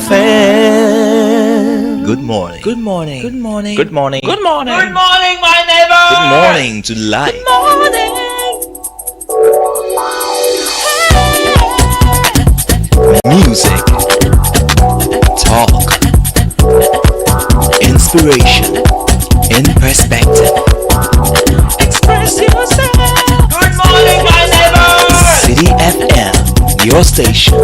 FM. Good morning. Good morning. Good morning. Good morning. Good morning. Good morning, my neighbor. Good morning to life. Good morning. Music, talk, inspiration, in perspective. Express yourself. Good morning, my neighbor. Citi FM, your station.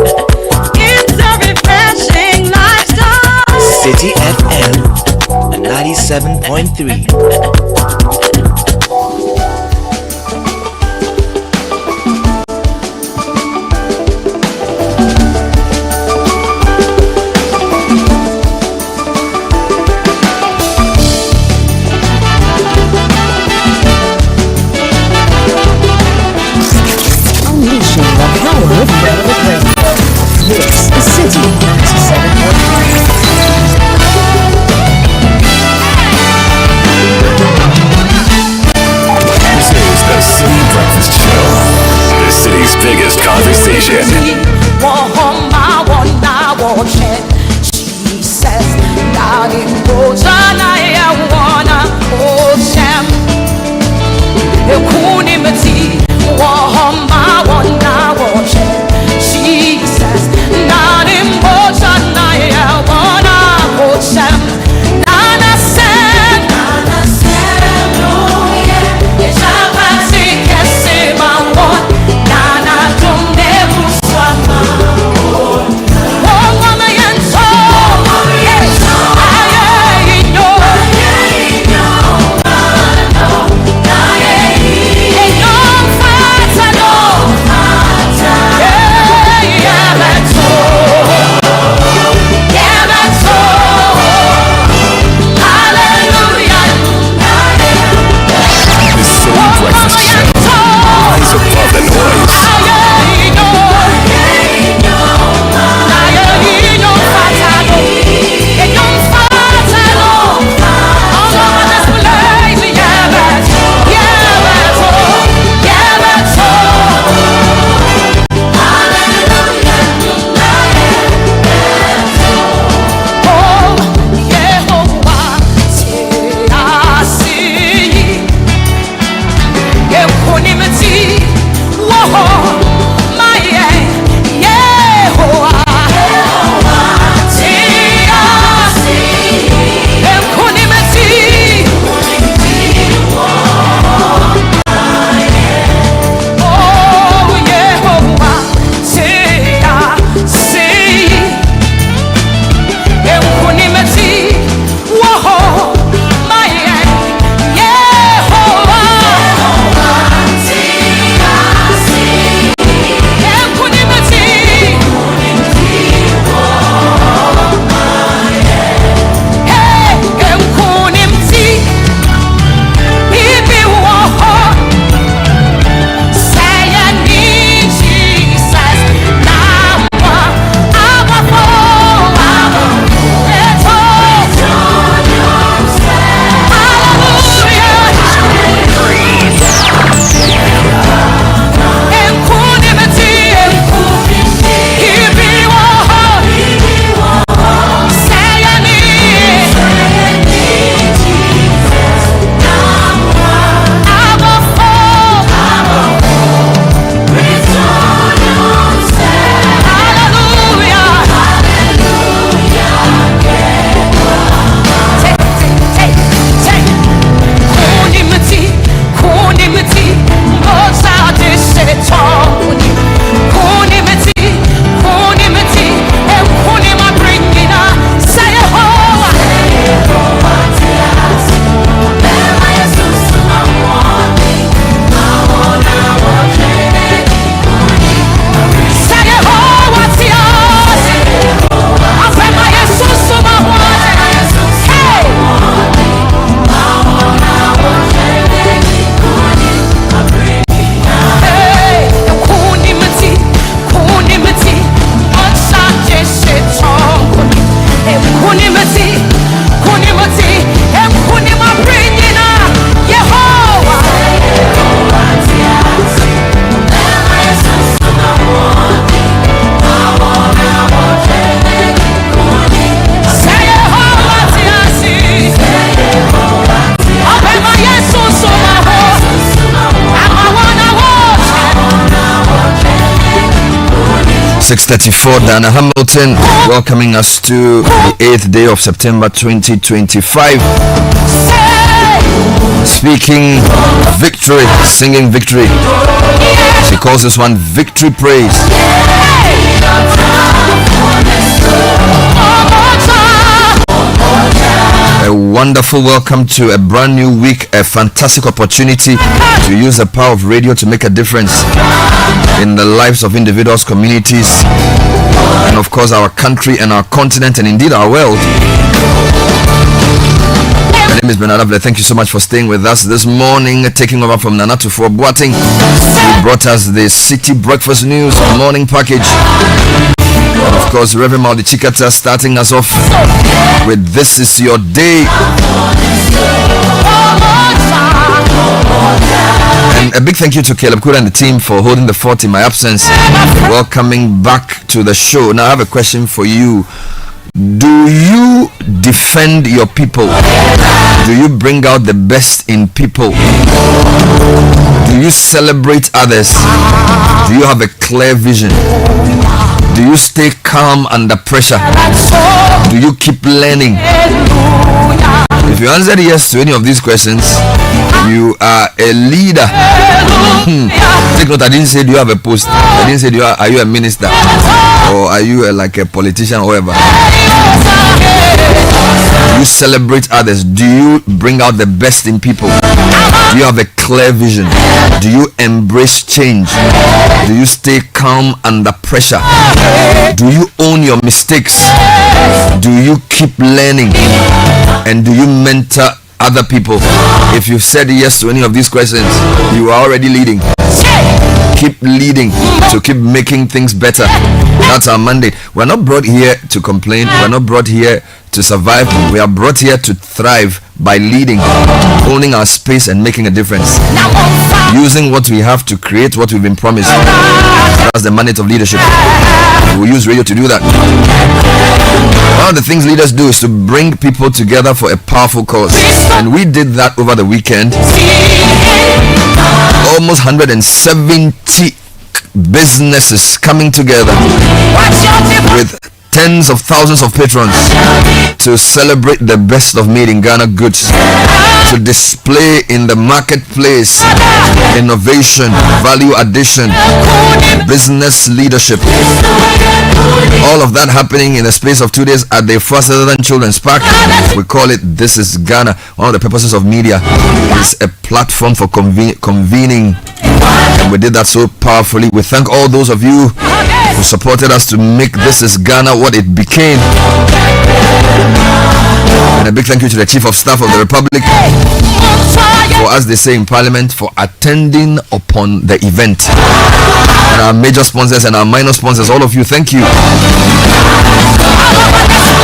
It's a refreshing lifestyle. Citi FM 97.3. Unleashing the power of relevant radio. This is Citi 97.3. 6:34, Dana Hamilton welcoming us to the 8th day of September 2025. Speaking victory, singing victory. She calls this one Victory Praise. A wonderful welcome to a brand new week, a fantastic opportunity to use the power of radio to make a difference in the lives of individuals, communities, and of course our country and our continent and indeed our world. My name is Bernard Abler. Thank you so much for staying with us this morning, taking over from Nana to Boating. He brought us the Citi Breakfast News morning package. And of course, Reverend Maldi Chikata starting us off with This Is Your Day. And a big thank you to Caleb Kuda and the team for holding the fort in my absence. Welcoming back to the show. Now I have a question for you. Do you defend your people? Do you bring out the best in people? Do you celebrate others? Do you have a clear vision? Do you stay calm under pressure? Do you keep learning? If you answered yes to any of these questions, you are a leader. Take note, I didn't say do you have a post. I didn't say are you a minister or are you like a politician or whatever. Do you celebrate others? Do you bring out the best in people? Do you have a clear vision? Do you embrace change? Do you stay calm under pressure? Do you own your mistakes? Do you keep learning? And do you mentor other people? If you've said yes to any of these questions, you are already leading. Keep leading to keep making things better. That's our mandate. We're not brought here to complain. We're not brought here to survive. We are brought here to thrive by leading, owning our space and making a difference, using what we have to create what we've been promised. That's the mandate of leadership. We use radio to do that. One of the things leaders do is to bring people together for a powerful cause, and we did that over the weekend. Almost 170 businesses coming together with tens of thousands of patrons to celebrate the best of made in Ghana goods, to display in the marketplace innovation, value addition, business leadership. All of that happening in the space of 2 days at the First Southern Children's Park. We call it This Is Ghana. One of the purposes of media is a platform for convening, and we did that so powerfully. We thank all those of you who supported us to make This Is Ghana what it became. And a big thank you to the Chief of Staff of the Republic for, as they say in Parliament, for attending upon the event. And our major sponsors and our minor sponsors, all of you, thank you.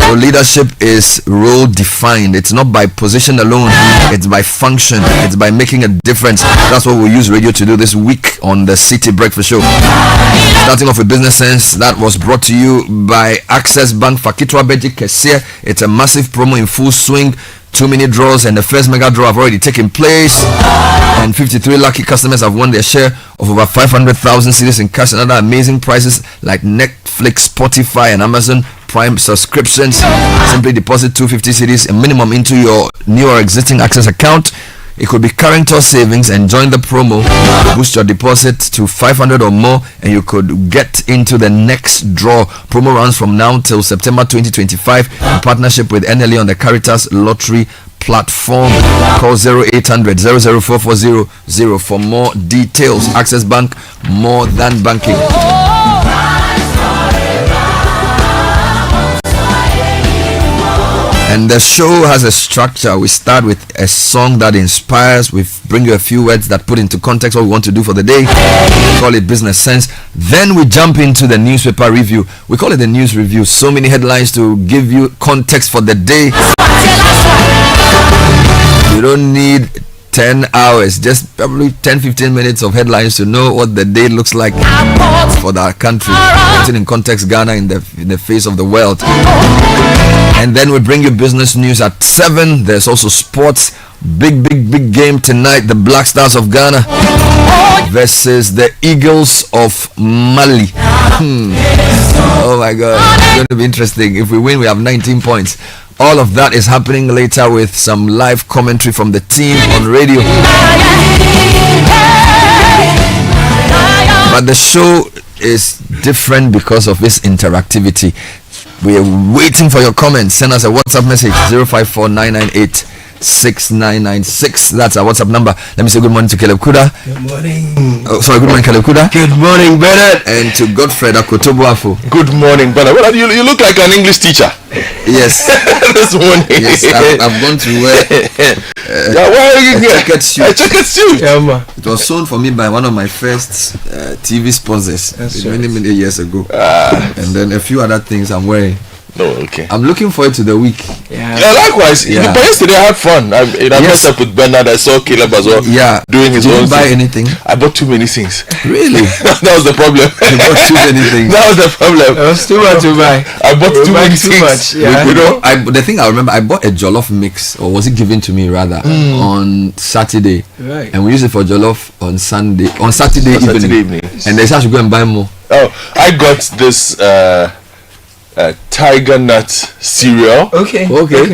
So leadership is role defined. It's not by position alone, it's by function, it's by making a difference. That's what we'll use radio to do this week on the Citi Breakfast Show. Starting off with Business Sense, that was brought to you by Access Bank Fakitwa Beji Kesia. It's a massive promo in full swing. 2-minute draws, and the first mega draw have already taken place, and 53 lucky customers have won their share of over 500,000 cedis in cash and other amazing prizes like Netflix, Spotify and Amazon Prime subscriptions. Simply deposit 250 cedis a minimum into your new or existing Access account. It could be current or savings, and join the promo. Boost your deposit to 500 or more and you could get into the next draw. Promo runs from now till September 2025 in partnership with NLA on the Caritas Lottery platform. Call 0800 00440 for more details. Access Bank, more than banking. And the show has a structure. We start with a song that inspires. We bring you a few words that put into context what we want to do for the day. We call it Business Sense. Then we jump into the newspaper review. We call it the news review. So many headlines to give you context for the day. You don't need 10 hours, just probably 10-15 minutes of headlines to know what the day looks like for our country, putting in context Ghana in the face of the world. And then we bring you business news at 7. There's also sports. Big game tonight. The Black Stars of Ghana versus the Eagles of Mali. Oh my God, it's going to be interesting. If we win, we have 19 points. All of that is happening later with some live commentary from the team on radio. But the show is different because of its interactivity. We are waiting for your comments. Send us a WhatsApp message 054-998-6996. That's our WhatsApp number. Let me say good morning to Caleb Kuda. Good morning. Good morning, Caleb Kuda. Good morning, Bernard. And to Godfred Akotobuafo. Good morning, Bernard. Well, you look like an English teacher. Yes. This morning. Yes, I've gone to wear a checkered suit. A checkered suit. Yeah, man. It was sewn for me by one of my first TV sponsors many years ago. And then a few other things I'm wearing. No, okay. I'm looking forward to the week. Yeah, likewise. Yeah. But yesterday I had fun. I messed up with Bernard. I saw Caleb as well. Yeah. Doing his Did own you buy thing. anything? I bought too many things. Really? That was the problem. You bought too many things. That was the problem. It was too much to buy. I bought too many too things. much. Yeah. You know? The thing I remember, I bought a jollof mix, or was it given to me rather, on Saturday. Right. And we used it for jollof on Saturday evening. And they said I should go and buy more. Oh, I got this tiger nut cereal. Okay.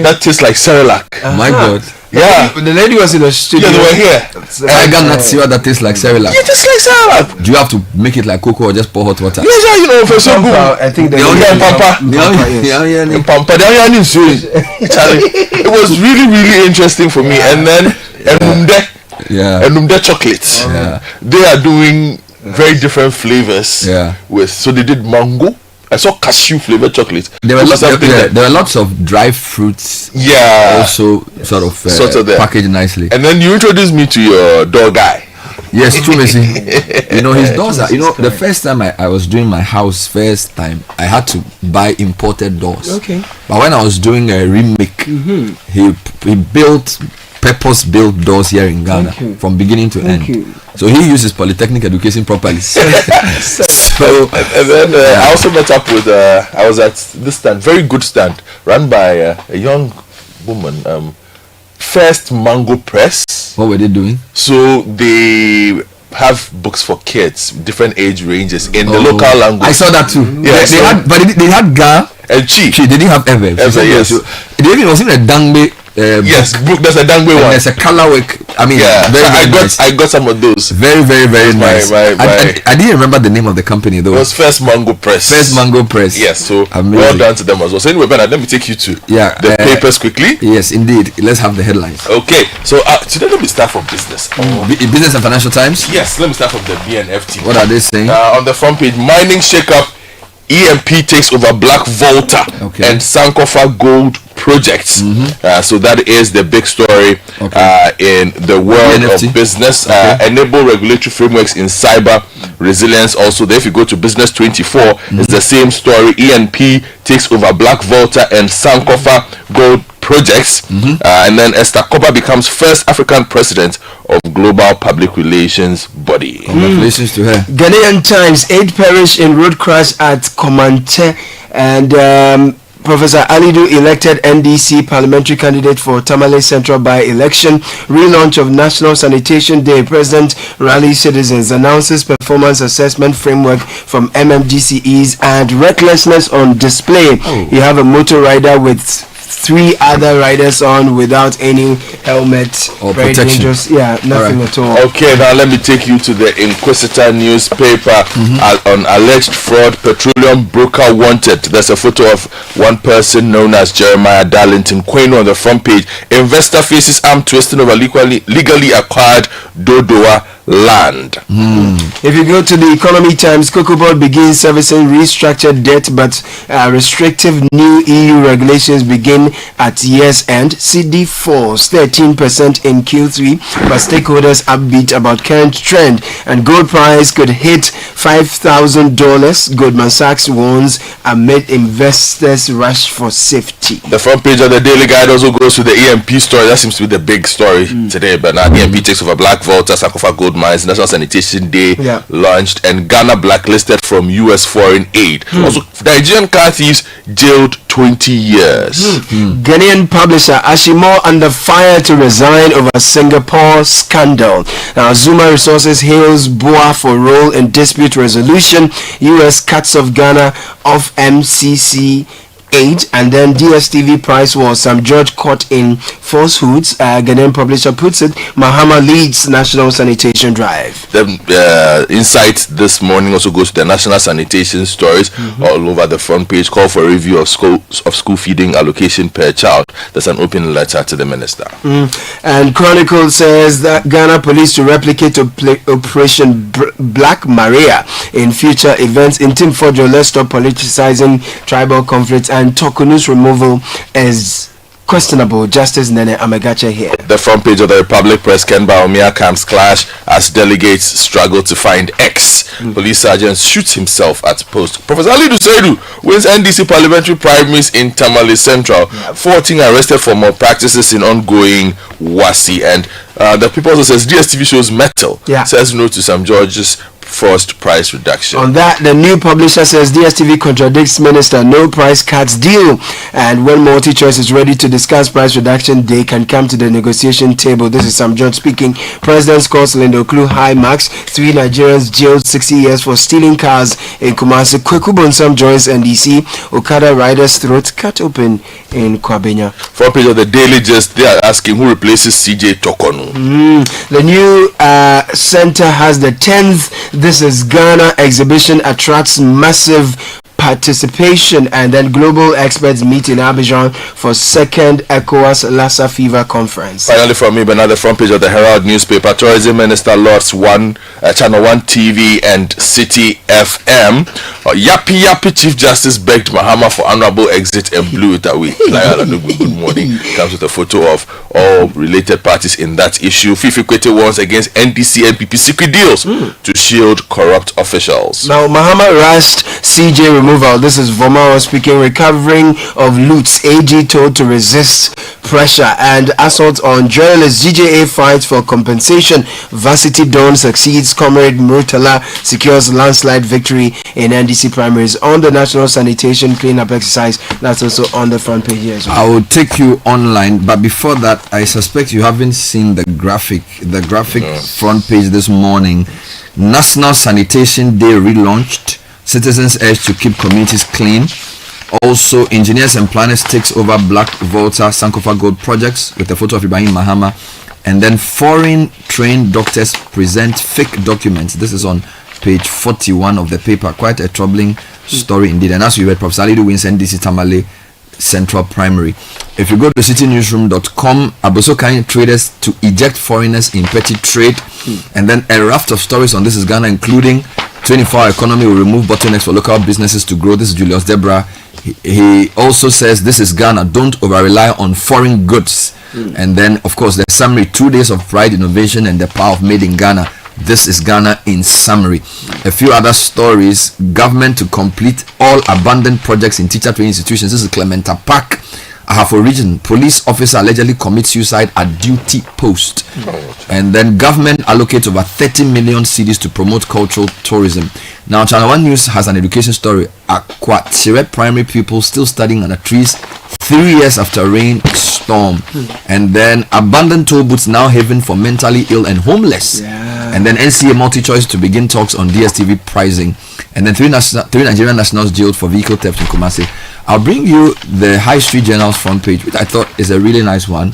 That tastes like Cerelac. My God. Yeah. The lady was in the studio. Yeah, they were here. Tiger nut cereal that tastes like Cerelac. It tastes like Cerelac. Do you have to make it like cocoa or just pour hot water? Yes, you know, for so good. I think they Pampa. It was really, really interesting for me. And then Enumde chocolates. Yeah. They are doing very different flavors. Yeah. So they did mango. I saw cashew flavored chocolate. There were lots of dry fruits. Yeah. Also sort of there. packaged nicely. And then you introduced me to your dog guy. Yes, Chumesi. You know, his doors are, the first time I was doing my house, I had to buy imported doors. Okay. But when I was doing a remake, he built purpose-built doors here in Ghana from beginning to end. So he uses polytechnic education properly. So and then I also met up with I was at this stand, very good stand, run by a young woman, First Mango Press. What were they doing? So they have books for kids, different age ranges in the local language. I saw that too. Yeah, they had Ga and Chi. They didn't have Ever. Yes. It was in a Dangbe. Yes, book. There's a Dangbe one. There's a color work. I mean, yeah. Nice. I got some of those. Very, very, very nice. I didn't remember the name of the company though. It was First Mango Press. First Mango Press. Yes. So amazing. Well done to them as well. So anyway, Bernard, let me take you to the papers quickly. Yes, indeed. Let's have the headlines. Okay. So today let me start from business. Business and Financial Times. Yes. Let me start from the BNFT. What are they saying? On the front page, mining shakeup. EMP takes over Black Volta and Sankofa Gold projects. So that is the big story in the world of business. Enable regulatory frameworks in cyber resilience. Also, there, if you go to Business 24, it's the same story. EMP takes over Black Volta and Sankofa Gold projects. And then Esther Kopa becomes first African president of Global Public Relations Body. Congratulations to her. Ghanaian Times, 8 perish in road crash at Komante, and Professor Alidu elected NDC parliamentary candidate for Tamale Central by-election. Relaunch of National Sanitation Day. President rallies citizens, announces performance assessment framework from MMDCEs, and recklessness on display. You have a motor rider with 3 other riders on without any helmet or very protection. Dangerous. Yeah, nothing at all. Okay, now let me take you to the Inquisitor newspaper on alleged fraud. Petroleum broker wanted. There's a photo of one person known as Jeremiah Darlington Quaino on the front page. Investor faces arm twisting over legally acquired Dodoa land. If you go to the Economy Times, Cocoa Board begins servicing restructured debt, but restrictive new EU regulations begin at year's end. CD falls 13% in Q3, but stakeholders upbeat about current trend, and gold price could hit $5,000. Goldman Sachs warns amid investors rush for safety. The front page of the Daily Guide also goes to the EMP story. That seems to be the big story today, but now EMP takes over Black Volta, Sankofa Gold minds, National Sanitation Day Yeah. launched, and Ghana blacklisted from U.S. foreign aid. Also, Nigerian car thieves jailed 20 years. Ghanaian publisher Ashimo under fire to resign over Singapore scandal. Now, Zuma Resources hails Boa for role in dispute resolution. U.S. cuts off Ghana off MCC 8, and then DSTV price war. Sam George caught in falsehoods. Ghanaian publisher puts it. Mahama leads national sanitation drive. The insight this morning also goes to the national sanitation stories all over the front page. Call for review of school feeding allocation per child. There's an open letter to the minister. And Chronicle says that Ghana police to replicate Operation Black Maria in future events. In Team Fojo, let's stop politicizing tribal conflicts, and Tokunu's removal is questionable. Justice Nene Amegache here. The front page of the Republic Press, Ken Baumia camps clash as delegates struggle to find X. Police sergeant shoots himself at post. Professor Ali Duseidu wins NDC parliamentary primaries in Tamale Central. 14 arrested for malpractices in ongoing WASI. And the people also says DSTV shows metal. Says no to Sam George's forced price reduction. On that, the new publisher says DSTV contradicts minister, no price cuts deal, and when MultiChoice is ready to discuss price reduction, they can come to the negotiation table. This is Sam George speaking. President scores Lindo Klu high marks. 3 Nigerians jailed 60 years for stealing cars in Kumasi. Kweku Bonsam joins NDC. Okada riders' throat cut open in Kwabenya. Front page of the Daily Gist, they are asking who replaces CJ Tokonu. The new center has the 10th This is Ghana exhibition, attracts massive participation, and then global experts meet in Abidjan for second ECOWAS Lassa Fever conference. Finally from me, but now the front page of the Herald newspaper. Tourism Minister lost Channel 1 TV and Citi FM. Yapi Chief Justice begged Mahama for honorable exit and blew it away. Good morning. Comes with a photo of all related parties in that issue. Fifi Kwete warns against NDC NPP secret deals to shield corrupt officials. Now Mahama rushed CJ removal. This is Vomao speaking. Recovering of loots. AG told to resist pressure, and assault on journalists. GJA fights for compensation. Varsity Dawn succeeds. Comrade Murtala secures landslide victory in NDC primaries. On the national sanitation cleanup exercise, that's also on the front page here as well. I will take you online, but before that, I suspect you haven't seen the graphic front page this morning. National Sanitation Day relaunched. Citizens urged to keep communities clean. Also, engineers and planners takes over Black Volta Sankofa Gold projects with a photo of Ibrahim Mahama. And then foreign trained doctors present fake documents. This is on page 41 of the paper. Quite a troubling story indeed. And as we read, Professor Alidu wins NDC Tamale Central Primary. If you go to citynewsroom.com, Abosokan traders to eject foreigners in petty trade. And then a raft of stories on This is Ghana, including 24-hour economy will remove bottlenecks for local businesses to grow. This is Julius Debra. He also says this is Ghana, don't over rely on foreign goods. And then of course the summary, 2 days of pride, innovation and the power of made in Ghana. This is Ghana in summary. A few other stories. Government to complete all abandoned projects in teacher training institutions. This is Clementa Park, Ahafo region. Police officer allegedly commits suicide at duty post. And then government allocates over 30 million cedis to promote cultural tourism. Now Channel 1 News has an education story. Akwatire primary pupils still studying under trees 3 years after rain storm. And then abandoned toll booths now haven for mentally ill and homeless. And then NCA MultiChoice to begin talks on DSTV pricing. And then three Nigerian nationals jailed for vehicle theft in Kumasi. I'll bring you the High Street Journal's front page, which I thought is a really nice one.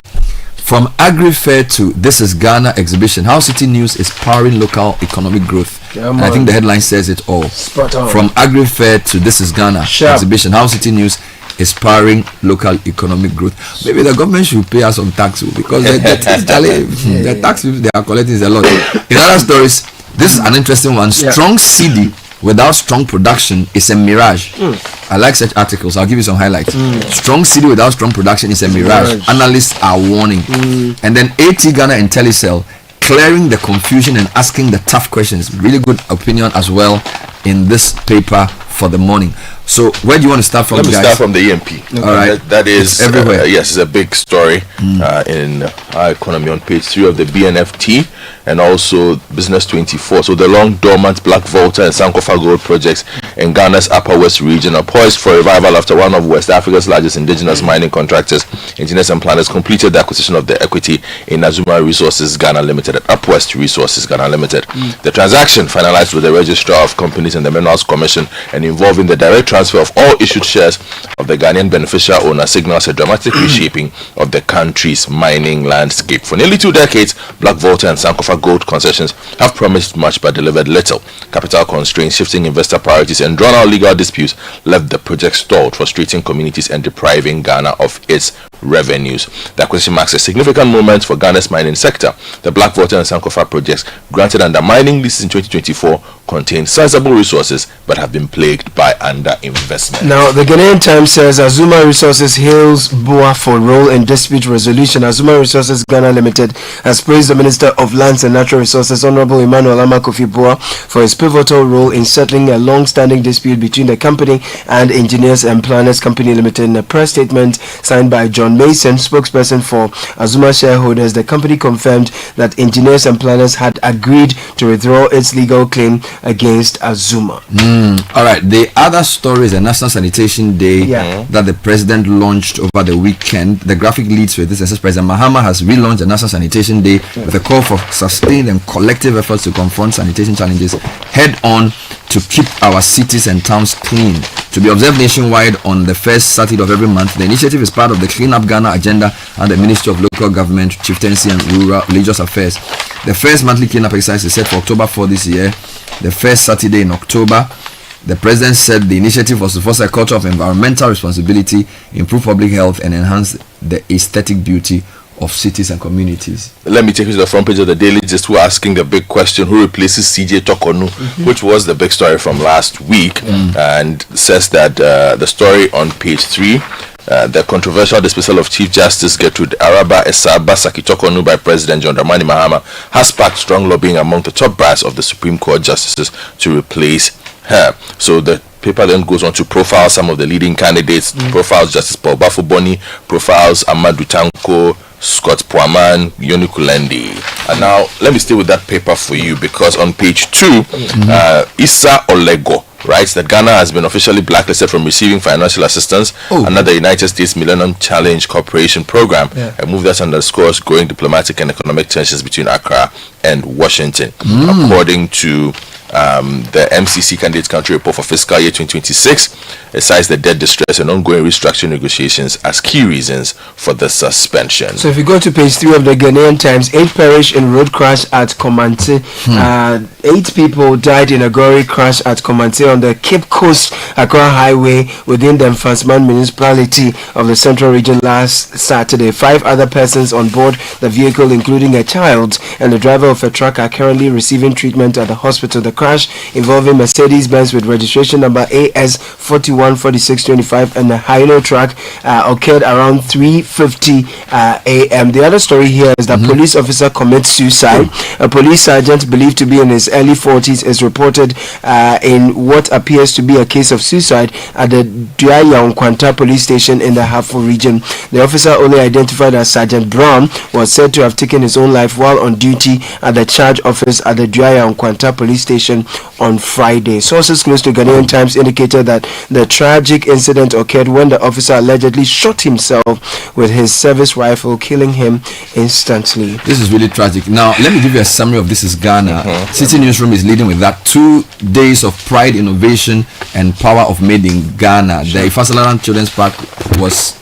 From Agri-Fair to This is Ghana exhibition, how City News is powering local economic growth. And I think the headline says it all. Spot on. From Agri-Fair to This is Ghana exhibition, how City News is powering local economic growth. Maybe the government should pay us some tax, because the tax they are collecting is a lot. In other stories, this is an interesting one. Strong CD without strong production is a mirage. I like such articles. I'll give you some highlights. Strong CD without strong production is a mirage. Analysts are warning. And then AT Ghana and Telecel clearing the confusion and asking the tough questions. Really good opinion as well in this paper for the morning. So where do you want to start from, Let me guys? start from the EMP. All right. That is It's everywhere. yes, it's a big story in our economy on page 3 of the BNFT and also Business 24. So the long dormant Black Volta and Sankofa gold projects in Ghana's Upper West region are poised for revival after one of West Africa's largest indigenous mining contractors, engineers and planners, completed the acquisition of the equity in Azuma Resources Ghana Limited and Upwest Resources Ghana Limited. The transaction, finalized with the Registrar of Companies and the Minerals Commission and involving the direct transfer of all issued shares of the Ghanaian beneficial owner, signals a dramatic reshaping of the country's mining landscape. For nearly 2 decades, Black Volta and Sankofa gold concessions have promised much but delivered little. Capital constraints, shifting investor priorities, and drawn-out legal disputes left the project stalled, frustrating communities and depriving Ghana of its revenues. The acquisition marks a significant moment for Ghana's mining sector. The Black Volta and Sankofa projects, granted under mining leases in 2024, contain sizable resources but have been plagued by underinvestment. Now, the Ghanaian Times says Azuma Resources hails BOA for role in dispute resolution. Azuma Resources Ghana Limited has praised the Minister of Lands and Natural Resources, Honorable Emmanuel Amakofi BOA, for his pivotal role in settling a long-standing dispute between the company and Engineers and Planners Company Limited. In a press statement signed by John Mason, spokesperson for Azuma shareholders, the company confirmed that Engineers and Planners had agreed to withdraw its legal claim against Azuma. All right. The other story is the National Sanitation Day that the president launched over the weekend. The graphic leads with this and says President Mahama has relaunched the National Sanitation Day with a call for sustained and collective efforts to confront sanitation challenges head on to keep our cities and towns clean. To be observed nationwide on the first Saturday of every month, the initiative is part of the Clean Up Ghana agenda and the Ministry of Local Government, Chieftaincy and Rural Religious Affairs. The first monthly clean-up exercise is set for October 4 this year, the first Saturday in October. The president said the initiative was to foster a culture of environmental responsibility, improve public health, and enhance the aesthetic beauty of cities and communities. Let me take you to the front page of the Daily Gist, who are asking the big question: who replaces CJ Tokonu, which was the big story from last week, and says that the story on page 3. The controversial dismissal of Chief Justice Gertrude Araba Esaba Sakitokonu by President John Dramani Mahama has sparked strong lobbying among the top brass of the Supreme Court justices to replace her. So the paper then goes on to profile some of the leading candidates, profiles Justice Paul Bafuboni, profiles Amadou Tanko, Scott Puaman, Yoni Kulendi. And now let me stay with that paper for you, because on page 2, Issa Olego writes that Ghana has been officially blacklisted from receiving financial assistance under the United States Millennium Challenge Cooperation Program, a move that underscores growing diplomatic and economic tensions between Accra and Washington. According to the MCC Candidates Country Report for fiscal year 2026, it cites the debt distress and ongoing restructuring negotiations as key reasons for the suspension. So if you go to page 3 of the Ghanaian Times, 8 perished in road crash at Komante. 8 people died in a gory crash at Komante on the Cape Coast Accra Highway within the Mfansman municipality of the Central Region last Saturday. 5 other persons on board the vehicle, including a child and the driver of a truck, are currently receiving treatment at the hospital. The crash, involving Mercedes-Benz with registration number AS 414625 and a Hino truck, occurred around 3:50 a.m. The other story here is that police officer commits suicide. A police sergeant believed to be in his early 40s is reported in what appears to be a case of suicide at the Duayaunkwanta police station in the Hafo region. The officer, only identified as Sergeant Brown, was said to have taken his own life while on duty at the charge office at the Duayaunkwanta police station on Friday. Sources close to Ghanaian Times indicated that the tragic incident occurred when the officer allegedly shot himself with his service rifle, killing him instantly. This is really tragic. Now, let me give you a summary of This Is Ghana. Citi Newsroom is leading with that. 2 days of pride, innovation, and power of made in Ghana. The Ifasalaran Children's Park was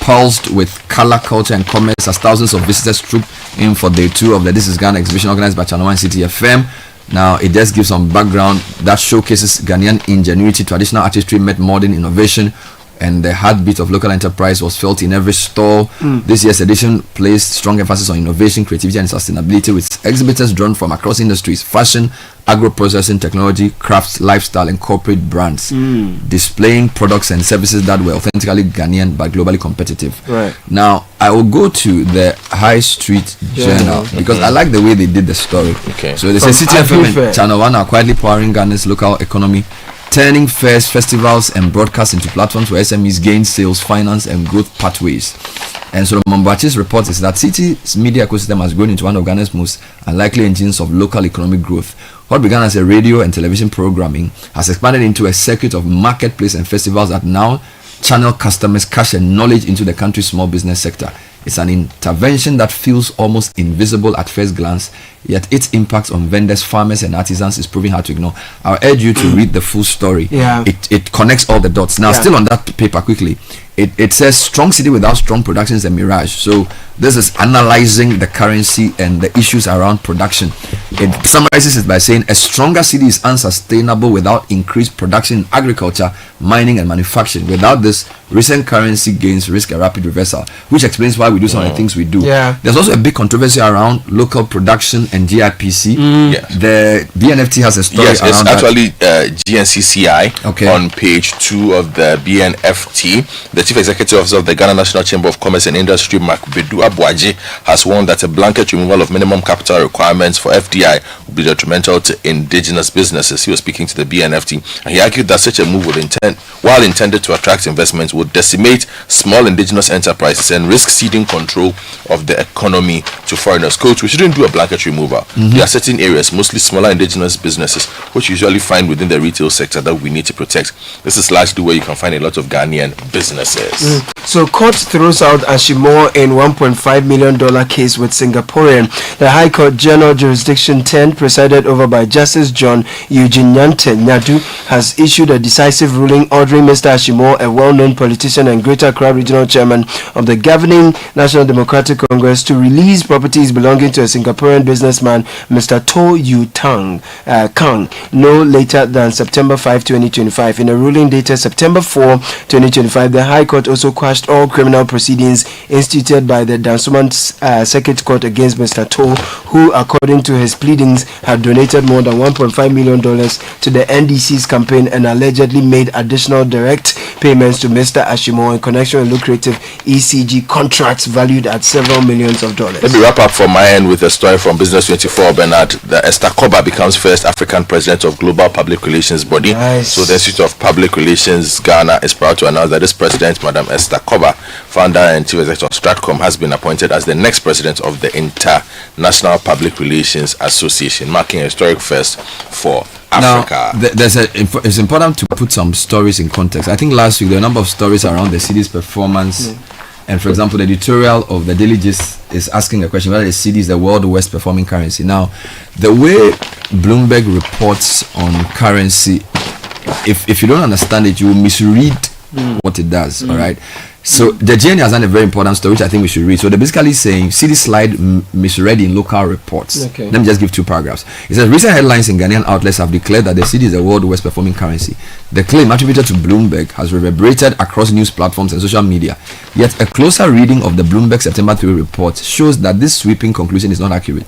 pulsed with color, culture, and commerce as thousands of visitors trooped in for day 2 of the This Is Ghana exhibition organized by Channel 1 City FM. Now, it just gives some background that showcases Ghanaian ingenuity, traditional artistry met modern innovation, and the heartbeat of local enterprise was felt in every stall. This year's edition placed strong emphasis on innovation, creativity, and sustainability, with exhibitors drawn from across industries: fashion, agro-processing, technology, crafts, lifestyle, and corporate brands, displaying products and services that were authentically Ghanaian but globally competitive. Right. Now, I will go to the High Street Journal because I like the way they did the story. Okay. So they say City FM and Channel 1 are quietly powering Ghana's local economy, turning fairs, festivals, and broadcasts into platforms where SMEs gain sales, finance, and growth pathways. And Solomon Bachi's report is that Citi's media ecosystem has grown into one of Ghana's most unlikely engines of local economic growth. What began as a radio and television programming has expanded into a circuit of marketplace and festivals that now channel customers' cash and knowledge into the country's small business sector. It's an intervention that feels almost invisible at first glance, yet its impact on vendors, farmers, and artisans is proving hard to ignore. I'll urge you to read the full story. Yeah. It connects all the dots. Now, still on that paper quickly, it says strong city without strong production is a mirage. So this is analyzing the currency and the issues around production. It summarizes it by saying a stronger city is unsustainable without increased production in agriculture, mining, and manufacturing. Without this, recent currency gains risk a rapid reversal, which explains why we do some of the things we do. There's also a big controversy around local production and GIPC. The BNFT has a story yes, around it's that. actually GNCCI on page 2 of the BNFT. The Chief Executive Officer of the Ghana National Chamber of Commerce and Industry, Mark Bedu Abuaji, has warned that a blanket removal of minimum capital requirements for FDI would be detrimental to indigenous businesses. He was speaking to the BNFT, and he argued that such a move would while intended to attract investments, would decimate small indigenous enterprises and risk ceding control of the economy to foreigners. Coach, we shouldn't do a blanket removal. There are certain areas, mostly smaller indigenous businesses, which you usually find within the retail sector, that we need to protect. This is largely where you can find a lot of Ghanaian businesses. So court throws out Ashimore in $1.5 million case with Singaporean. The High Court General Jurisdiction 10, presided over by Justice John Eugene Nyante Nyadu, has issued a decisive ruling ordering Mr. Ashimore, a well-known politician and Greater Accra Regional Chairman of the governing National Democratic Congress, to release properties belonging to a Singaporean businessman, Mr. To Yu Kang, no later than September 5, 2025. In a ruling dated September 4, 2025, the High Court also quashed all criminal proceedings instituted by the Dansoman Circuit Court against Mr. To, who, according to his pleadings, had donated more than $1.5 million to the NDC's campaign and allegedly made additional direct payments to Mr. Ashimore in connection with lucrative ECG contracts valued at several millions of dollars. Let me wrap up from my end with a story from Business 24, Bernard. The Esther Koba becomes first African president of Global Public Relations Body. So the Institute of Public Relations Ghana is proud to announce that this president, Madam Esther Koba, founder and chief executive of Stratcom, has been appointed as the next president of the International Public Relations Association, marking a historic first for Africa. Now, it's important to put some stories in context. I think last week there were a number of stories around the city's performance. And for example, the editorial of the Daily Gist is asking a question whether the cedi is the world's worst performing currency. Now, the way Bloomberg reports on currency, if you don't understand it, you will misread what it does. All right. So the GNA has done a very important story which I think we should read. So they're basically saying city slide misread in local reports. Let me just give 2 paragraphs. It says recent headlines in Ghanaian outlets have declared that the cedi is the world's worst performing currency. The claim attributed to Bloomberg has reverberated across news platforms and social media. Yet a closer reading of the Bloomberg September 3 report shows that this sweeping conclusion is not accurate.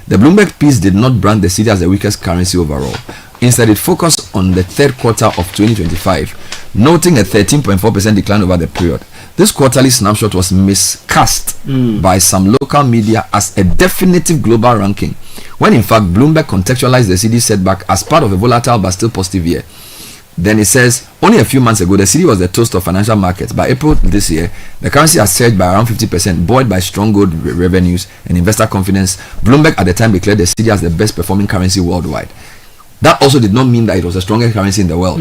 The Bloomberg piece did not brand the cedi as the weakest currency overall. Instead, it focused on the third quarter of 2025, noting a 13.4% decline over the period. This quarterly snapshot was miscast by some local media as a definitive global ranking, when in fact Bloomberg contextualized the cedi setback as part of a volatile but still positive year. Then it says, only a few months ago, the cedi was the toast of financial markets. By April this year, the currency has surged by around 50%, buoyed by strong gold revenues and investor confidence. Bloomberg at the time declared the cedi as the best performing currency worldwide. That also did not mean that it was the strongest currency in the world.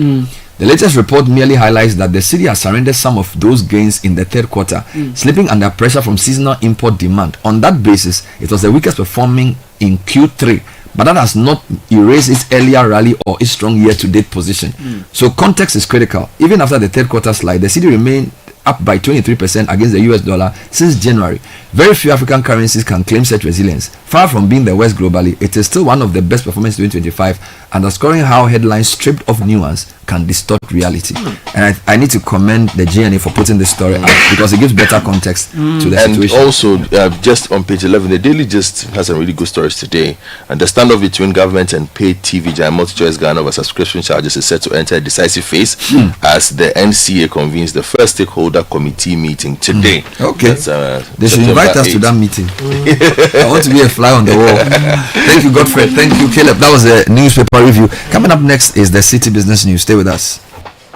The latest report merely highlights that the cedi has surrendered some of those gains in the third quarter, slipping under pressure from seasonal import demand. On that basis, it was the weakest performing in Q3, but that has not erased its earlier rally or its strong year-to-date position. So context is critical. Even after the third quarter slide, the cedi remained up by 23% against the US dollar since January. Very few African currencies can claim such resilience. Far from being the worst globally, it is still one of the best performances in 2025, underscoring how headlines stripped of nuance can distort reality. And I need to commend the GNA for putting this story out because it gives better context to the situation. And also, just on page 11, the Daily just has some really good stories today. And the standoff between government and paid TV giant MultiChoice Ghana over subscription charges is set to enter a decisive phase as the NCA convenes the first stakeholder shareholder committee meeting today. Okay. They should September invite us 8th. to that meeting. I want to be a fly on the wall. Thank you, Godfrey. Thank you, Caleb. That was a newspaper review. Coming up next is the Citi Business News. Stay with us.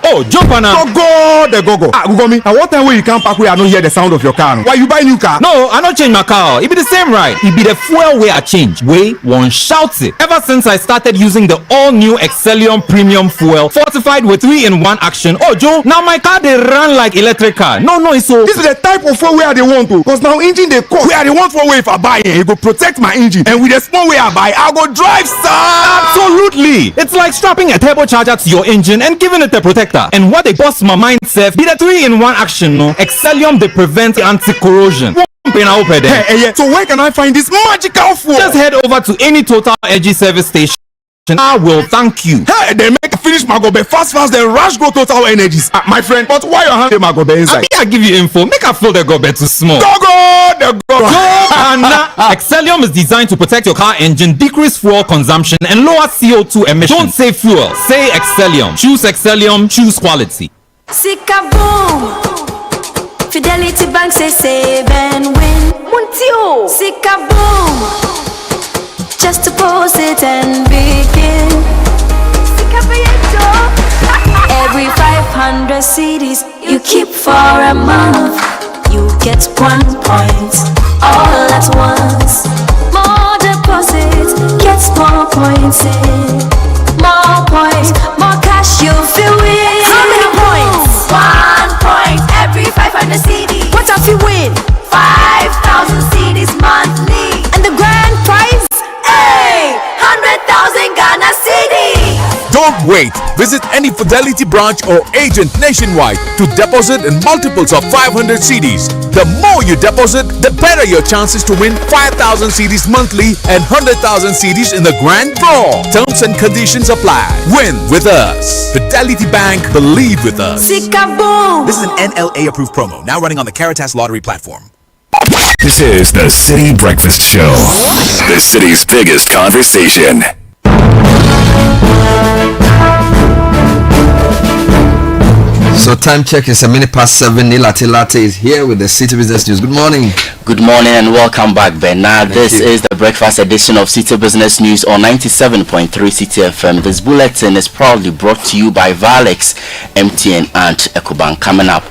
Oh, jump on now. Go. Ah, Google me. And what time when you come back where I don't hear the sound of your car? Why you buy new car? No, I don't change my car. It be the same ride. It be the fuel way I change. Way one shouts it. Ever since I started using the all-new Excellium Premium Fuel, fortified with 3-in-1 action. Oh, Joe, now my car they run like electric car. No, it's so. This is the type of fuel where they want to. Cause now engine they cost. Where they want for way if I buy it, it go protect my engine. And with the small way I buy, I go drive, sir. Absolutely. It's like strapping a turbocharger to your engine and giving it a protector. And what they bust my mind self be the 3-in-1 action, no? Excellium they prevent anti-corrosion. Hey, so where can I find this magical fuel? Just head over to any Total Energy service station. I will thank you. Hey, they make a finish Magobe fast, then rush go Total Energies. My friend, but why you hand the Magobe inside? I give you info. Make a fill the Gobe too small. Go! Excellium is designed to protect your car engine, decrease fuel consumption, and lower CO2 emissions. Don't say fuel, say Excellium. Choose Excellium, choose quality. Sika boom. Fidelity Bank say save and win. Muntio. Sika boom. Just to post it and begin. Every 500 CDs you keep for a month, you get 1 point all at once. More deposits, gets more points in. More points, more cash you feel win. How many points? 1 point every 500 CDs. What if you win? 5,000 CDs monthly. And the grand prize? Hey, 100,000 Ghana City. Don't wait. Visit any Fidelity branch or agent nationwide to deposit in multiples of 500 CDs. The more you deposit, the better your chances to win 5,000 CDs monthly and 100,000 CDs in the grand draw. Terms and conditions apply. Win with us. Fidelity Bank, believe with us. Sika-boom. This is an NLA approved promo, now running on the Caritas Lottery platform. This is the Citi Breakfast Show, the city's biggest conversation. So time check is 7:01. Nilate is here with the Citi Business News. Good morning. Good morning and welcome back, Ben. Now, this is the breakfast edition of Citi Business News on 97.3 Citi FM. This bulletin is proudly brought to you by Valex, MTN and Ecobank. Coming up,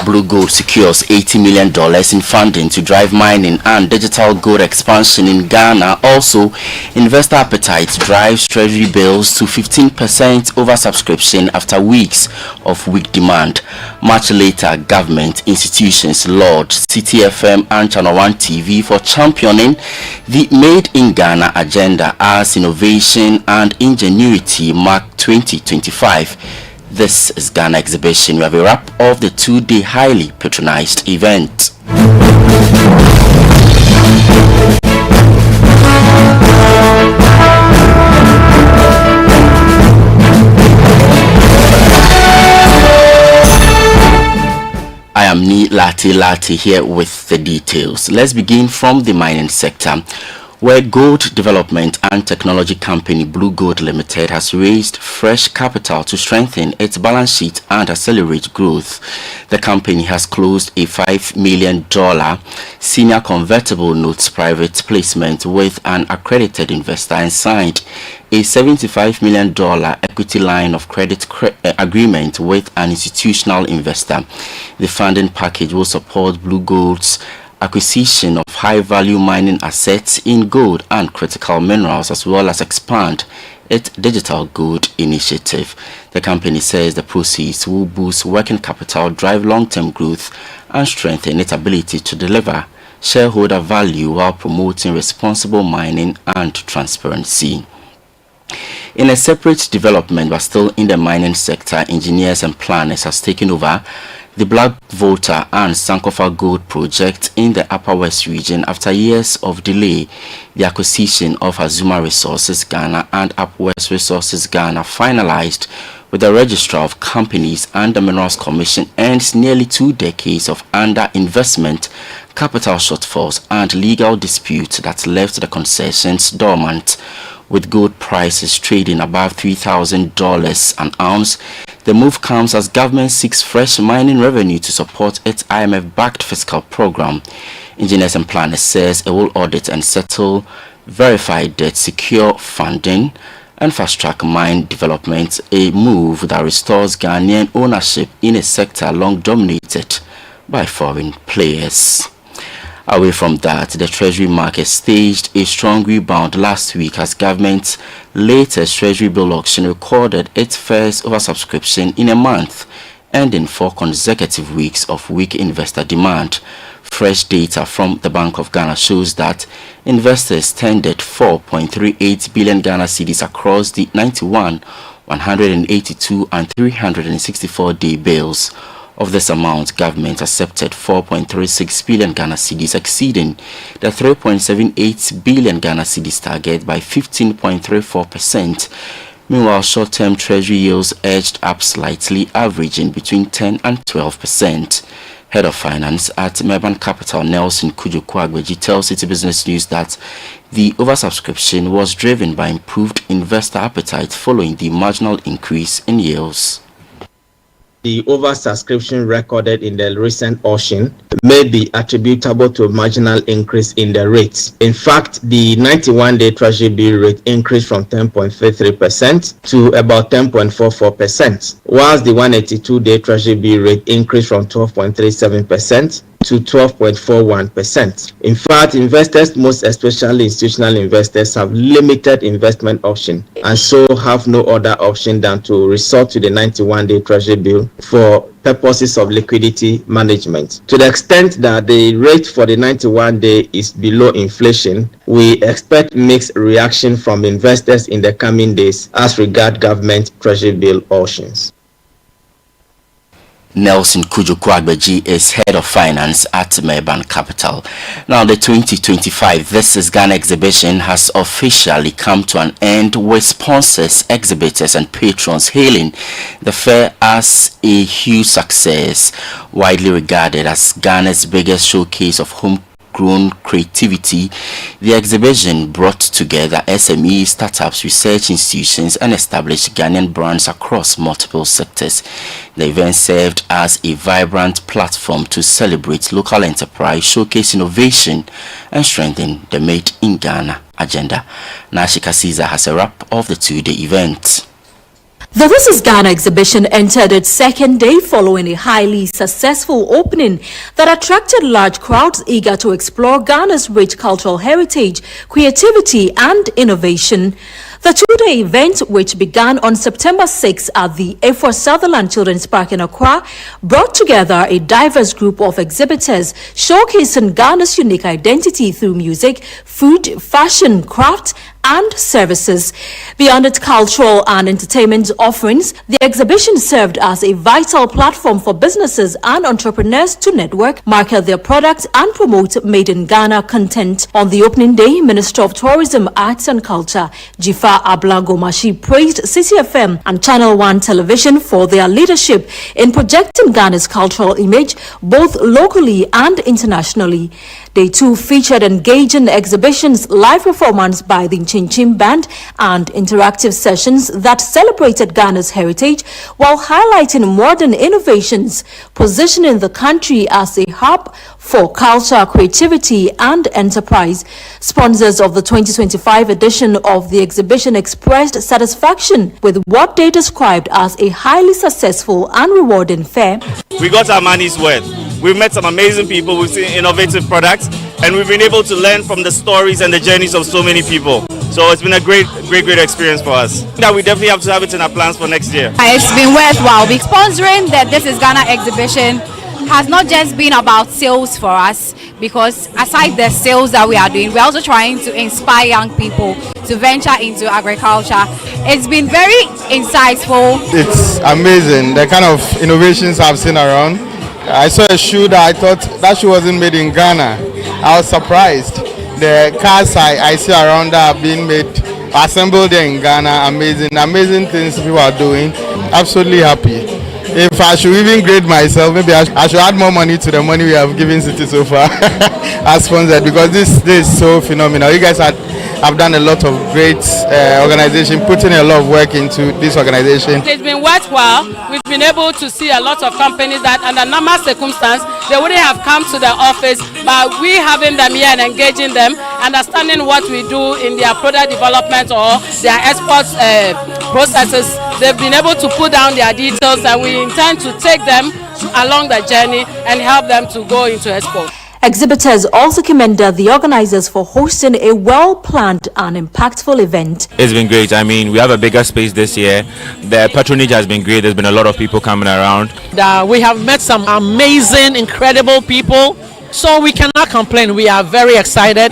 Blue Gold secures $80 million in funding to drive mining and digital gold expansion in Ghana. Also, investor appetite drives treasury bills to 15% oversubscription after weeks of weak demand. Much later, government institutions laud Citi FM and Channel 1 TV for championing the Made in Ghana agenda as innovation and ingenuity mark 2025. This is Ghana Exhibition. We have a wrap of the 2-day highly patronized event. I am Nilate here with the details. Let's begin from the mining sector, where gold development and technology company Blue Gold Limited has raised fresh capital to strengthen its balance sheet and accelerate growth. The company has closed a $5 million senior convertible notes private placement with an accredited investor and signed a $75 million equity line of credit agreement with an institutional investor. The funding package will support Blue Gold's acquisition of high-value mining assets in gold and critical minerals, as well as expand its digital gold initiative. The company says the proceeds will boost working capital, drive long-term growth, and strengthen its ability to deliver shareholder value while promoting responsible mining and transparency. In a separate development, but still in the mining sector, engineers and planners has taken over the Black Volta and Sankofa Gold project in the Upper West region after years of delay. The acquisition of Azuma Resources Ghana and Upper West Resources Ghana finalized with the Registrar of Companies and the Minerals Commission ends nearly 2 decades of underinvestment, capital shortfalls and legal disputes that left the concessions dormant. With gold prices trading above $3,000 an ounce, the move comes as government seeks fresh mining revenue to support its IMF-backed fiscal program. Engineers and planners says it will audit and settle verified debt, secure funding, and fast-track mine development, a move that restores Ghanaian ownership in a sector long dominated by foreign players. Away from that, the Treasury market staged a strong rebound last week as government's latest Treasury bill auction recorded its first oversubscription in a month, ending 4 consecutive weeks of weak investor demand. Fresh data from the Bank of Ghana shows that investors tendered 4.38 billion Ghana cedis across the 91, 182 and 364-day bills. Of this amount, government accepted 4.36 billion Ghana cedis, exceeding the 3.78 billion Ghana cedis target by 15.34%. Meanwhile, short-term treasury yields edged up slightly, averaging between 10 and 12%. Head of Finance at Meban Capital, Nelson Kujoku-Agbeji, tells Citi Business News that the oversubscription was driven by improved investor appetite following the marginal increase in yields. The oversubscription recorded in the recent auction may be attributable to a marginal increase in the rates. In fact, the 91-day Treasury bill rate increased from 10.33% to about 10.44%, whilst the 182-day Treasury bill rate increased from 12.37% to 12.41%. In fact, investors, most especially institutional investors, have limited investment option and so have no other option than to resort to the 91-day Treasury bill for purposes of liquidity management. To the extent that the rate for the 91-day is below inflation, we expect mixed reaction from investors in the coming days as regard government Treasury bill auctions. Nelson Kujoku-Agbeji is Head of Finance at Meban Capital. Now, the 2025 This is Ghana exhibition has officially come to an end, with sponsors, exhibitors and patrons hailing the fair as a huge success. Widely regarded as Ghana's biggest showcase of homegrown creativity, the exhibition brought together SME, startups, research institutions and established Ghanaian brands across multiple sectors. The event served as a vibrant platform to celebrate local enterprise, showcase innovation and strengthen the Made in Ghana agenda. Nashika Caesar has a wrap of the 2-day event. The This is Ghana exhibition entered its second day following a highly successful opening that attracted large crowds eager to explore Ghana's rich cultural heritage, creativity and innovation. The 2-day event, which began on September 6 at the A4 Sutherland Children's Park in Accra, brought together a diverse group of exhibitors showcasing Ghana's unique identity through music, food, fashion, craft and services. Beyond its cultural and entertainment offerings, the exhibition served as a vital platform for businesses and entrepreneurs to network, market their products and promote Made in Ghana content. On the opening day, Minister of Tourism, Arts and Culture, Jifa Ablagomashi, praised Citi FM and Channel 1 Television for their leadership in projecting Ghana's cultural image both locally and internationally. Day 2 featured engaging exhibitions, live performance by the Chin Chin Band and interactive sessions that celebrated Ghana's heritage while highlighting modern innovations, positioning the country as a hub for culture, creativity and enterprise. Sponsors of the 2025 edition of the exhibition expressed satisfaction with what they described as a highly successful and rewarding fair. We got our money's worth. We've met some amazing people, we've seen innovative products, and we've been able to learn from the stories and the journeys of so many people. So it's been a great experience for us. That we definitely have to have it in our plans for next year. It's been worthwhile. Sponsoring the This is Ghana exhibition has not just been about sales for us, because aside the sales that we are doing, we're also trying to inspire young people to venture into agriculture. It's been very insightful. It's amazing the kind of innovations I've seen around. I saw a shoe that I thought that shoe wasn't made in Ghana. I was surprised. The cars I see around that are being made, assembled there in Ghana. Amazing things people are doing. Absolutely happy. If I should even grade myself, maybe I should add more money to the money we have given Citi so far as sponsored, because this is so phenomenal. You guys are have done a lot of great organization, putting a lot of work into this organization. It's been worthwhile. We've been able to see a lot of companies that under normal circumstances they wouldn't have come to the office, but we having them here and engaging them, understanding what we do in their product development or their export processes, they've been able to put down their details, and we intend to take them along the journey and help them to go into export. Exhibitors also commended the organizers for hosting a well-planned and impactful event. It's been great. I mean, we have a bigger space this year. The patronage has been great. There's been a lot of people coming around. We have met some amazing, incredible people, so we cannot complain. We are very excited.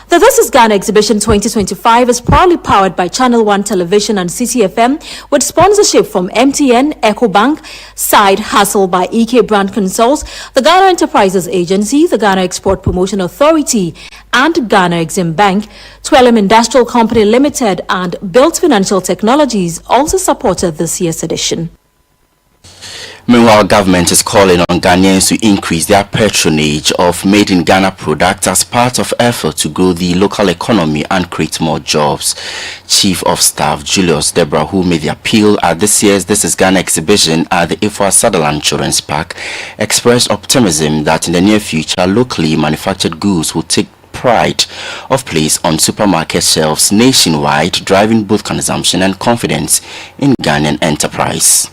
The This is Ghana Exhibition 2025 is proudly powered by Channel 1 Television and Citi FM with sponsorship from MTN, EcoBank, Side Hustle by EK Brand Consults, the Ghana Enterprises Agency, the Ghana Export Promotion Authority, and Ghana Exim Bank. Twelem Industrial Company Limited and Built Financial Technologies also supported this year's edition. Meanwhile, government is calling on Ghanaians to increase their patronage of made in Ghana products as part of effort to grow the local economy and create more jobs. Chief of Staff Julius Deborah, who made the appeal at this year's This is Ghana exhibition at the Ifwa Sutherland Children's Park, expressed optimism that in the near future locally manufactured goods will take pride of place on supermarket shelves nationwide, driving both consumption and confidence in Ghanaian enterprise.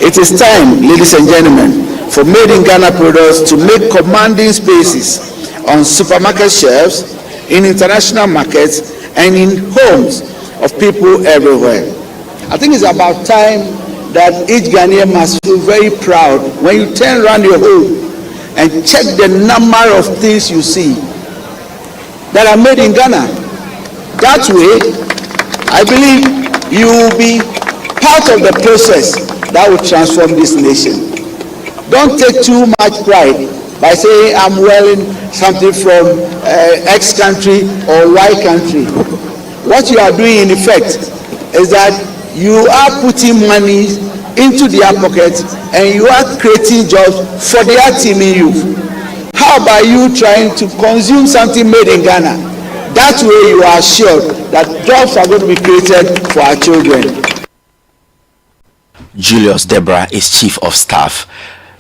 It is time, ladies and gentlemen, for made in Ghana products to make commanding spaces on supermarket shelves, in international markets, and in homes of people everywhere. I think it's about time that each Ghanaian must feel very proud when you turn around your home and check the number of things you see that are made in Ghana. That way, I believe you will be part of the process that will transform this nation. Don't take too much pride by saying I'm wearing something from X country or Y country. What you are doing in effect is that you are putting money into their pockets and you are creating jobs for their teeming youth. How about you trying to consume something made in Ghana? That way you are assured that jobs are going to be created for our children. Julius Deborah is Chief of Staff.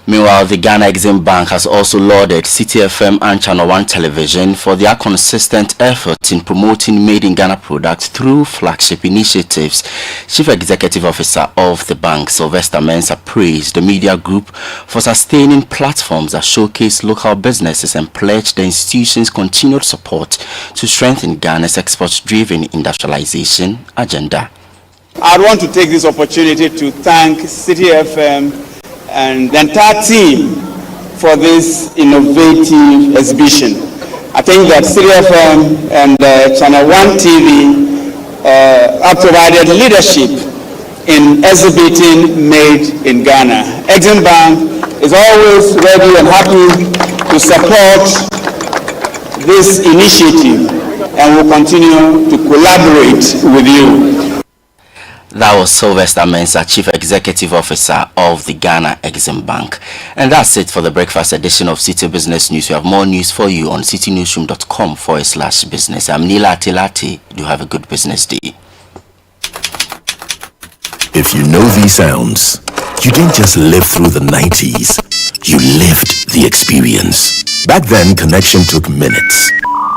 Meanwhile, the Ghana Exim Bank has also lauded Citi FM and Channel 1 Television for their consistent efforts in promoting made in Ghana products through flagship initiatives. Chief Executive Officer of the bank, Sylvester Mensah, praised the media group for sustaining platforms that showcase local businesses and pledged the institution's continued support to strengthen Ghana's export-driven industrialization agenda. I want to take this opportunity to thank Citi FM and the entire team for this innovative exhibition. I think that Citi FM and Channel 1 TV have provided leadership in exhibiting made in Ghana. Exim Bank is always ready and happy to support this initiative and will continue to collaborate with you. That was Sylvester Mensah, Chief Executive Officer of the Ghana Exim Bank. And that's it for the breakfast edition of Citi Business News. We have more news for you on citinewsroom.com/business. I'm Nila Atilati. Do have a good business day. If you know these sounds, you didn't just live through the 90s. You lived the experience. Back then, connection took minutes.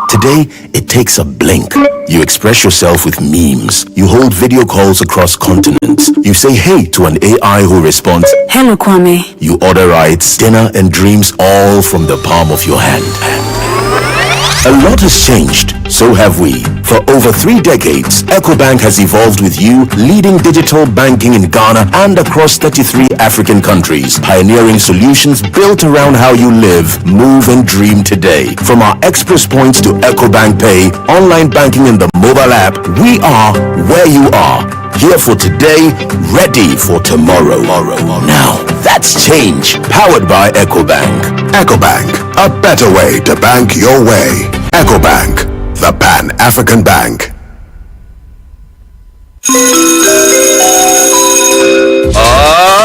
Today, it takes a blink. You express yourself with memes. You hold video calls across continents. You say hey to an AI who responds, "Hello, Kwame." You order rides, dinner, and dreams all from the palm of your hand. A lot has changed, so have we. For over 3 decades, EcoBank has evolved with you, leading digital banking in Ghana and across 33 African countries, pioneering solutions built around how you live, move, and dream today. From our Express Points to EcoBank Pay, online banking and the mobile app, we are where you are. Here for today, ready for tomorrow. Now, that's change, powered by EcoBank. EcoBank, a better way to bank your way. EcoBank, the Pan-African Bank.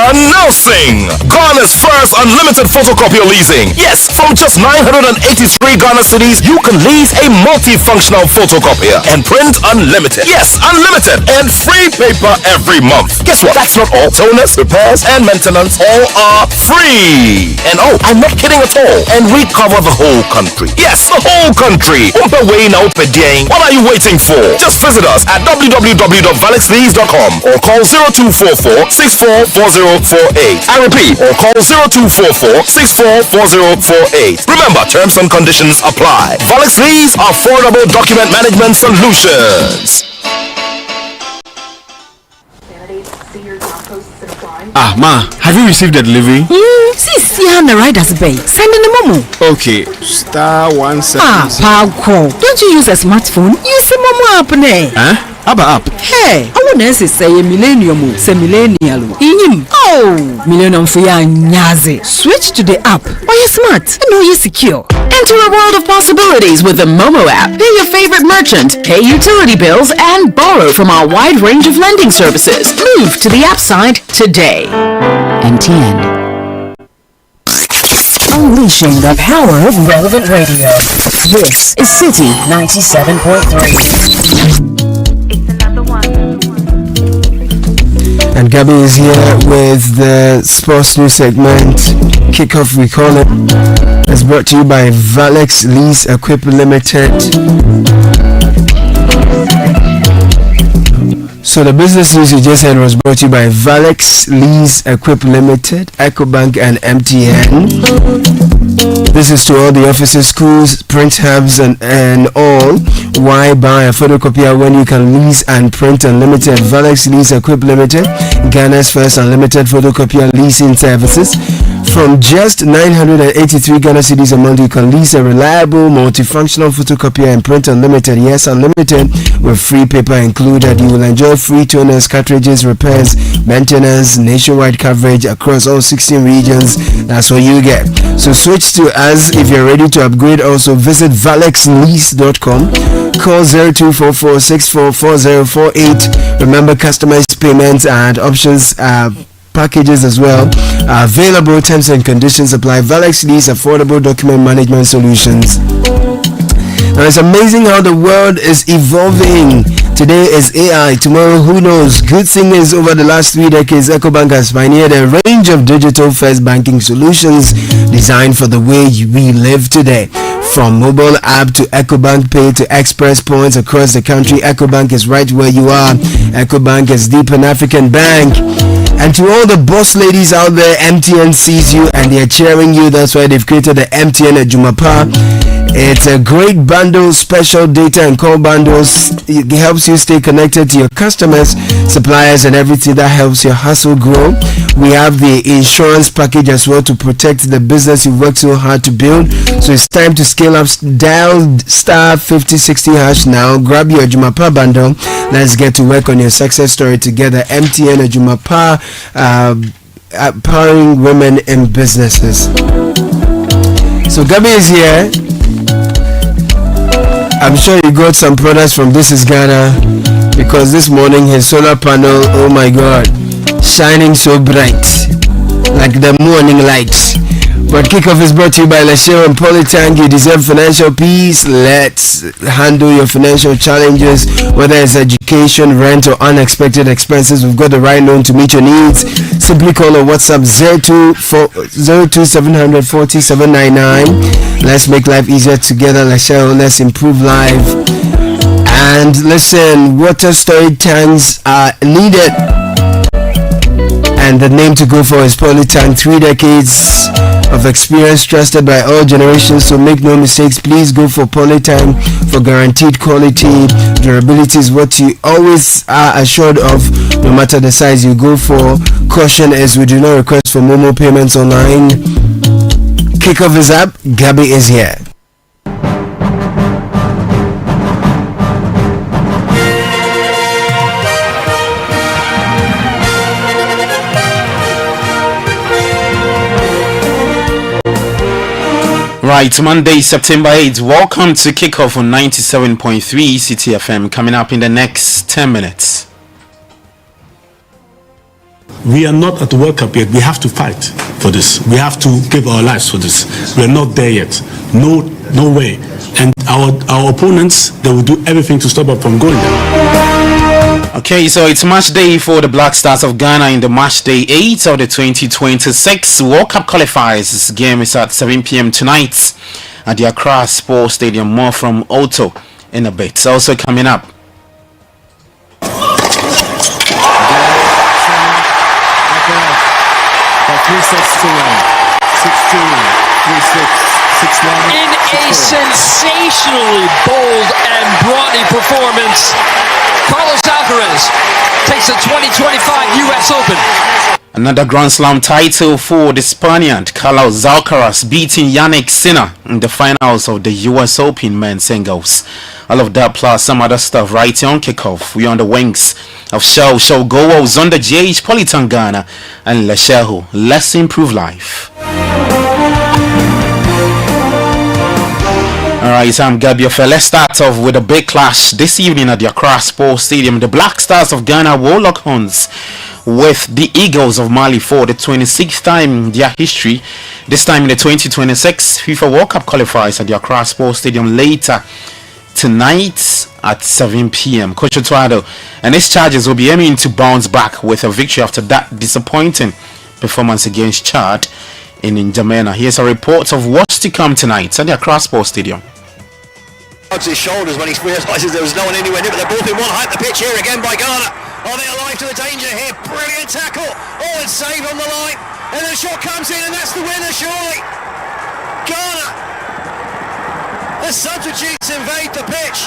Announcing Ghana Ghana's first unlimited photocopier leasing. Yes, from just 983 Ghana cedis, you can lease a multifunctional photocopier and print unlimited. Yes, unlimited and free paper every month. Guess what? That's not all. Toners, repairs, and maintenance all are free. And oh, I'm not kidding at all. And we cover the whole country. Yes, the whole country. What are you waiting for? Just visit us at www.valexlease.com or call 0244-644048. I repeat, or call 0244-644048. Remember, terms and conditions apply. Valex Lease, affordable document management solutions. Ah, Ma, have you received the delivery? See on the rider's bay. Send in the momo. Okay, *176. Paco, don't you use a smartphone? Use the momo app, ne? Huh? App. Hey, I want to say a millennium, say millennial. Oh, millennium for ya nyaze. Switch to the app. Why you smart? I know you're secure. Enter a world of possibilities with the Momo app. Pay your favorite merchant, pay utility bills, and borrow from our wide range of lending services. Move to the app side today. MTN. Unleashing the power of relevant radio. This is Citi 97.3. And Gabby is here with the sports news segment. Kickoff, we call it. It's brought to you by Valex Lease Equip Limited. So the business news you just heard was brought to you by Valex Lease Equip Limited, EcoBank and MTN. This is to all the offices, schools, print hubs and all. Why buy a photocopier when you can lease and print unlimited? Valex Lease Equip Limited, Ghana's first unlimited photocopier leasing services. From just 983 Ghana cedis a month, you can lease a reliable multifunctional photocopier and print unlimited. Yes, unlimited with free paper included. You will enjoy free toners, cartridges, repairs, maintenance, nationwide coverage across all 16 regions. That's what you get. So switch to us if you're ready to upgrade. Also visit valexlease.com. Call 0244-644048. Remember, customized payments and options packages as well are available. Terms and conditions apply. Valex Lease, affordable document management solutions. Now it's amazing how the world is evolving. Today is AI, tomorrow who knows. Good thing is, over the last 3 decades, EcoBank has pioneered a range of digital first banking solutions designed for the way we live today. From mobile app to EcoBank Pay to express points across the country, EcoBank is right where you are. EcoBank is the Pan-African Bank. And to all the boss ladies out there, MTN sees you and they're cheering you. That's why they've created the MTN Ejumapa. It's a great bundle, special data and call bundles. It helps you stay connected to your customers, suppliers, and everything that helps your hustle grow. We have the insurance package as well to protect the business you've worked so hard to build. So it's time to scale up. Dial star 5060 hash now. Grab your Ejumapa bundle. Let's get to work on your success story together. MTN Ejumapa, empowering women in businesses. So Gabi is here. I'm sure you got some products from This Is Ghana, because this morning his solar panel, oh my god, shining so bright like the morning light. But Kickoff is brought to you by Lachelle and Polytank. You deserve financial peace. Let's handle your financial challenges, whether it's education, rent, or unexpected expenses. We've got the right loan to meet your needs. Simply call or WhatsApp 02700 Let's make life easier together, Lachelle. Let's improve life. And listen, water storage tanks are needed. And the name to go for is Polytank. 3 decades of experience, trusted by all generations. So make no mistakes, please go for Polytank for guaranteed quality. Durability is what you always are assured of, no matter the size you go for. Caution is, we do not request for Momo payments online. Kickoff is up. Gabby is here. Right, Monday, September 8th. Welcome to Kickoff on 97.3 Citi FM. Coming up in the next 10 minutes. we are not at the World Cup yet. We have to fight for this. We have to give our lives for this. We are not there yet. No way. And our opponents, they will do everything to stop us from going there. Okay, so it's match day for the Black Stars of Ghana in the match day 8 of the 2026 World Cup qualifiers. This game is at 7 p.m. tonight at the Accra Sports Stadium. More from Otto in a bit. Also coming up. In a sensationally bold and brawny performance, Carlos Alcaraz takes the 2025 U.S. Open. Another Grand Slam title for the Spaniard Carlos Alcaraz, beating Yannick Sinner in the finals of the U.S. Open men's singles. All of that plus some other stuff right here on kickoff. We're on the wings of Show Goals on the GH Politan Ghana and Lesheho. Let's improve life. Alright, I'm Gabiofe. Let's start off with a big clash this evening at the Accra Sports Stadium. The Black Stars of Ghana will lock horns with the Eagles of Mali for the 26th time in their history. This time in the 2026 FIFA World Cup qualifiers at the Accra Sports Stadium later tonight at 7 p.m. Coach Otuado and his charges will be aiming to bounce back with a victory after that disappointing performance against Chad in N'Djamena. Here's a report of what's to come tonight at the Accra Sports Stadium. His shoulders when he realises there was no one anywhere near, but they're both in one height. The pitch here again by Ghana. Are they alive to the danger here? Brilliant tackle. Oh, it's saved on the line. And the shot comes in, and that's the winner, surely. Ghana. The substitutes invade the pitch.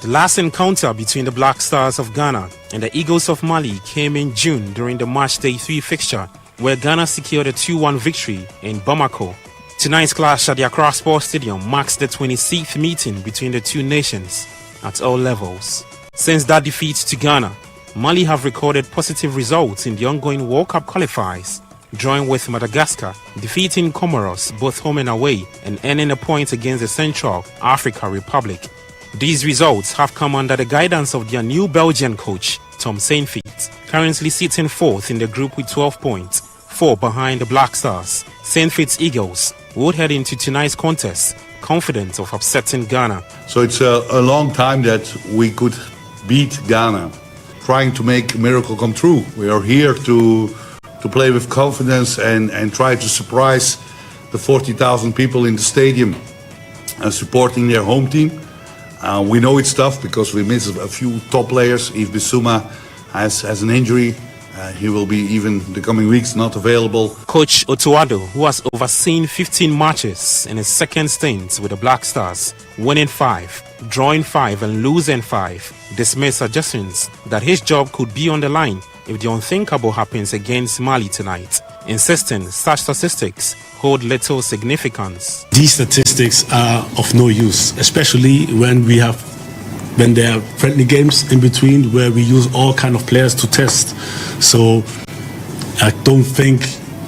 The last encounter between the Black Stars of Ghana and the Eagles of Mali came in June during the Match Day 3 fixture, where Ghana secured a 2-1 victory in Bamako. Tonight's clash at the Accra Sports Stadium marks the 26th meeting between the two nations at all levels. Since that defeat to Ghana, Mali have recorded positive results in the ongoing World Cup qualifiers, drawing with Madagascar, defeating Comoros both home and away, and earning a point against the Central Africa Republic. These results have come under the guidance of their new Belgian coach, Tom Saintfiet, currently sitting fourth in the group with 12 points, 4 behind the Black Stars. Saintfiet's Eagles would head into tonight's contest confident of upsetting Ghana. So it's a long time that we could beat Ghana, trying to make a miracle come true. We are here to play with confidence and try to surprise the 40,000 people in the stadium supporting their home team. We know it's tough because we miss a few top players. If Bissouma has an injury, he will be even the coming weeks not available. Coach Otuado, who has overseen 15 matches in his second stint with the Black Stars, winning 5, drawing 5 and losing 5, dismissed suggestions that his job could be on the line if the unthinkable happens against Mali tonight, insisting such statistics hold little significance. These statistics are of no use, especially when there are friendly games in between where we use all kind of players to test. So I don't think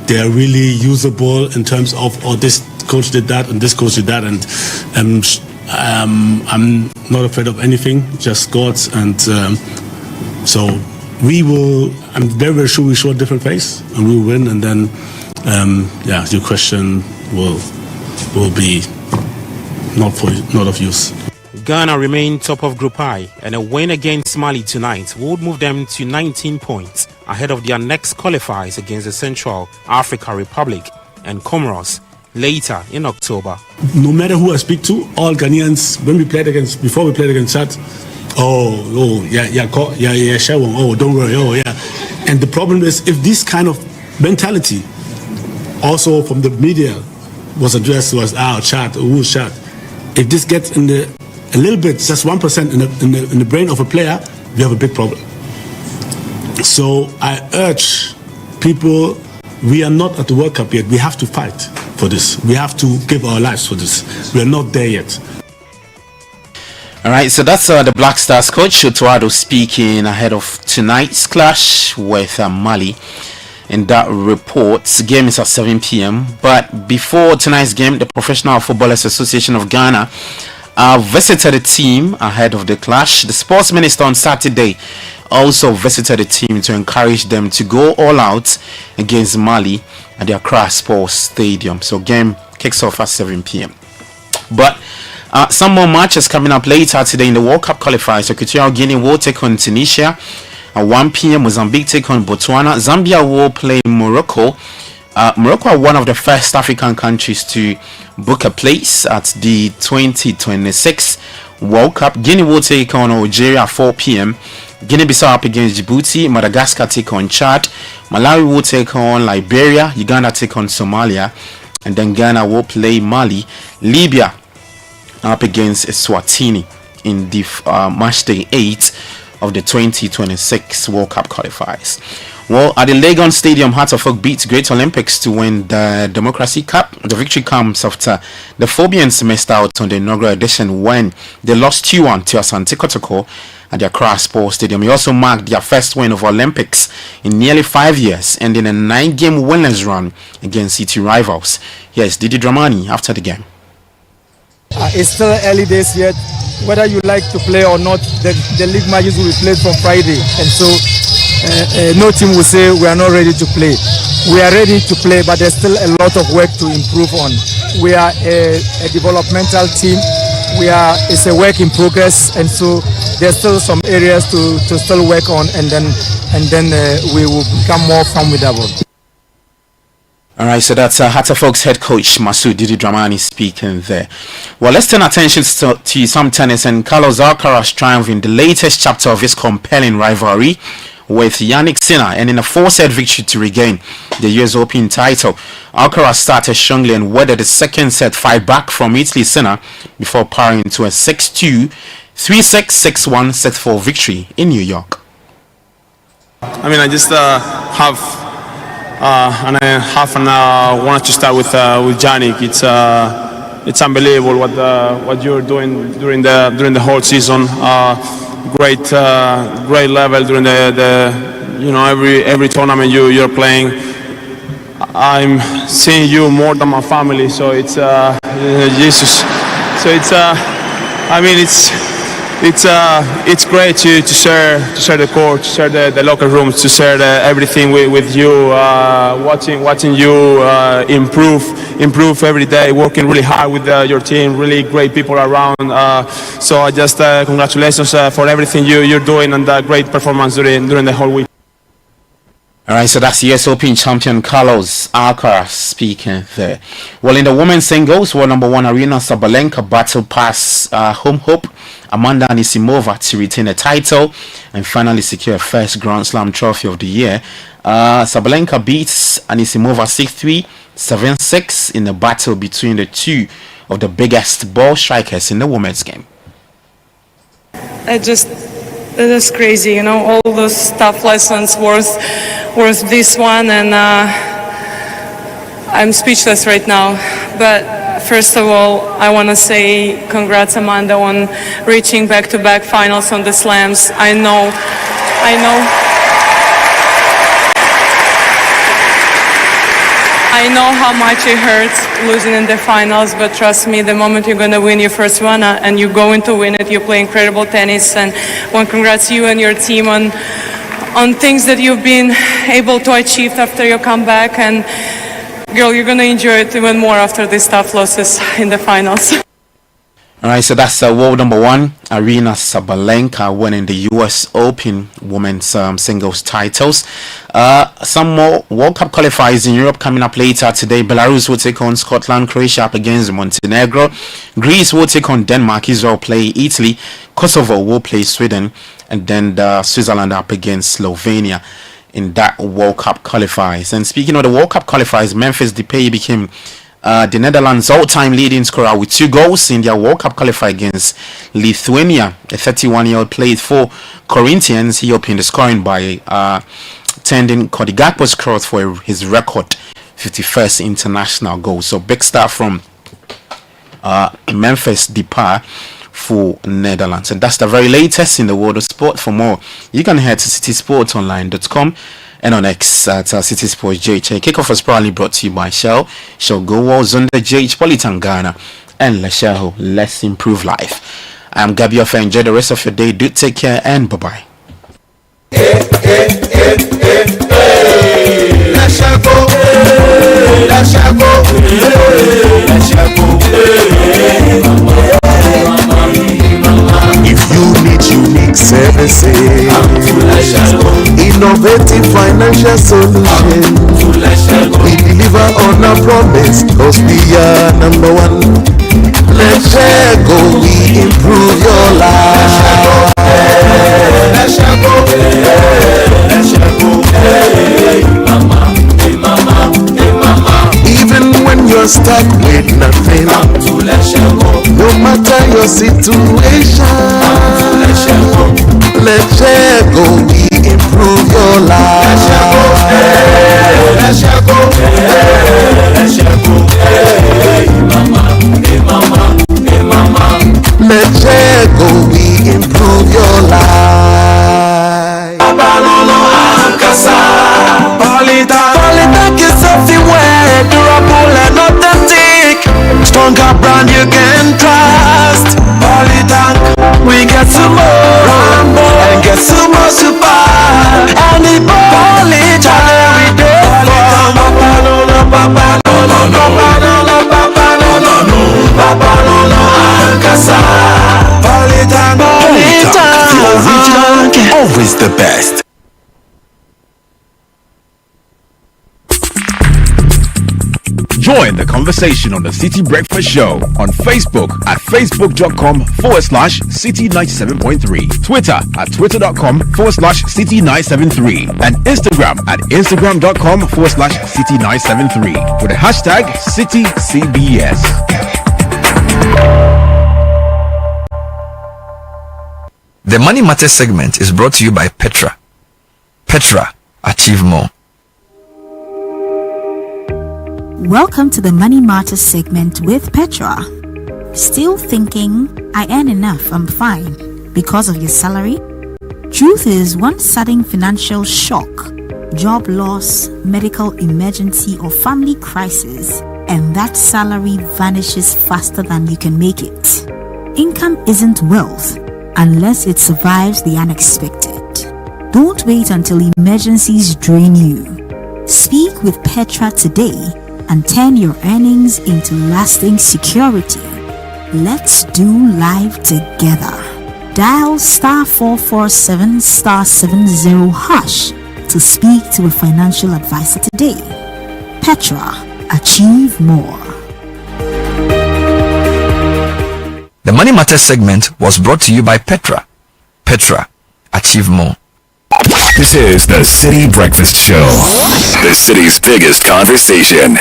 they are really usable in terms of, oh, this coach did that and this coach did that, and I'm not afraid of anything, just God's. And so we will, I'm very, very sure we show a different face and we'll win, and then your question will be not of use. Ghana remain top of Group I, and a win against Mali tonight would move them to 19 points ahead of their next qualifiers against the Central Africa Republic and Comoros later in October. No matter who I speak to, all Ghanaians, before we played against Chad, don't worry, And the problem is, if this kind of mentality also from the media was addressed to us, Chad, who's Chad? If this gets in a little bit, just 1% in the brain of a player, we have a big problem. So I urge people, we are not at the World Cup yet. We have to fight for this. We have to give our lives for this. We are not there yet. All right, so that's the Black Stars coach Otuado speaking ahead of tonight's clash with Mali. In that report, the game is at 7 p.m. But before tonight's game, the Professional Footballers Association of Ghana visited the team ahead of the clash. The sports minister on Saturday also visited the team to encourage them to go all out against Mali at the Accra Sports Stadium. So game kicks off at 7 p.m. But some more matches coming up later today in the World Cup qualifiers. Equatorial Guinea will take on Tunisia. At 1 p.m. Mozambique take on Botswana. Zambia will play Morocco. Morocco are one of the first African countries to book a place at the 2026 World Cup. Guinea will take on Algeria at 4 p.m. Guinea-Bissau up against Djibouti. Madagascar take on Chad. Malawi will take on Liberia. Uganda take on Somalia. And then Ghana will play Mali. Libya up against Eswatini in the match day 8 of the 2026 World Cup qualifiers. Well, at the Legon Stadium, Heart of Oak beat Great Olympics to win the Democracy Cup. The victory comes after the Phobians missed out on the inaugural edition when they lost 2-1 to Asante Kotoko at the Accra Sports Stadium. It also marked their first win of Olympics in nearly 5 years, ending a 9-game winners run against Citi rivals. Here's Didi Dramani after the game. It's still early days yet. Whether you like to play or not, the league matches will be played from Friday, and so no team will say we are not ready to play. We are ready to play, but there's still a lot of work to improve on. We are a developmental team. It's a work in progress, and so there's still some areas to still work on, and then we will become more formidable. All right, so that's Hatta Folks head coach Masoud Didi Dramani speaking there. Well, let's turn attention to some tennis, and Carlos Alcaraz triumph in the latest chapter of his compelling rivalry with Yannick Sinner, and in a 4-set victory to regain the US Open title. Alcaraz started strongly and weathered the second set 5 back from Italy's Sinner before powering into a 6-2, 3-6, 6-1, 6-4 victory in New York. I mean, I just have half an hour. Wanted to start with Yannick. It's unbelievable what you're doing during the whole season. Great level during the every tournament you're playing. I'm seeing you more than my family, so it's Jesus. So it's great to share the court, to share the locker rooms, to share everything with you. Watching you improve every day, working really hard with your team, really great people around. So I just congratulations for everything you're doing and the great performance during the whole week. All right, so that's the US Open champion Carlos Alcaraz speaking there. Well, in the women's singles, world number 1 Aryna Sabalenka battled past home hope Amanda Anisimova to retain the title and finally secure a first Grand Slam trophy of the year. Sabalenka beats Anisimova 6-3, 7-6 in a battle between the two of the biggest ball strikers in the women's game. It is crazy, you know, all those tough lessons worth this one, and I'm speechless right now. But first of all, I want to say congrats, Amanda, on reaching back-to-back finals on the slams. I know how much it hurts losing in the finals, but trust me, the moment you're going to win your first one and you're going to win it, you play incredible tennis. And I want to congrats you and your team on things that you've been able to achieve after your comeback. And girl, you're going to enjoy it even more after these tough losses in the finals. All right, so that's world number 1 Aryna Sabalenka winning the US Open women's singles titles. Some more World Cup qualifiers in Europe coming up later today. Belarus will take on Scotland, Croatia up against Montenegro, Greece will take on Denmark, Israel play Italy, Kosovo will play Sweden, and then Switzerland up against Slovenia in that World Cup qualifiers. And speaking of the World Cup qualifiers, Memphis Depay became the Netherlands' all-time leading scorer with 2 goals in their World Cup qualifier against Lithuania. The 31-year-old played for Corinthians. He opened the scoring by tending Cody Gakpo's cross for his record 51st international goal. So big start from Memphis Depay for Netherlands. And that's the very latest in the world of sport. For more, you can head to citysportsonline.com and on X at City Sports JH. Kickoff was proudly brought to you by Shell Go Walls under JH Politangana and Leshaho. Let's improve life. I'm Gabi Ofa. Enjoy the rest of your day. Do take care and bye-bye. If you need unique services, innovative financial solutions, we deliver on our promise, cause we are number one. Let's go, we improve your life. Even when you're stuck with nothing, no matter your situation, let's go, we improve your life. Let's go, we improve your life. Polytech is everywhere, durable and authentic. Stronger brand you can trust. Polytech, we get some more Rambo and get some more super. And the Polytech every day. Polytech, the original, always the best. Join the conversation on the City Breakfast Show on Facebook at facebook.com/City97.3, Twitter at twitter.com/City973, and Instagram at instagram.com/City973 with the hashtag CityCBS. The Money Matters segment is brought to you by Petra. Petra, achieve more. Welcome to the Money Matters segment with Petra. Still thinking, I earn enough, I'm fine, because of your salary? Truth is, one sudden financial shock, job loss, medical emergency, or family crisis, and that salary vanishes faster than you can make it. Income isn't wealth unless it survives the unexpected. Don't wait until emergencies drain you. Speak with Petra today and turn your earnings into lasting security. Let's do life together. Dial *447 *70# to speak to a financial advisor today. Petra, achieve more. The Money Matters segment was brought to you by Petra. Petra, achieve more. This is the City Breakfast Show, the city's biggest conversation.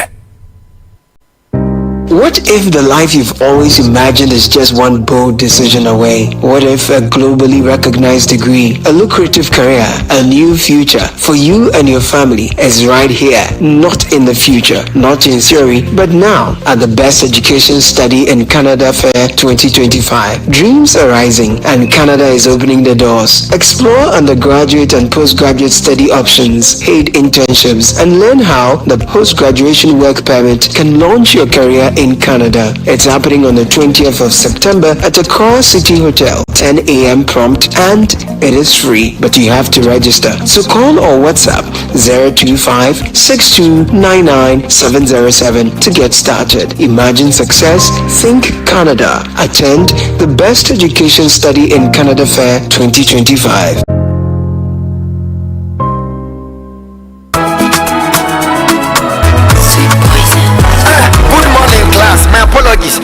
What if the life you've always imagined is just one bold decision away? What if a globally recognized degree, a lucrative career, a new future for you and your family is right here, not in the future, not in theory, but now at the Best Education Study in Canada Fair 2025. Dreams are rising and Canada is opening the doors. Explore undergraduate and postgraduate study options, paid internships, and learn how the post-graduation work permit can launch your career in Canada. It's happening on the 20th of September at Accra City Hotel, 10 a.m. prompt, and it is free, but you have to register. So call or WhatsApp 025-6299-707 to get started. Imagine success, think Canada. Attend the Best Education Study in Canada Fair 2025.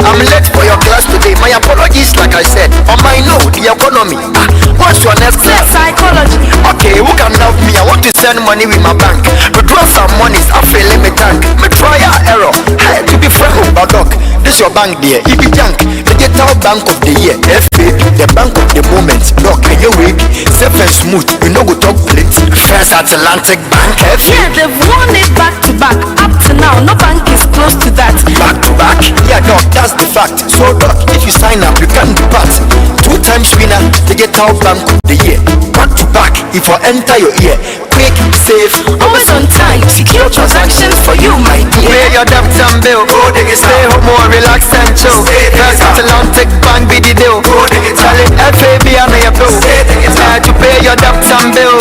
I'm late for your class today. My apologies, like I said. On my note, the economy. What's your next step? Psychology. Okay, who can help me? I want to send money with my bank. Withdraw some monies. I feel let me tank. Me try a error. Hey, to be frank, but doc, this your bank there. If you junk, Digital Bank of the Year. FA, the bank of the moment. Doc, can you weak? Safe and smooth. You know go talk plenty. First Atlantic Bank. FA. Yeah, they've won it back to back. Up to now, no bank is close to that. Back to back. Yeah, doc, that's the fact. So doc, if you sign up, you can depart. 2 times winner, Digital Bank of the Year. Back to back, if I enter your ear. Quick, safe, always on time. Secure transactions for you, my dear. Pay your debt and bill. Stay home more, relax and chill. First Atlantic Bank be the deal. Tell it FAB and your bill. To pay your debt and bill.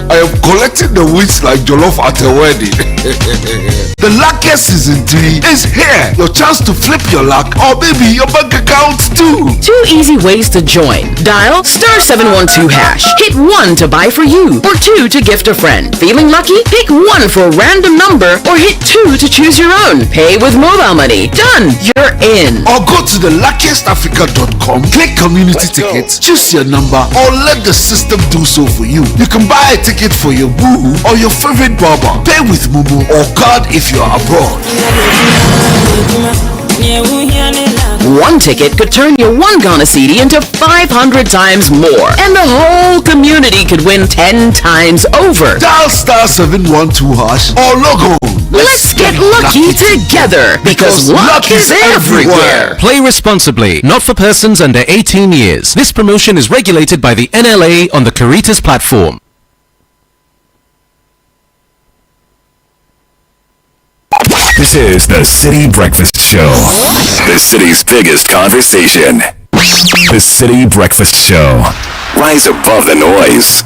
I am collecting the wins like jollof at a wedding. The luckiest season 3 is here. Your chance to flip your luck or maybe your bank account too. 2 easy ways to join. Dial *712#. Hit 1 to buy for you or 2 to gift a friend. Feeling lucky? Pick 1 for a random number or hit 2 to choose your own. Pay with mobile money. Done. You're in. Or go to the luckiestafrica.com, click community tickets, choose your number or let the system do so for you. You can buy a ticket for your boo or your favorite barber. Pay with Momo or card if you are abroad. 1 ticket could turn your 1 Ghana Cedi into 500 times more. And the whole community could win 10 times over. Dial *712# or log on. Let's get lucky together because luck is everywhere. Play responsibly, not for persons under 18 years. This promotion is regulated by the NLA on the Caritas platform. This is the City Breakfast Show. The city's biggest conversation. The City Breakfast Show. Rise above the noise.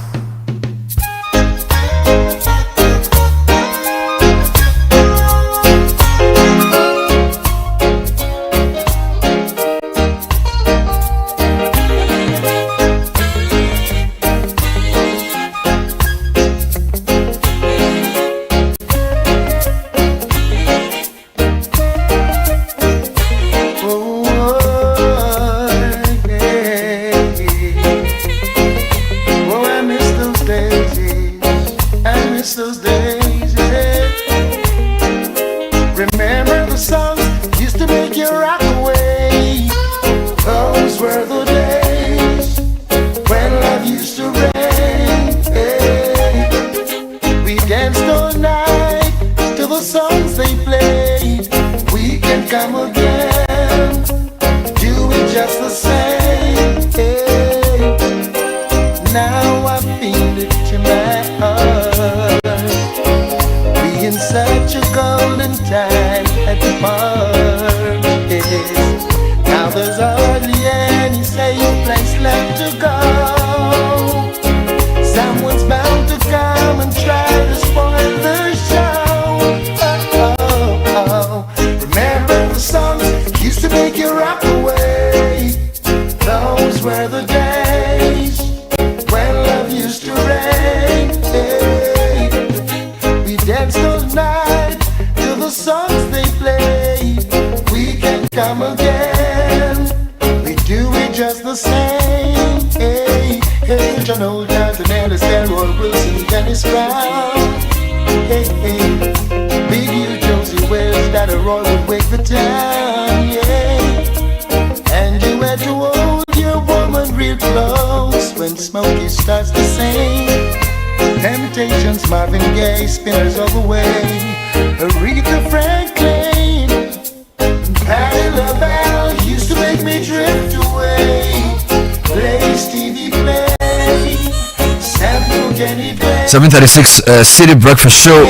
City Breakfast Show,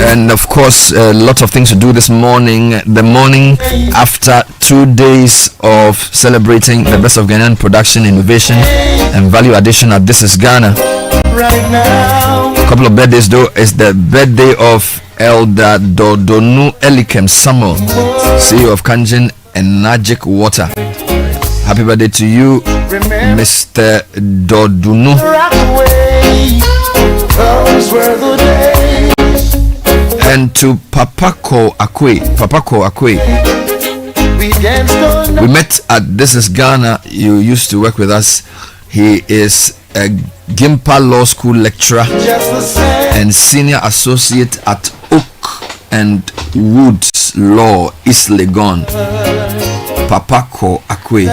and of course lots of things to do this morning. The morning after 2 days of celebrating the best of Ghanaian production, innovation and value addition at This Is Ghana. A couple of birthdays though. Is the birthday of Elder Dodonu Elikem Samuel, CEO of Kanjin and Magic Water. Happy birthday to you, Mr. Dodunu. And to Papako Akwe. We met at This Is Ghana. You used to work with us. He is a Gimpa Law School lecturer and senior associate at Oak and Woods Law, East Legon. Papako Akwe.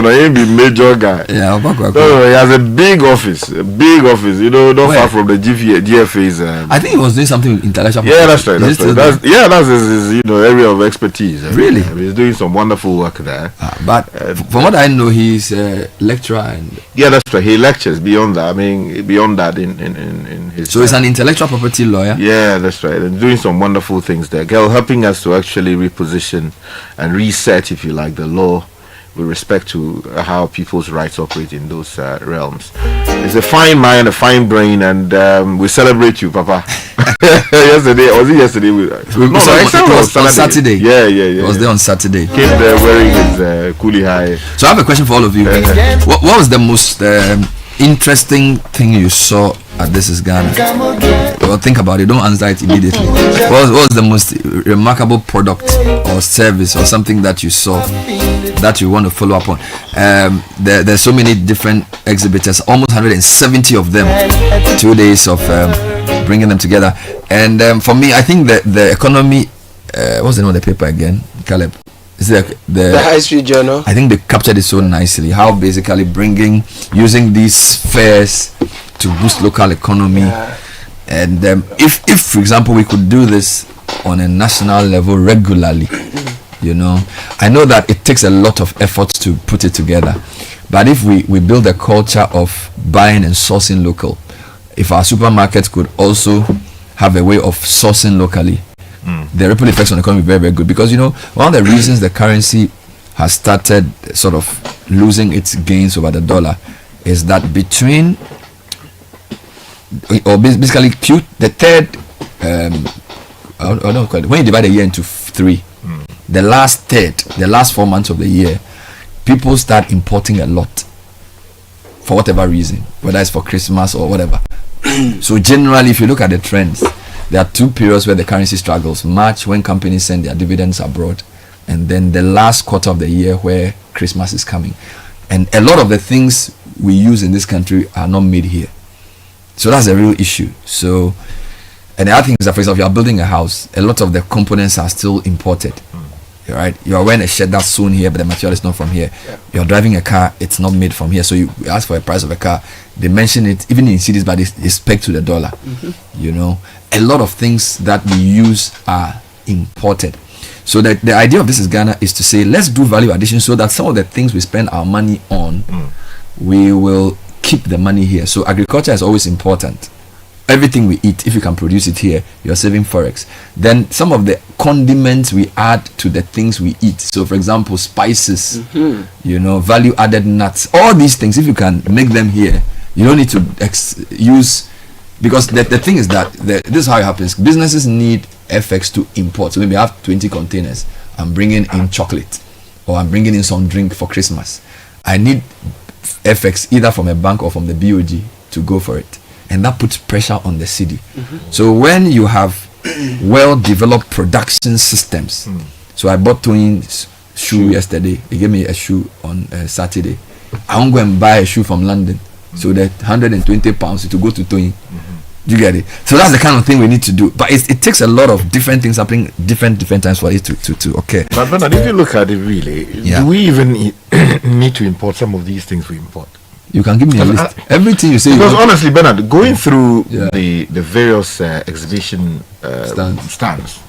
No, he be major guy. Yeah, Papako Akwe. No, he has a big office, you know, not far from the GFA's. I think he was doing something with intellectual property. Yeah, that's right. That's his area of expertise. Really? He's doing some wonderful work there. But from what I know, he's a lecturer and that's right. He lectures beyond that. Beyond that in his. So he's an intellectual property lawyer. Yeah, that's right. And doing some wonderful things there. Helping us to actually reposition and reset, if you like, the law with respect to how people's rights operate in those realms. It's a fine mind, a fine brain, and we celebrate you, Papa. Yesterday, was it yesterday? It was on Saturday. Yeah. It was there on Saturday. Came there wearing his coolie high. So I have a question for all of you. What was the most interesting thing you saw at This Is Ghana? Well, think about it. Don't answer it immediately. What was the most remarkable product or service or something that you saw that you want to follow up on? There's so many different exhibitors, almost 170 of them. 2 days of bringing them together. And for me, I think that the economy. What's the name of the paper again, Caleb? Is the High Street Journal? I think they captured it so nicely. How basically using these fairs to boost local economy, and if for example we could do this on a national level regularly, I know that it takes a lot of effort to put it together, but if we build a culture of buying and sourcing local, if our supermarkets could also have a way of sourcing locally, the ripple effects on the economy are very, very good. Because one of the reasons the currency has started sort of losing its gains over the dollar is that between, or basically the third, when you divide a year into three, the last 4 months of the year, people start importing a lot for whatever reason, whether it's for Christmas or whatever. So generally, if you look at the trends, there are 2 periods where the currency struggles: March, when companies send their dividends abroad, and then the last quarter of the year where Christmas is coming. And a lot of the things we use in this country are not made here. So that's a real issue. So, and the other thing is that, for example, if you are building a house, a lot of the components are still imported. Right? You are wearing a shirt that's sewn here, but the material is not from here. You're driving a car, it's not made from here. So you ask for a price of a car, they mention it even in cities, but it's pegged to the dollar. A lot of things that we use are imported. So that the idea of This Is Ghana is to say, let's do value addition so that some of the things we spend our money on, we will keep the money here. So agriculture is always important. Everything we eat, if you can produce it here, you're saving forex. Then some of the condiments we add to the things we eat. So for example, spices, value added nuts, all these things, if you can make them here, you don't need to use, because the thing is that this is how it happens. Businesses need FX to import. So maybe I have 20 containers. I'm bringing in chocolate, or I'm bringing in some drink for Christmas. I need FX either from a bank or from the BOG to go for it. And that puts pressure on the city. So when you have well-developed production systems, so I bought Tony's shoe yesterday. He gave me a shoe on Saturday. I won't go and buy a shoe from London. So that £120 to go to Tony. You get it? So that's the kind of thing we need to do. But it takes a lot of different things happening different times for it to occur. But Bernard, if you look at it really, do we even need to import some of these things we import? You can give me a list. Everything you say. Because honestly, Bernard, going through the various exhibition stands,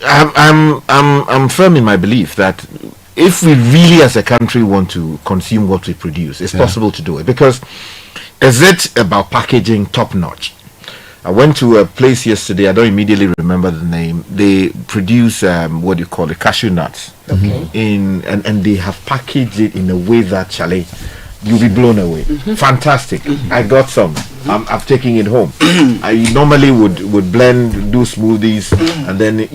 I'm firm in my belief that if we really, as a country, want to consume what we produce, it's possible to do it. Because is it about packaging top notch? I went to a place yesterday. I don't immediately remember the name. They produce cashew nuts, and they have packaged it in a way that you'll be blown away. Fantastic. I got some. I'm taking it home. I normally would blend, do smoothies, and then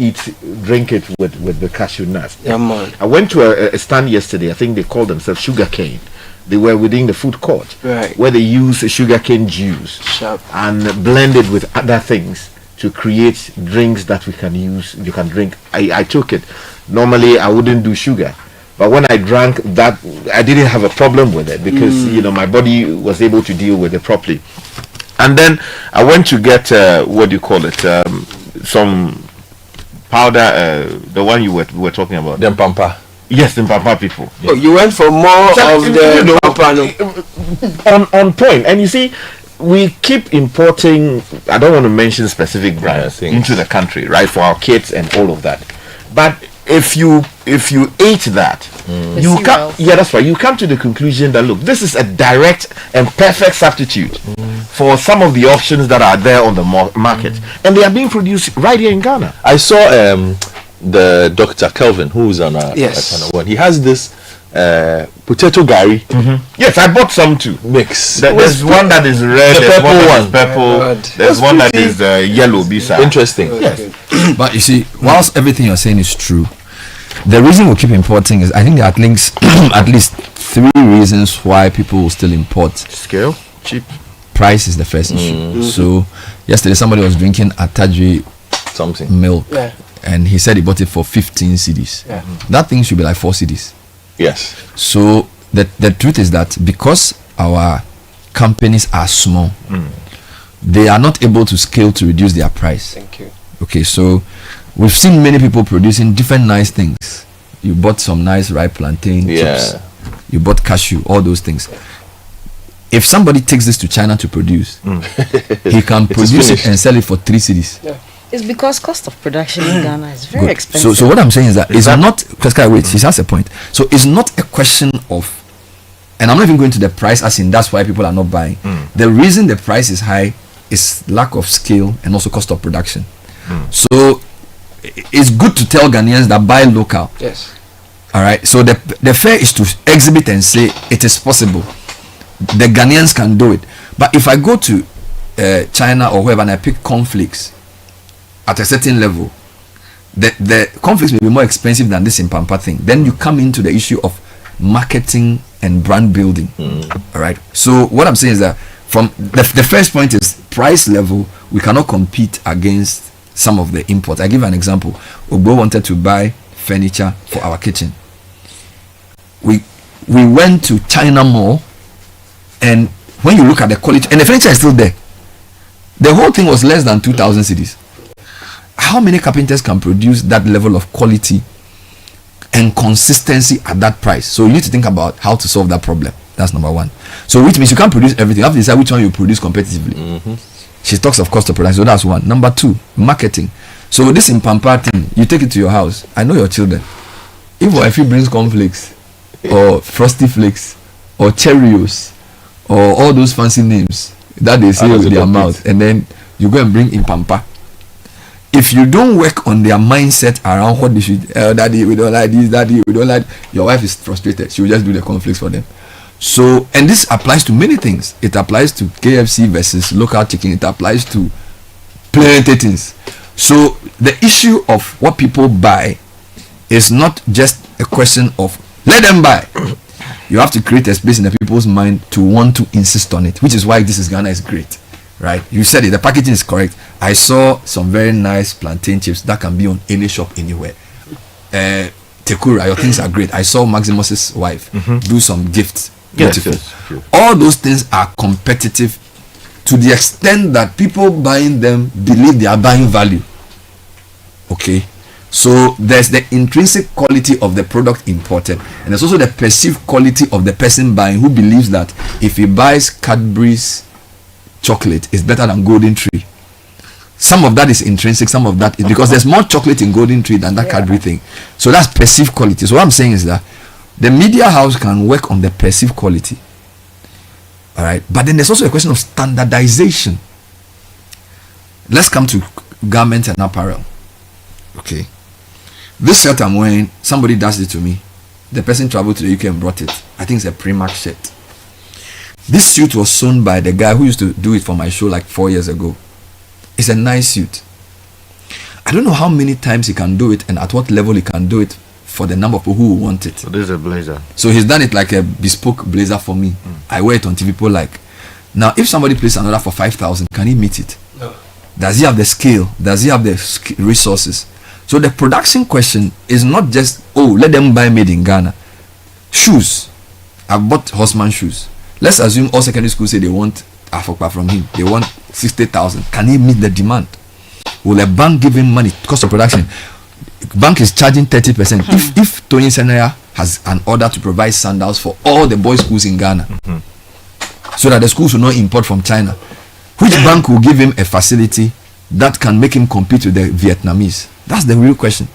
drink it with the cashew nuts. I went to a stand yesterday. I think they called themselves Sugarcane. They were within the food court, where they use sugarcane juice and blend it with other things to create drinks that you can drink. I took it. Normally I wouldn't do sugar, but when I drank that, I didn't have a problem with it because my body was able to deal with it properly. And then I went to get some powder, the one you were talking about. The Mpampa. Yes, the Mpampa people. Oh, you went for more of the Mpampa. On point. And you see, we keep importing, I don't want to mention specific brands into the country, right, for our kids and all of that. But if you ate that, that's right. You come to the conclusion that look, this is a direct and perfect substitute for some of the options that are there on the market, and they are being produced right here in Ghana. I saw the Dr. Kelvin, who's on a channel one. He has this potato gari. Yes, I bought some too. Mix. There's one that is red. The There's purple one that is one. purple. There's one that is yellow. Beside. Interesting. Yes. But you see, whilst everything you're saying is true, the reason we keep importing is, I think there are at least 3 reasons why people will still import. Scale, cheap. Price is the first issue. So yesterday somebody was drinking Atadri milk, and he said he bought it for 15 cedis. That thing should be like 4 cedis. Yes. So the truth is that because our companies are small, they are not able to scale to reduce their price. Thank you. Okay, so we've seen many people producing different nice things. You bought some nice ripe plantain chips. You bought cashew, all those things. If somebody takes this to China to produce, he can produce it and sell it for 3 cedis. It's because cost of production in Ghana is very expensive. So what I'm saying is that it's not, wait, he has a point. So it's not a question of, and I'm not even going to the price as in that's why people are not buying. The reason the price is high is lack of scale and also cost of production. So it's good to tell Ghanaians that buy local. Yes. All right. So the fair is to exhibit and say it is possible. The Ghanaians can do it. But if I go to China or wherever and I pick cornflakes at a certain level, the cornflakes may be more expensive than this in Pampa thing. Then you come into the issue of marketing and brand building. All right. So what I'm saying is that from the first point is price level, we cannot compete against some of the imports. I give an example. Ogbo wanted to buy furniture for our kitchen. We went to China Mall, and when you look at the quality, and the furniture is still there, the whole thing was less than 2,000 cedis. How many carpenters can produce that level of quality and consistency at that price? So you need to think about how to solve that problem. That's number one. So which means you can't produce everything. You have to decide which one you produce competitively. She talks of cost of production, so that's one. Number 2, marketing. So this in Pampa thing, you take it to your house. I know your children. If he brings cornflakes or frosty flakes or Cheerios or all those fancy names that they say with their mouth, and then you go and bring in Pampa. If you don't work on their mindset around what they should, daddy, we don't like this, daddy, we don't like, your wife is frustrated. She will just do the cornflakes for them. So, and this applies to many things. It applies to KFC versus local chicken. It applies to plenty things. So the issue of what people buy is not just a question of let them buy. You have to create a space in the people's mind to want to insist on it, which is why This Is Ghana is great, right? You said it, the packaging is correct. I saw some very nice plantain chips that can be on any shop anywhere. Tekura, your things are great. I saw Maximus's wife do some gifts. Beautiful. Yes. All those things are competitive to the extent that people buying them believe they are buying value. Okay, so there's the intrinsic quality of the product imported, and there's also the perceived quality of the person buying, who believes that if he buys Cadbury's chocolate, it's better than Golden Tree. Some of that is intrinsic, some of that is because there's more chocolate in Golden Tree than that Cadbury thing. So that's perceived quality. So what I'm saying is that the media house can work on the perceived quality. All right, but then there's also a question of standardization. Let's come to garment and apparel. Okay, this shirt I'm wearing, somebody does it to me. The person traveled to the UK and brought it. I think it's a Primark shirt. This suit was sewn by the guy who used to do it for my show like 4 years ago. It's a nice suit. I don't know how many times he can do it and at what level he can do it for the number of people who want it. So this is a blazer. So he's done it like a bespoke blazer for me. I wear it on TV. People like. Now, if somebody places an order for 5,000, can he meet it? No. Does he have the scale? Does he have the resources? So the production question is not just, oh, let them buy made in Ghana. Shoes. I've bought Horseman shoes. Let's assume all secondary schools say they want Afokpa from him. They want 60,000. Can he meet the demand? Will a bank give him money? Cost of production. Bank is charging 30%. If Tony Senaya has an order to provide sandals for all the boys' schools in Ghana, so that the schools will not import from China, which bank will give him a facility that can make him compete with the Vietnamese? That's the real question.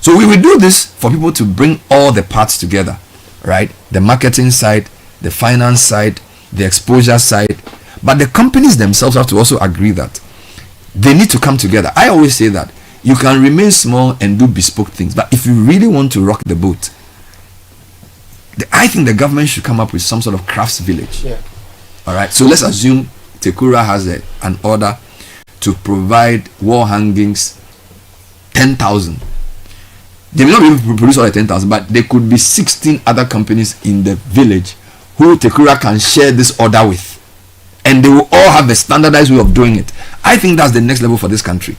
So we will do this for people to bring all the parts together, right? The marketing side, the finance side, the exposure side. But the companies themselves have to also agree that they need to come together. I always say that you can remain small and do bespoke things, but if you really want to rock the boat, I think the government should come up with some sort of crafts village. Yeah. All right. So let's assume Tekura has an order to provide wall hangings 10,000. They may not be able to produce all the 10,000, but there could be 16 other companies in the village who Tekura can share this order with, and they will all have a standardized way of doing it. I think that's the next level for this country,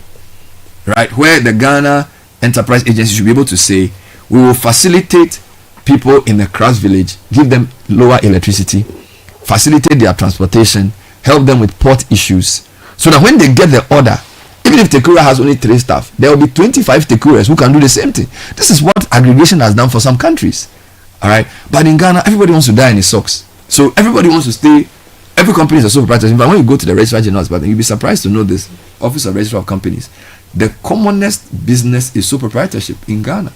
right? Where the Ghana Enterprise Agency should be able to say, we will facilitate people in the crafts village, give them lower electricity, facilitate their transportation, help them with port issues, so that when they get the order, even if Tekura has only 3 staff, there will be 25 Tekuras who can do the same thing. This is what aggregation has done for some countries. All right, but in Ghana, everybody wants to die in his socks. So everybody wants to stay. Every company is a sole proprietorship. But when you go to the Registrar General's, but you'll be surprised to know this: Office of Registrar of Companies, the commonest business is sole proprietorship in Ghana.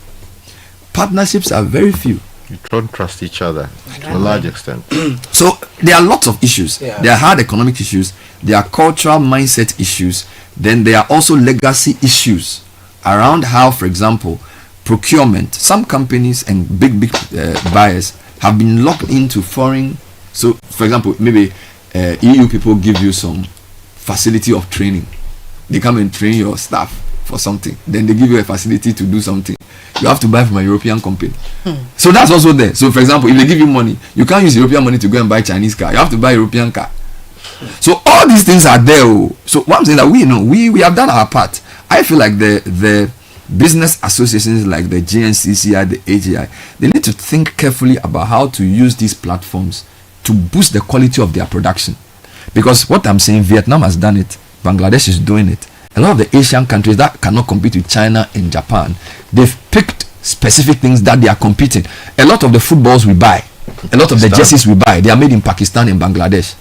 Partnerships are very few. You don't trust each other to a large extent. So there are lots of issues. Yeah. There are hard economic issues. There are cultural mindset issues. Then there are also legacy issues around how, for example, procurement. Some companies and big buyers have been locked into foreign. So, for example, maybe EU people give you some facility of training. They come and train your staff for something. Then they give you a facility to do something. You have to buy from a European company. So that's also there. So, for example, if they give you money, you can't use European money to go and buy Chinese car. You have to buy European car. So all these things are there. So what I'm saying that we know we have done our part. I feel like the business associations like the GNCCI, the AGI, they need to think carefully about how to use these platforms to boost the quality of their production. Because what I'm saying, Vietnam has done it, Bangladesh is doing it. A lot of the Asian countries that cannot compete with China and Japan, they've picked specific things that they are competing. A lot of the footballs we buy, a lot of the jerseys we buy, they are made in Pakistan and Bangladesh.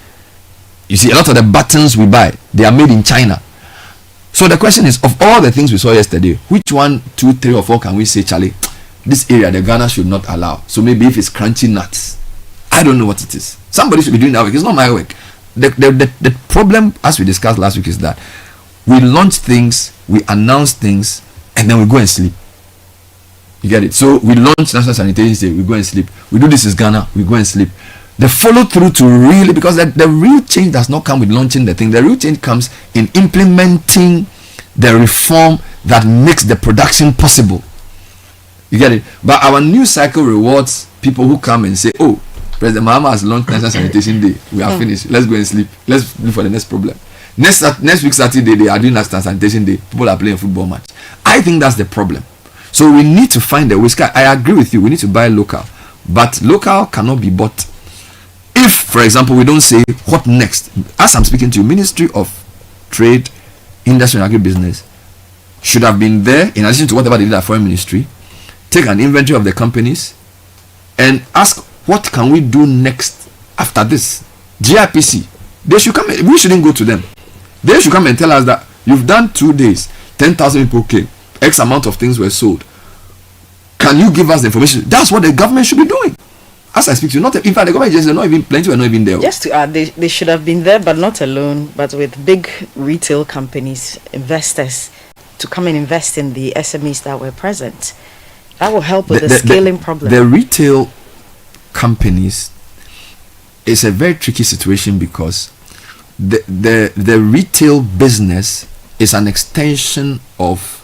You see, a lot of the buttons we buy, they are made in China. So the question is, of all the things we saw yesterday, which 1, 2, 3 or 4 can we say, Charlie, this area the Ghana should not allow? So maybe if it's crunchy nuts, I don't know what it is. Somebody should be doing that work. It's not my work. The problem, as we discussed last week, is that we launch things, we announce things, and then we go and sleep. You get it? So we launch National Sanitation Day, we go and sleep. We do this in Ghana, we go and sleep. The follow through to really, because the real change does not come with launching the thing. The real change comes in implementing the reform that makes the production possible. You get it? But our news cycle rewards people who come and say, oh, President Mahama has launched National Sanitation Day. We are finished. Let's go and sleep. Let's look for the next problem. Next week Saturday, they are doing National Sanitation Day. People are playing a football match. I think that's the problem. So we need to find a way. I agree with you. We need to buy local. But local cannot be bought. If, for example, we don't say what next, as I'm speaking to you, Ministry of Trade, Industry and Agribusiness should have been there, in addition to whatever they did at Foreign Ministry, take an inventory of the companies and ask what can we do next after this. GIPC, they should come. We shouldn't go to them. They should come and tell us that you've done 2 days, 10,000 people came, X amount of things were sold. Can you give us the information? That's what the government should be doing. As I speak to you, not in fact the government agencies are not even plenty were not even there. Just to add, they should have been there, but not alone, but with big retail companies, investors, to come and invest in the SMEs that were present. That will help with the scaling problem. The retail companies is a very tricky situation because the retail business is an extension of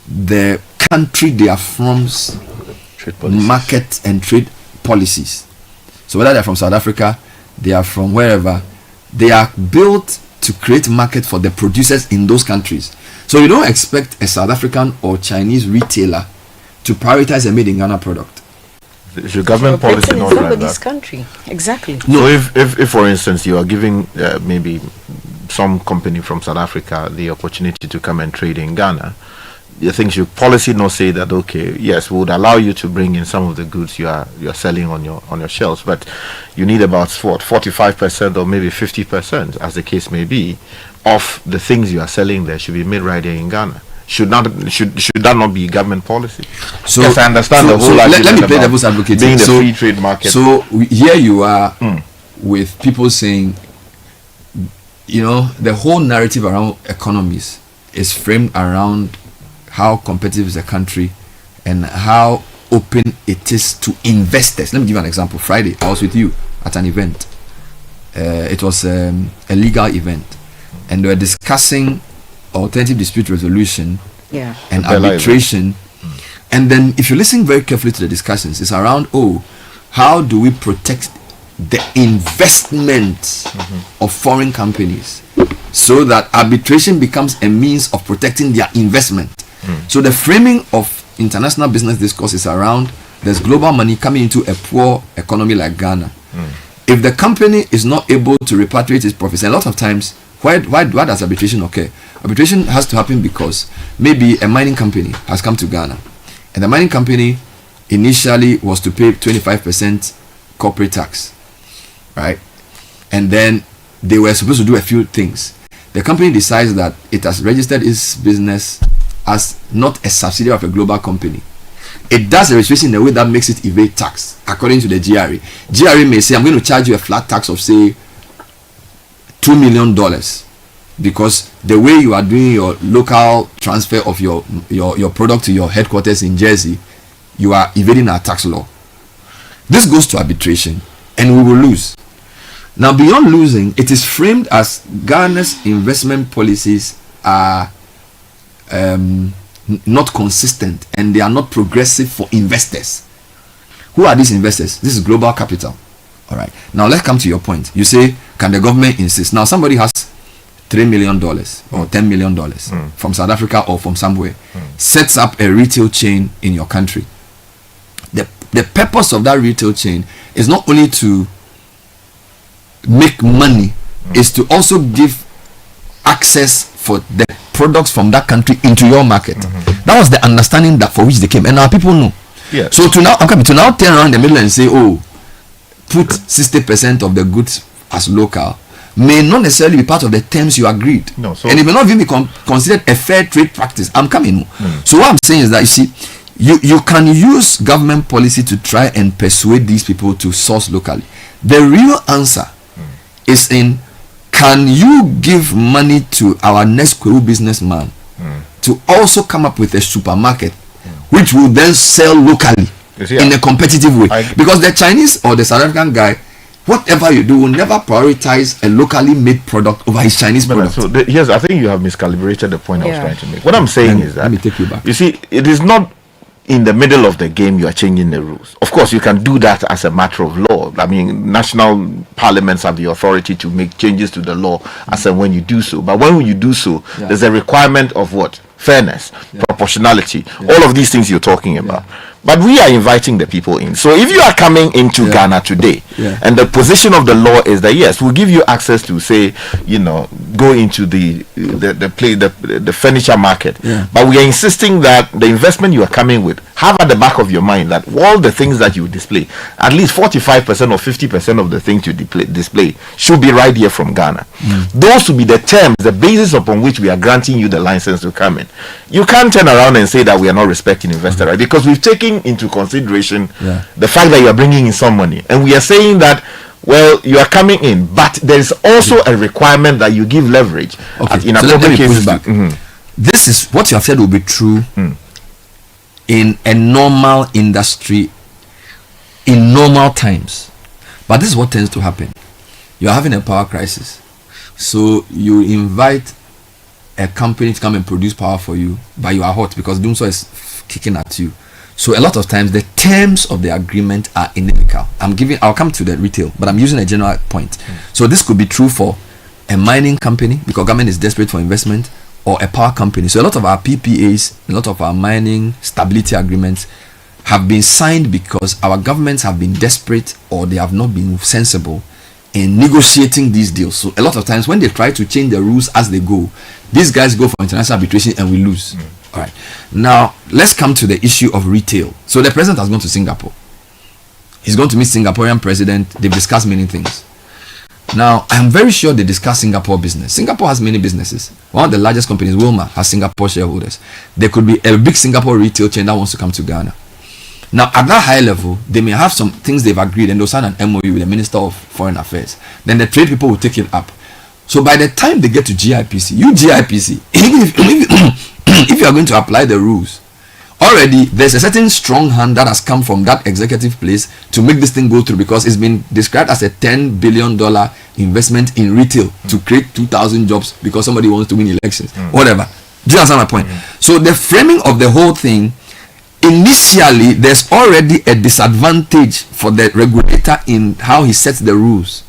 the country they are from's market and trade policies. So whether they're from South Africa, they are from wherever, they are built to create market for the producers in those countries. So you don't expect a South African or Chinese retailer to prioritize a made in Ghana product. Is your government policy not like that? Country. Exactly. No, if for instance you are giving maybe some company from South Africa the opportunity to come and trade in Ghana, you think your policy not say that okay, yes, we would allow you to bring in some of the goods you are selling on your shelves, but you need about 45% or maybe 50%, as the case may be, of the things you are selling there should be made right here in Ghana. Should that not be government policy? So yes, I understand the whole let me play devil's advocate. Being the free trade market. So here you are with people saying, you know, the whole narrative around economies is framed around how competitive is a country and how open it is to investors. Let me give you an example. Friday, I was with you at an event. It was a legal event, and they were discussing alternative dispute resolution and arbitration. And then, if you listen very carefully to the discussions, it's around, how do we protect the investment of foreign companies so that arbitration becomes a means of protecting their investment. So the framing of international business discourse is around, there's global money coming into a poor economy like Ghana. If the company is not able to repatriate its profits, and a lot of times, why does arbitration occur? Arbitration has to happen because maybe a mining company has come to Ghana, and the mining company initially was to pay 25% corporate tax, right? And then they were supposed to do a few things. The company decides that it has registered its business as not a subsidiary of a global company. It does a registration in a way that makes it evade tax, according to the GRA. GRA may say, I'm going to charge you a flat tax of, say, $2 million, because the way you are doing your local transfer of your product to your headquarters in Jersey, you are evading our tax law. This goes to arbitration, and we will lose. Now, beyond losing, it is framed as Ghana's investment policies are not consistent, and they are not progressive for investors. Who are these investors? This is global capital. All right. Now, let's come to your point. You say, can the government insist? Now, somebody has $3 million or $10 million from South Africa or from somewhere, sets up a retail chain in your country. The purpose of that retail chain is not only to make money, is to also give access for the products from that country into your market. That was the understanding that for which they came, and now people know. So to now turn around in the middle and say, put 60% of the goods as local, may not necessarily be part of the terms you agreed. And it may not even be considered a fair trade practice. I'm coming. So what I'm saying is that, you see, you can use government policy to try and persuade these people to source locally. The real answer is in, can you give money to our next Kweru businessman to also come up with a supermarket which will then sell locally in a competitive way? Because the Chinese or the South African guy, whatever you do, will never prioritize a locally made product over his Chinese product. So yes, I think you have miscalibrated the point I was trying to make. What I'm saying is that, let me take you back. You see, it is not in the middle of the game you are changing the rules. Of course, you can do that as a matter of law. I mean, national parliaments have the authority to make changes to the law as and when you do so. But when you do so, there's a requirement of what? Fairness, proportionality, all of these things you're talking about. But we are inviting the people in. So if you are coming into Ghana today, and the position of the law is that, yes, we'll give you access to, say, go into the furniture market. But we are insisting that the investment you are coming with, have at the back of your mind that all the things that you display, at least 45% or 50% of the things you display should be right here from Ghana. Those will be the terms, the basis upon which we are granting you the license to come in. You can't turn around and say that we are not respecting investor rights, because we've taken into consideration the fact that you are bringing in some money, and we are saying that, well, you are coming in, but there is also a requirement that you give leverage in appropriate cases. This is what you have said will be true in a normal industry in normal times, but this is what tends to happen. You are having a power crisis, so you invite a company to come and produce power for you, but you are hot because doing so is kicking at you. So a lot of times the terms of the agreement are inimical. I'll come to the retail, but I'm using a general point. So this could be true for a mining company, because government is desperate for investment, or a power company. So a lot of our PPAs, a lot of our mining stability agreements have been signed because our governments have been desperate, or they have not been sensible in negotiating these deals. So a lot of times when they try to change the rules as they go, these guys go for international arbitration and we lose. All right. Now, let's come to the issue of retail. So the president has gone to Singapore. He's going to meet Singaporean president. They've discussed many things. Now, I'm very sure they discuss Singapore business. Singapore has many businesses. One of the largest companies, Wilmar, has Singapore shareholders. There could be a big Singapore retail chain that wants to come to Ghana. Now, at that high level, they may have some things they've agreed, and they'll sign an MOU with the Minister of Foreign Affairs. Then the trade people will take it up. So by the time they get to GIPC, if you are going to apply the rules already there's a certain strong hand that has come from that executive place to make this thing go through, because it's been described as a $10 billion investment in retail to create 2,000 jobs because somebody wants to win elections, whatever. Do you understand my point? So the framing of the whole thing, initially there's already a disadvantage for the regulator in how he sets the rules.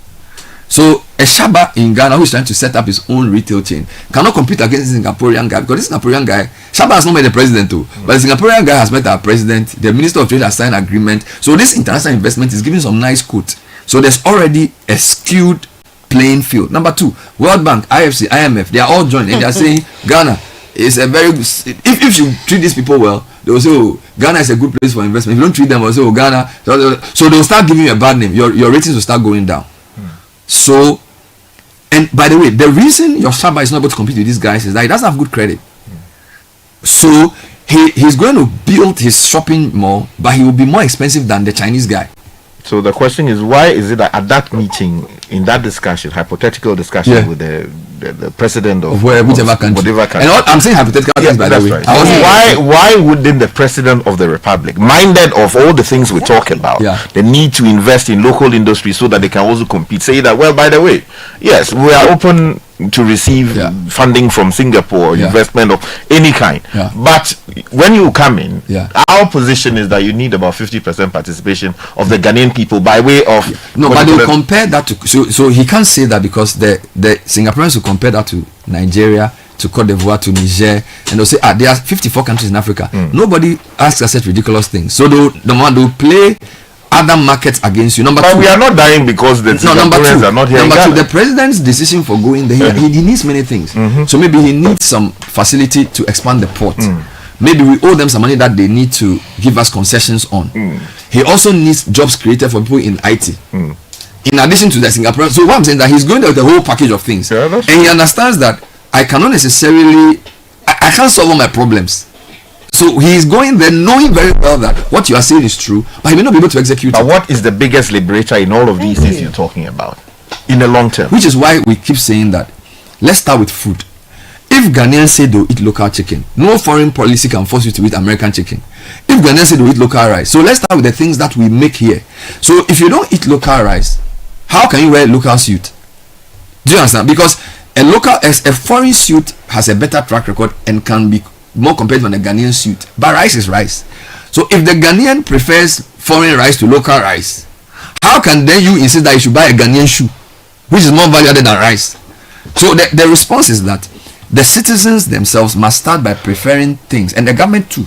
So a Shaba in Ghana who is trying to set up his own retail chain cannot compete against this Singaporean guy, because this Singaporean guy, Shaba has not met the president too, but the Singaporean guy has met our president, the Minister of Trade has signed agreement. So this international investment is giving some nice quotes. So there's already a skewed playing field. Number two, World Bank, IFC, IMF, they are all joined and they are saying Ghana is a very, if you treat these people well, they will say, oh, Ghana is a good place for investment. If you don't treat them well, say, oh, Ghana, so they will start giving you a bad name. Your ratings will start going down. So, and by the way, the reason your Shaba is not able to compete with these guys is that he doesn't have good credit. So he's going to build his shopping mall, but he will be more expensive than the Chinese guy. So the question is, why is it that at that meeting, in that discussion, hypothetical discussion with the president of whichever country, and I'm saying hypothetical things, by the way. Right. Why wouldn't the president of the republic, minded of all the things we talk about, the need to invest in local industry so that they can also compete, say that, well, by the way, yes, we are open to receive funding from Singapore, investment of any kind, but when you come in, our position is that you need about 50% participation of the Ghanaian people by way of but they'll compare that to, so he can't say that, because the Singaporeans will compare that to Nigeria, to Cote d'Ivoire, to Niger, and they'll say, there are 54 countries in Africa. Nobody asks us such ridiculous things. So they'll play other markets against you. But we are not dying because the Singaporeans are not here. Number two, the president's decision for going there, he needs many things. So maybe he needs some facility to expand the port. Maybe we owe them some money that they need to give us concessions on. He also needs jobs created for people in IT. In addition to the Singaporean, so what I'm saying that he's going there with the whole package of things, and he understands that I cannot necessarily, I can't solve all my problems. So he is going there knowing very well that what you are saying is true, but he may not be able to execute it. What is the biggest liberator in all of these things you're talking about in the long term? Which is why we keep saying that let's start with food. If Ghanaians say they'll eat local chicken, no foreign policy can force you to eat American chicken. If Ghanaians say they'll eat local rice, so let's start with the things that we make here. So if you don't eat local rice, how can you wear a local suit? Do you understand? Because a foreign suit has a better track record and can be more competitive than a Ghanaian suit. But rice is rice. So if the Ghanaian prefers foreign rice to local rice, how can then you insist that you should buy a Ghanaian shoe, which is more valuable than rice? So the response is that the citizens themselves must start by preferring things, and the government too.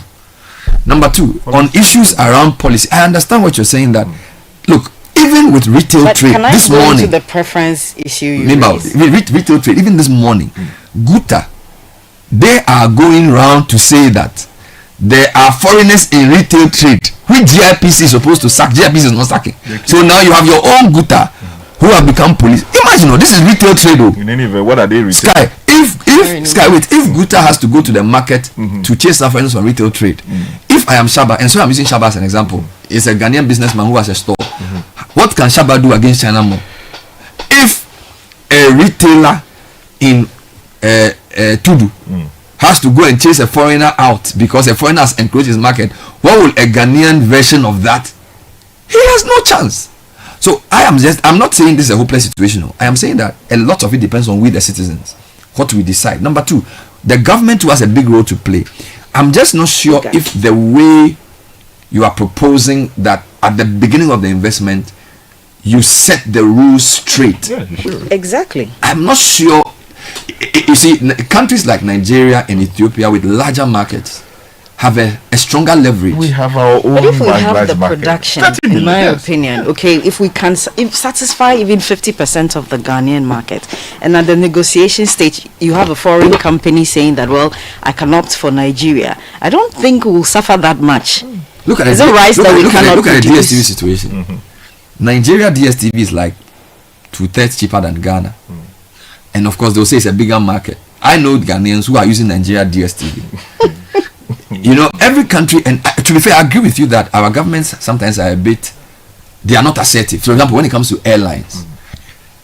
Number two, on issues around policy, I understand what you're saying, that look, even with retail trade this morning, to the preference issue retail trade, even this morning, Guta, they are going round to say that there are foreigners in retail trade, which GIPC is supposed to sack. GIPC is not sacking. So now you have your own Guta who have become police. Imagine, this is retail trade. In any event, what are they retail? Sky, if Guta has to go to the market to chase foreigners from retail trade, if I am Shaba, and so I'm using Shaba as an example, it's a Ghanaian businessman who has a store. What can Shaba do against China more? If a retailer in Tudu has to go and chase a foreigner out because a foreigner has encroached his market, what will a Ghanaian version of that? He has no chance. So I'm not saying this is a hopeless situation. I am saying that a lot of it depends on we the citizens, what we decide. Number two, the government too has a big role to play. I'm just not sure if the way you are proposing that at the beginning of the investment you set the rules straight. Yeah, sure. Exactly. I'm not sure. You see, countries like Nigeria and Ethiopia with larger markets have a stronger leverage. We have our own. But if we have the production, in my opinion, if we can satisfy even 50% of the Ghanaian market, and at the negotiation stage you have a foreign company saying that, well, I can opt for Nigeria, I don't think we'll suffer that much. Look at the DSTV situation. Nigeria DSTV is like 2/3 cheaper than Ghana, and of course they'll say it's a bigger market. I know Ghanaians who are using Nigeria DSTV. Every country, and to be fair, I agree with you that our governments sometimes are they are not assertive. For example, when it comes to airlines,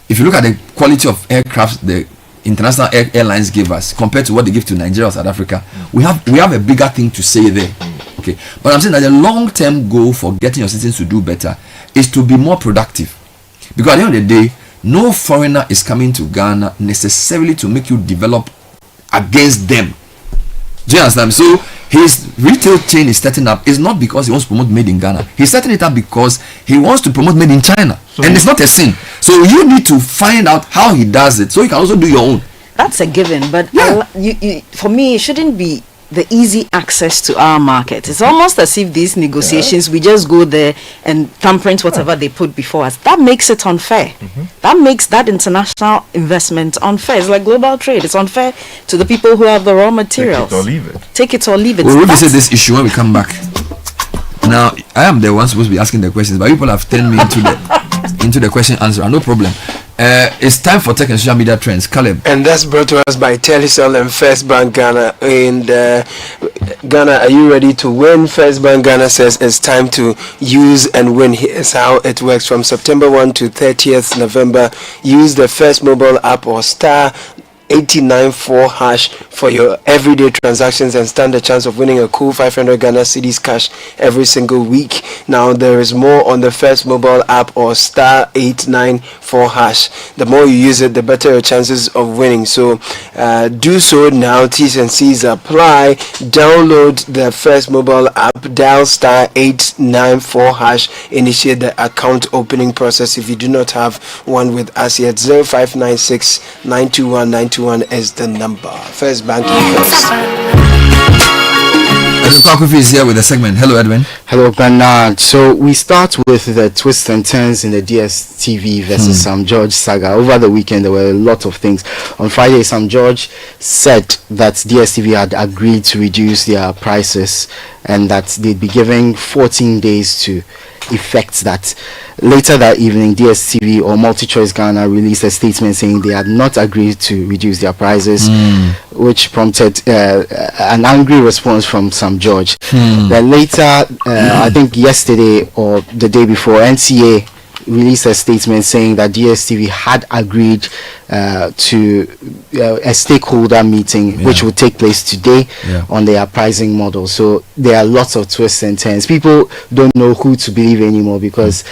if you look at the quality of aircraft the international airlines give us compared to what they give to Nigeria or South Africa, we have a bigger thing to say there. Okay, but I'm saying that the long-term goal for getting your citizens to do better is to be more productive, because at the end of the day, no foreigner is coming to Ghana necessarily to make you develop against them. Do you understand? So his retail chain is setting up is not because he wants to promote made in Ghana. He's setting it up because he wants to promote made in China, and it's not a sin. So you need to find out how he does it, so you can also do your own. That's a given, but for me, it shouldn't be the easy access to our market. It's almost as if these negotiations, we just go there and thumbprint whatever they put before us. That makes it unfair. That makes that international investment unfair. It's like global trade. It's unfair to the people who have the raw materials. Take it or leave it. Take it or leave it. We'll revisit this issue when we come back. Now, I am the one supposed to be asking the questions, but people have turned me into the question answer. No problem. It's time for tech and social media trends. Caleb. And that's brought to us by Telecel and First Bank Ghana. And Ghana, are you ready to win? First Bank Ghana says it's time to use and win. Here's how it works. From September 1 to 30th November, use the First mobile app or star 894 hash for your everyday transactions and stand a chance of winning a cool 500 Ghana cedis cash every single week. Now there is more on the First mobile app or star 894 hash. The more you use it, the better your chances of winning. So do so now. T's and C's apply. Download the First mobile app, dial star 894 hash, initiate the account opening process. If you do not have one with us yet, 0596 921 921 is the number. First Bank first. Edwin Kwakufi is here with the segment. Hello, Edwin. Hello, Bernard. So we start with the twists and turns in the DSTV versus Sam George saga. Over the weekend, there were a lot of things. On Friday, Sam George said that DSTV had agreed to reduce their prices and that they'd be giving 14 days to effect that. Later that evening, DSTV or MultiChoice Ghana released a statement saying they had not agreed to reduce their prices, which prompted an angry response from Sam George. Then later, I think yesterday or the day before, NCA released a statement saying that DSTV had agreed to a stakeholder meeting which will take place today on their pricing model. So there are lots of twists and turns. People don't know who to believe anymore because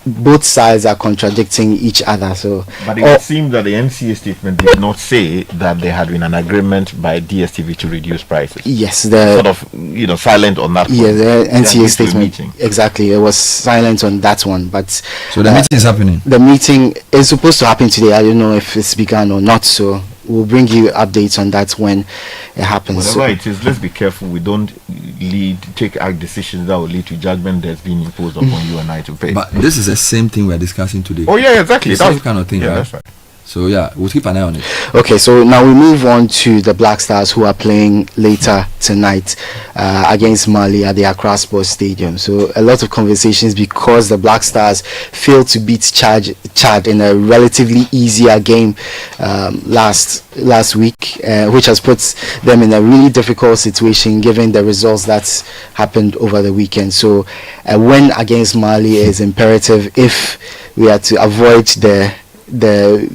both sides are contradicting each other. So but it would seem that the NCA statement did not say that there had been an agreement by DSTV to reduce prices. Yes, the sort of silent on that. Yeah, the NCA statement exactly. It was silent on that one, but so the meeting is happening. The meeting is supposed to happen today. I don't know if it's begun or not, so we'll bring you updates on that when it happens. Whatever it is, let's be careful we don't take our decisions that will lead to judgment that's being imposed upon you and I to pay. But this is the same thing we're discussing today. Oh yeah, exactly. The same kind of thing, right? That's right. So yeah, we'll keep an eye on it. Okay, so now we move on to the Black Stars, who are playing later tonight against Mali at the Accra Sports Stadium. So a lot of conversations because the Black Stars failed to beat Chad in a relatively easier game last week, which has put them in a really difficult situation given the results that happened over the weekend. So a win against Mali is imperative if we are to avoid the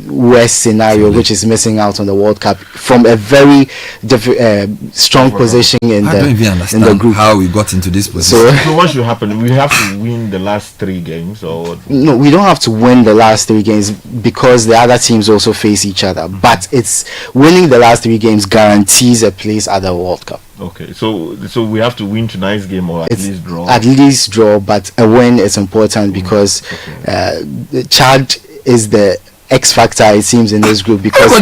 worst scenario, which is missing out on the World Cup from a very strong position in the group. How we got into this position. So what should happen? We have to win the last 3 games, or no? We don't have to win the last 3 games because the other teams also face each other. But it's winning the last 3 games guarantees a place at the World Cup. Okay, so we have to win tonight's game or at least draw. At least draw, but a win is important because Chad is the X factor, it seems, in this group because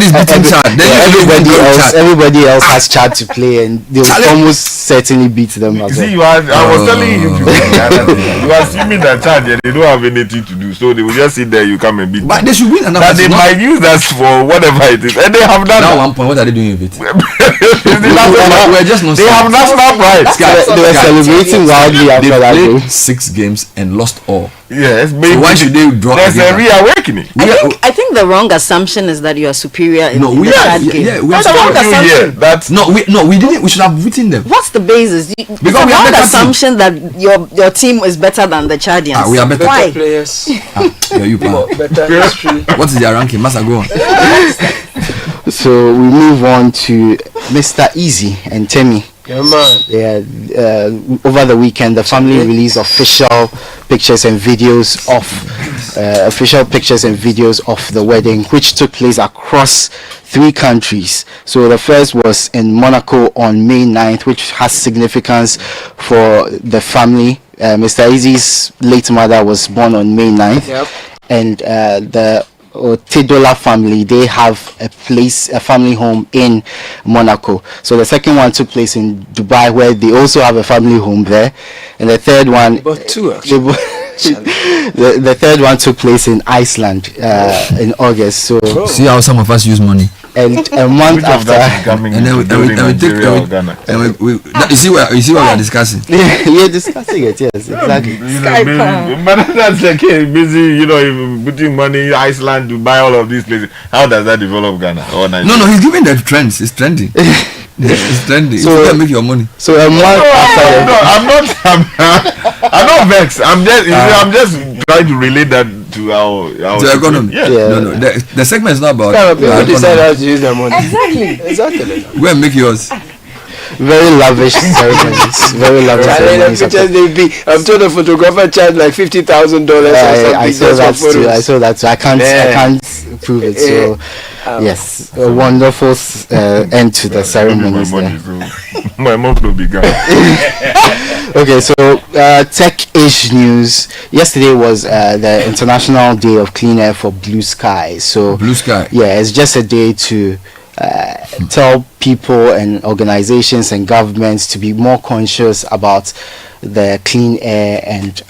everybody else has Chad to play and they will almost certainly beat them as well. I was telling him you are assuming that Chad they don't have anything to do, so they will just sit there, you come and beat but them. They should win enough. That they might use that for whatever it is, and they have done that. 1 point, what are they doing with it? We're just not. They have national pride. They were celebrating wildly after that. They played 6 games and lost all. Yes, maybe. So why should they draw? There's a reawakening. I think the wrong assumption is that you are superior in the game. We are the wrong assumption. We didn't. We should have beaten them. What's the basis? Because we have the assumption that your team is better than the Chadians. We are better. Why? Players. What is their ranking? Must I go on? So we move on to Mr. Easy and Temi. Yeah, man. Yeah, over the weekend, the family released official pictures and videos of the wedding, which took place across 3 countries. So the first was in Monaco on May 9th, which has significance for the family. Mr. Easy's late mother was born on May 9th. Yep. And the Tedola family, they have a family home in Monaco. So the second one took place in Dubai, where they also have a family home there. And the third one, about 2 actually. the third one took place in Iceland in August. So see how some of us use money. And a month after, and then we you see what we are discussing. You're discussing it, yes, exactly. But that's like busy, putting money in Iceland to buy all of these places. How does that develop Ghana or Nigeria? No, he's giving the trends. It's trending. It's trending. So you make your money. So a month after, I'm not vexed. I'm just trying to relate that to our the economy. Yeah. No. The segment is not about. People decide how to use their money. Exactly. Go and make yours. Very lavish ceremonies. Very lavish ceremonies. I'm told the photographer charged like $50,000 or something. I saw that too. I can't prove it. So yes, a wonderful end to the ceremonies there. My mouth will be gone. Okay, so tech-ish news. Yesterday was the International Day of Clean Air for Blue Sky. So Blue Sky. Yeah, it's just a day to tell people and organizations and governments to be more conscious about the clean air and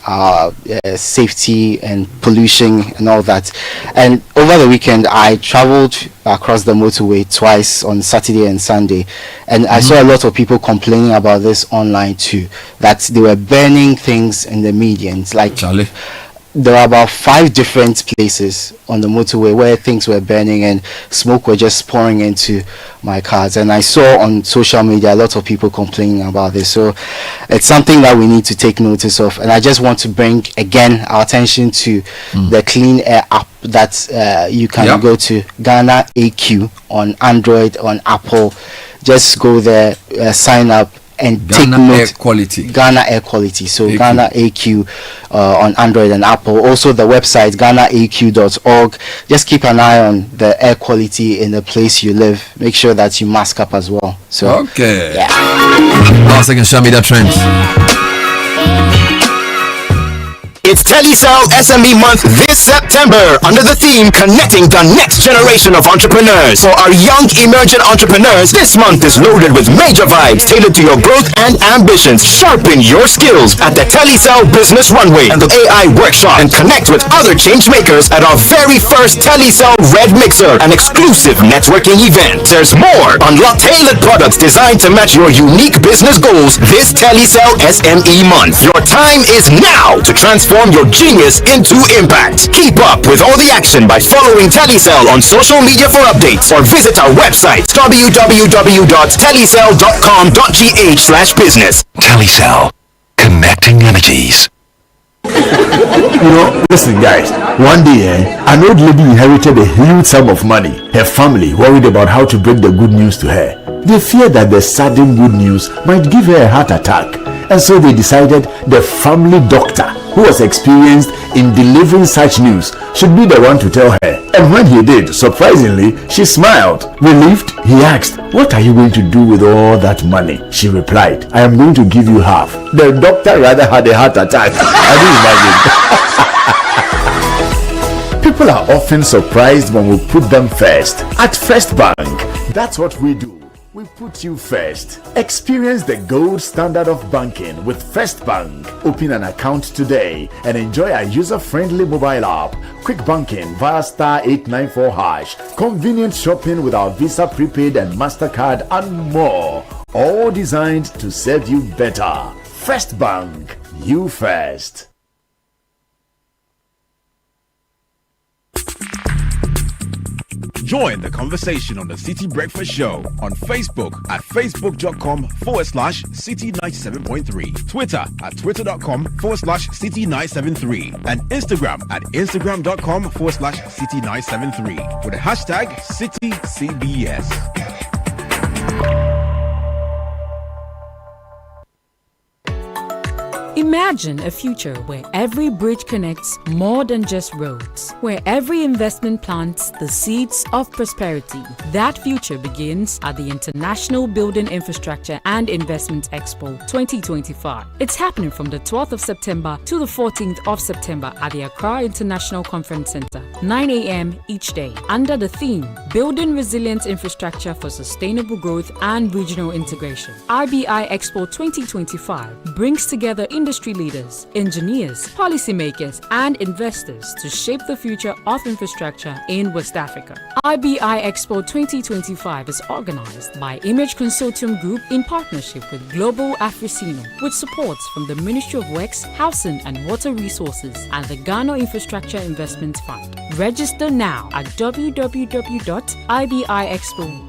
safety and pollution and all that. And over the weekend, I traveled across the motorway twice on Saturday and Sunday, and I saw a lot of people complaining about this online too, that they were burning things in the medians. Like Charlie, there are about 5 different places on the motorway where things were burning and smoke were just pouring into my cars, and I saw on social media a lot of people complaining about this. So it's something that we need to take notice of, and I just want to bring again our attention to the Clean Air app that you can go to, Ghana AQ on Android, on Apple. Just go there, sign up and Ghana take note. Air Quality. Ghana Air Quality. So AQ. Ghana AQ on Android and Apple. Also the website GhanaAQ.org. Just keep an eye on the air quality in the place you live. Make sure that you mask up as well. So okay. Yeah. Now second show me that trend. It's Telecel SME Month this September under the theme Connecting the Next Generation of Entrepreneurs. For our young emerging entrepreneurs, this month is loaded with major vibes tailored to your growth and ambitions. Sharpen your skills at the Telecel Business Runway and the AI Workshop, and connect with other change makers at our very first Telecel Red Mixer, an exclusive networking event. There's more. Unlock tailored products designed to match your unique business goals this Telecel SME Month. Your time is now to transform your genius into impact. Keep up with all the action by following Telecel on social media for updates, or visit our website www.telecel.com.gh/business. Telecel, connecting energies. Listen guys, one day an old lady inherited a huge sum of money. Her family worried about how to break the good news to her. They feared that the sudden good news might give her a heart attack, and so they decided the family doctor, who was experienced in delivering such news, should be the one to tell her. And when he did, surprisingly, she smiled. Relieved, he asked, "What are you going to do with all that money?" She replied, "I am going to give you half." The doctor rather had a heart attack. I do imagine. People are often surprised when we put them first. At First Bank, that's what we do. We put you first. Experience the gold standard of banking with First Bank. Open an account today and enjoy our user-friendly mobile app, quick banking via *894#, convenient shopping with our Visa Prepaid and MasterCard, and more. All designed to serve you better. First Bank, you first. Join the conversation on the City Breakfast Show on Facebook at facebook.com/City97.3, Twitter at twitter.com/City973, and Instagram at instagram.com/City973 with the hashtag CityCBS. Imagine a future where every bridge connects more than just roads, where every investment plants the seeds of prosperity. That future begins at the International Building Infrastructure and Investment Expo 2025. It's happening from the 12th of September to the 14th of September at the Accra International Conference Center, 9 a.m. each day, under the theme Building Resilient Infrastructure for Sustainable Growth and Regional Integration. IBI Expo 2025 brings together industry leaders, engineers, policymakers, and investors to shape the future of infrastructure in West Africa. IBI Expo 2025 is organized by Image Consortium Group in partnership with Global Africino, with support from the Ministry of Works, Housing and Water Resources and the Ghana Infrastructure Investment Fund. Register now at www.ibixpo.com.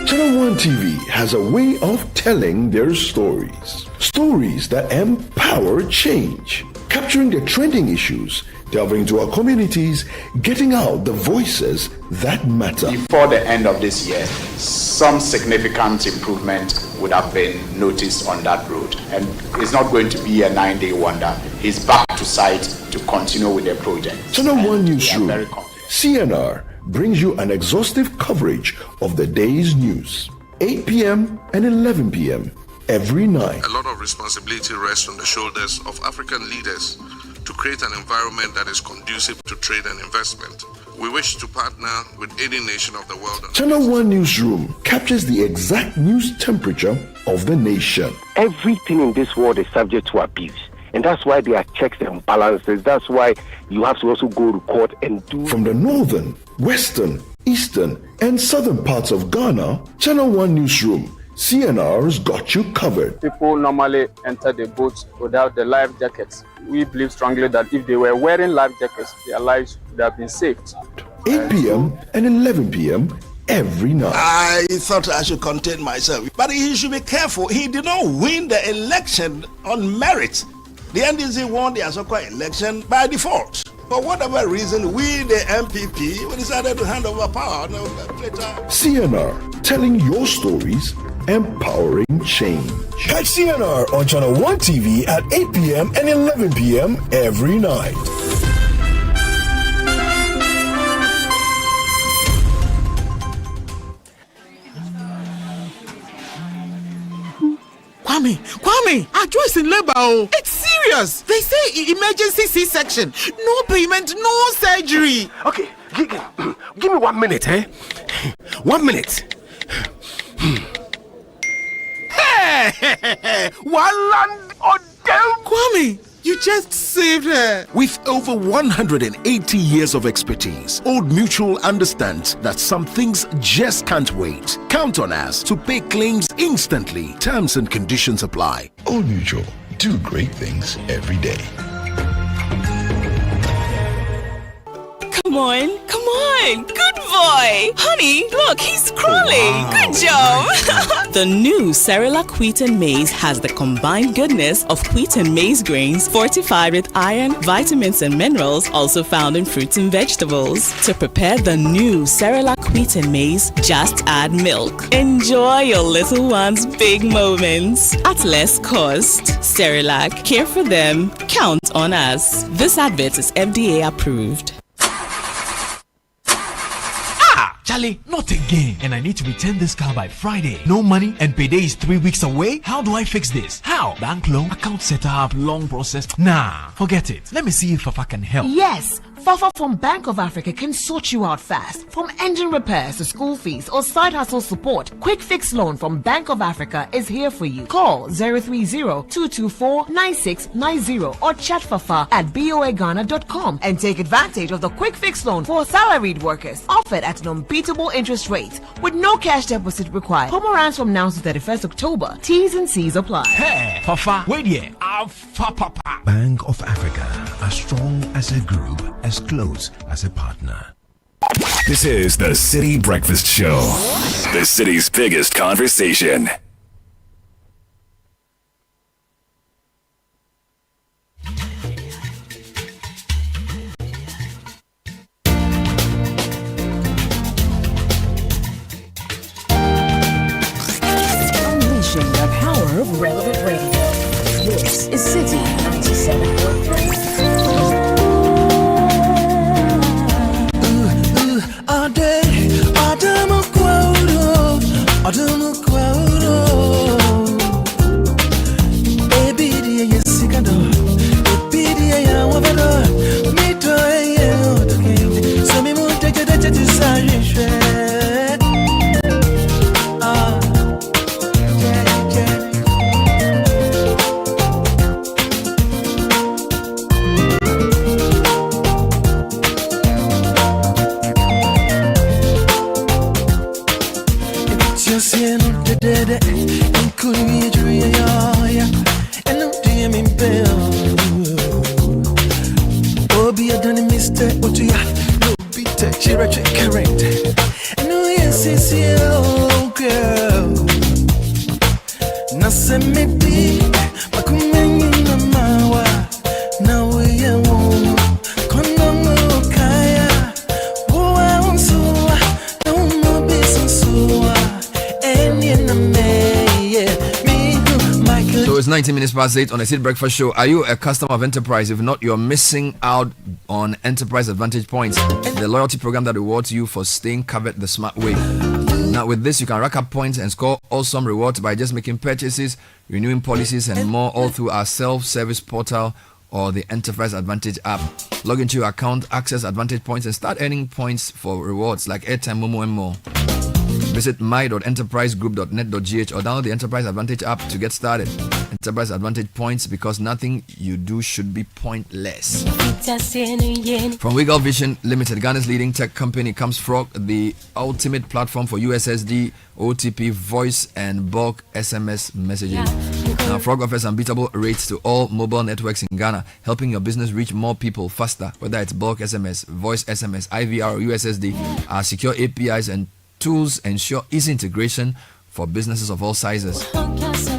Channel One TV has a way of telling their stories. Stories that empower change. Capturing the trending issues, delving into our communities, getting out the voices that matter. Before the end of this year, some significant improvement would have been noticed on that road. And it's not going to be a 9-day wonder. He's back to site to continue with the project. Channel One Newsroom, CNR, brings you an exhaustive coverage of the day's news. 8 p.m. and 11 p.m. every night. A lot of responsibility rests on the shoulders of African leaders to create an environment that is conducive to trade and investment. We wish to partner with any nation of the world. Channel One Newsroom captures the exact news temperature of the nation. Everything in this world is subject to abuse. And that's why there are checks and balances. That's why you have to also go to court and do... From the northern, western, eastern, and southern parts of Ghana, Channel One Newsroom, CNR's got you covered. People normally enter the boat without the life jackets. We believe strongly that if they were wearing life jackets, their lives would have been saved. 8 p.m. and 11 p.m. every night. I thought I should contain myself. But he should be careful. He did not win the election on merit. The NDC won the Asokwa election by default. For whatever reason, we, the MPP, we decided to hand over power. CNR, telling your stories, empowering change. Catch CNR on Channel One TV at 8 p.m. and 11 p.m. every night. Kwame, Ajo is in labor. It's serious. They say emergency C-section. No payment, no surgery. Okay, give me 1 minute, 1 minute. Hey, one land on them. Kwame, you just saved her. With over 180 years of expertise, Old Mutual understands that some things just can't wait. Count on us to pay claims instantly. Terms and conditions apply. Old Mutual, do great things every day. Come on. Good boy. Honey, look, he's crawling. Wow. Good job. The new Cerelac Wheat and Maize has the combined goodness of wheat and maize grains fortified with iron, vitamins, and minerals also found in fruits and vegetables. To prepare the new Cerelac Wheat and Maize, just add milk. Enjoy your little one's big moments at less cost. Cerelac, care for them. Count on us. This advert is FDA approved. Charlie, not again. And I need to return this car by Friday. No money and payday is 3 weeks away. How do I fix this? How? Bank loan, account setup, long process. Nah, forget it. Let me see if Fafa can help. Yes, Fafa from Bank of Africa can sort you out fast. From engine repairs to school fees or side hustle support, Quick Fix Loan from Bank of Africa is here for you. Call 030-224-9690 or chat Fafa at boaghana.com and take advantage of the Quick Fix Loan for salaried workers, offered at an unbeatable interest rate with no cash deposit required. Promo runs from now to 31st October. T's and C's apply. Hey, Fafa, wait here. Papa. Bank of Africa, as strong as a group, as close as a partner. This is the Citi Breakfast Show, the city's biggest conversation. of relevant radio. This is Citi 97.3. All day, all baby, dear, you sick and baby, dear, you want to me to you. So me move take it to desire. So it's 19 minutes past 8 on the Citi Breakfast Show. Are you a customer of Enterprise? If not, you're missing out on Enterprise Advantage Points, the loyalty program that rewards you for staying covered the smart way. Now, with this, you can rack up points and score awesome rewards by just making purchases, renewing policies, and more, all through our self-service portal or the Enterprise Advantage app. Log into your account, access Advantage Points, and start earning points for rewards like airtime, Momo, and more. Visit my.enterprisegroup.net.gh or download the Enterprise Advantage app to get started. Enterprise Advantage Points, because nothing you do should be pointless. From Wiggle Vision Limited, Ghana's leading tech company, comes Frog, the ultimate platform for USSD, OTP, voice, and bulk SMS messaging. Now, Frog offers unbeatable rates to all mobile networks in Ghana, helping your business reach more people faster, whether it's bulk SMS, voice SMS, IVR, or USSD. Our secure APIs and tools ensure easy integration for businesses of all sizes.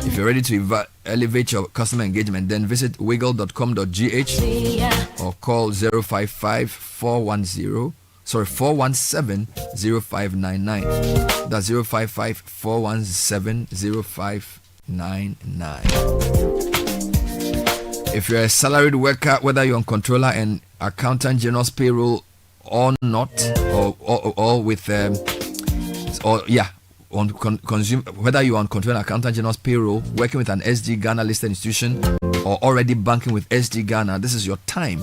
If you're ready to elevate your customer engagement, then visit wiggle.com.gh or call 417-0599. That's 055-417-0599. If you're a salaried worker, whether you're on controller and accountant general's payroll or not, or with whether you are on controller accountant general's payroll, working with an SG Ghana listed institution, or already banking with SG Ghana, this is your time.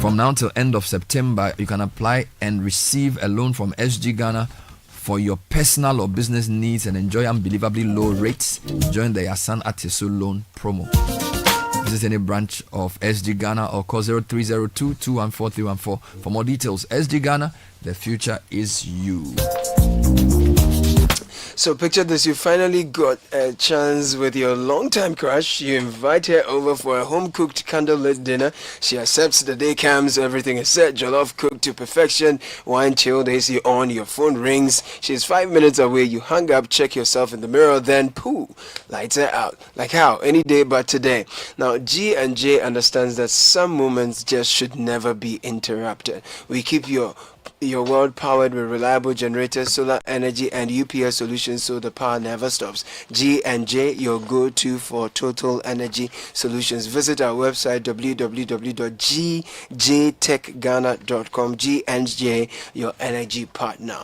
From now till end of September, you can apply and receive a loan from SG Ghana for your personal or business needs and enjoy unbelievably low rates. Join the Yasan Atiso loan promo. Visit any branch of SG Ghana or call 0302-214-314 for more details. SG Ghana, the future is you. So picture this, you finally got a chance with your long-time crush. You invite her over for a home-cooked candlelit dinner. She accepts, the day comes, everything is set, jollof cooked to perfection, wine chilled, AC on, your phone rings. She's 5 minutes away, you hang up, check yourself in the mirror, then pooh, lights her out. Like how? Any day but today. Now, G&J understands that some moments just should never be interrupted. We keep your world powered with reliable generators, solar energy, and UPS solutions, so the power never stops. G&J, your go-to for total energy solutions. Visit our website www.gjtechghana.com. G&J, your energy partner.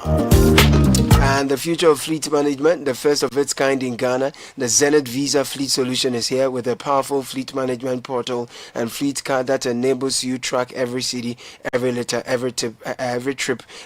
And the future of fleet management, the first of its kind in Ghana, the Zenith Visa Fleet Solution is here with a powerful fleet management portal and fleet card that enables you track every city, every liter, every trip,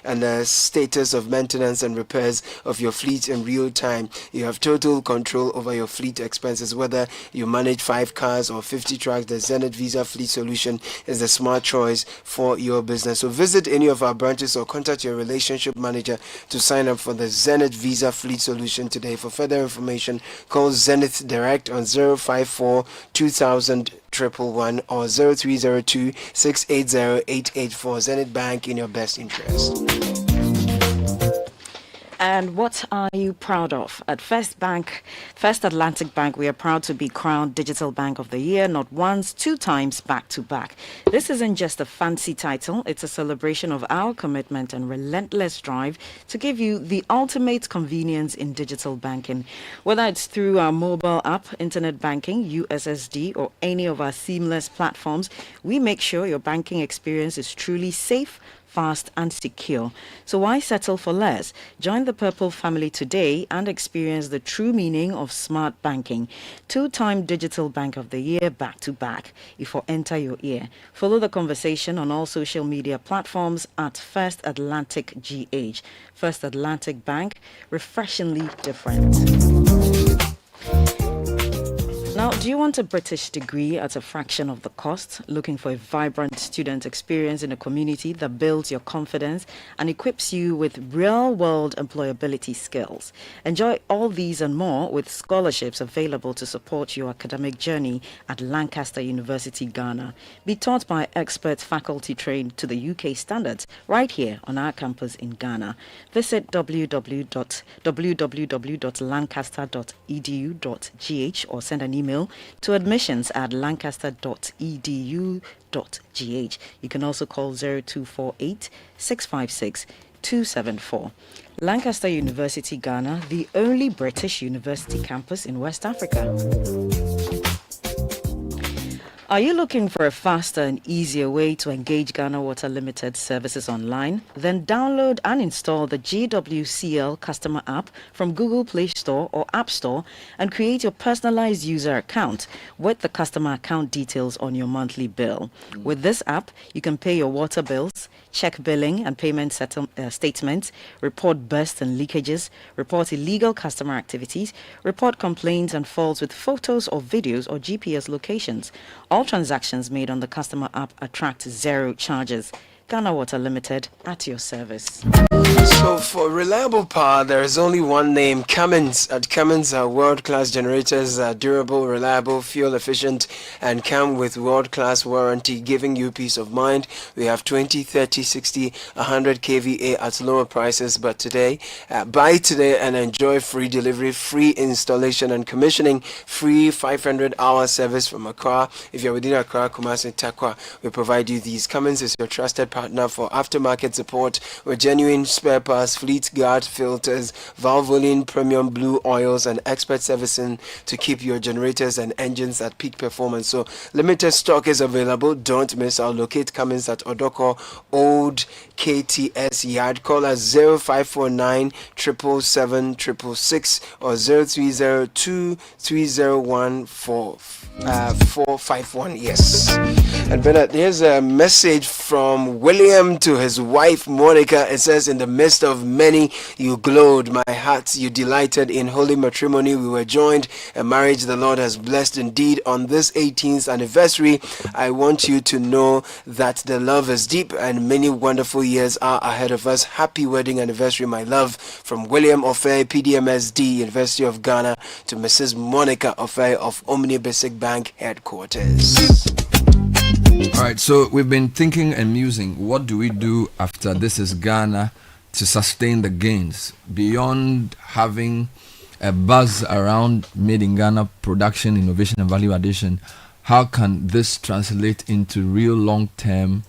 and the status of maintenance and repairs of your fleet in real time. You have total control over your fleet expenses, whether you manage 5 cars or 50 trucks. The Zenith Visa Fleet Solution is the smart choice for your business. So visit any of our branches or contact your relationship manager to sign up for the Zenith Visa Fleet Solution today. For further information, call Zenith Direct on 054 2000 111 or 0302 680 884. Zenith Bank, in your best interest. And what are you proud of? At First Atlantic Bank, we are proud to be crowned Digital Bank of the Year, not once, 2 times back to back. This isn't just a fancy title, it's a celebration of our commitment and relentless drive to give you the ultimate convenience in digital banking. Whether it's through our mobile app, internet banking, USSD, or any of our seamless platforms, we make sure your banking experience is truly safe, fast and secure. So why settle for less? Join the Purple family today and experience the true meaning of smart banking. 2-time Digital Bank of the Year back to back. If I enter your ear. Follow the conversation on all social media platforms at First Atlantic GH. First Atlantic Bank, refreshingly different. Now, do you want a British degree at a fraction of the cost? Looking for a vibrant student experience in a community that builds your confidence and equips you with real-world employability skills? Enjoy all these and more with scholarships available to support your academic journey at Lancaster University, Ghana. Be taught by expert faculty trained to the UK standards right here on our campus in Ghana. Visit www.lancaster.edu.gh or send an email to admissions@lancaster.edu.gh. You can also call 0248 656 274. Lancaster University, Ghana, the only British university campus in West Africa. Are you looking for a faster and easier way to engage Ghana Water Limited services online? Then download and install the GWCL customer app from Google Play Store or App Store and create your personalized user account with the customer account details on your monthly bill. With this app, you can pay your water bills, check billing and payment statements, report bursts and leakages, report illegal customer activities, report complaints and faults with photos or videos or GPS locations. All transactions made on the customer app attract 0 charges. Ghana Water Limited, at your service. So for reliable power, there is only one name, Cummins. At Cummins, our world-class generators are durable, reliable, fuel efficient, and come with world-class warranty, giving you peace of mind. We have 20, 30, 60, 100 kVA at lower prices, but today, buy today and enjoy free delivery, free installation and commissioning, free 500-hour service from Accra. If you're within Accra, Kumasi, Takwa, we provide you these. Cummins is your trusted partner for aftermarket support with genuine spare parts, fleet guard filters, Valvoline premium blue oils, and expert servicing to keep your generators and engines at peak performance. So limited stock is available. Don't miss out. Locate Cummins at Odoko Old KTS Yard. Call us 0549 777 666 or 0302 301 451. Yes. And Bernard, here's a message from William to his wife Monica. It says, in the midst of many you glowed, my heart you delighted in holy matrimony. We were joined, a marriage the Lord has blessed indeed. On this 18th anniversary, I want you to know that the love is deep and many wonderful years are ahead of us. Happy wedding anniversary, my love. From William Ofei, PDMSD, University of Ghana, to Mrs. Monica Ofei of Omni Basic Bank headquarters. All right, so we've been thinking and musing, what do we do after This Is Ghana to sustain the gains beyond having a buzz around made in Ghana production, innovation and value addition? How can this translate into real long-term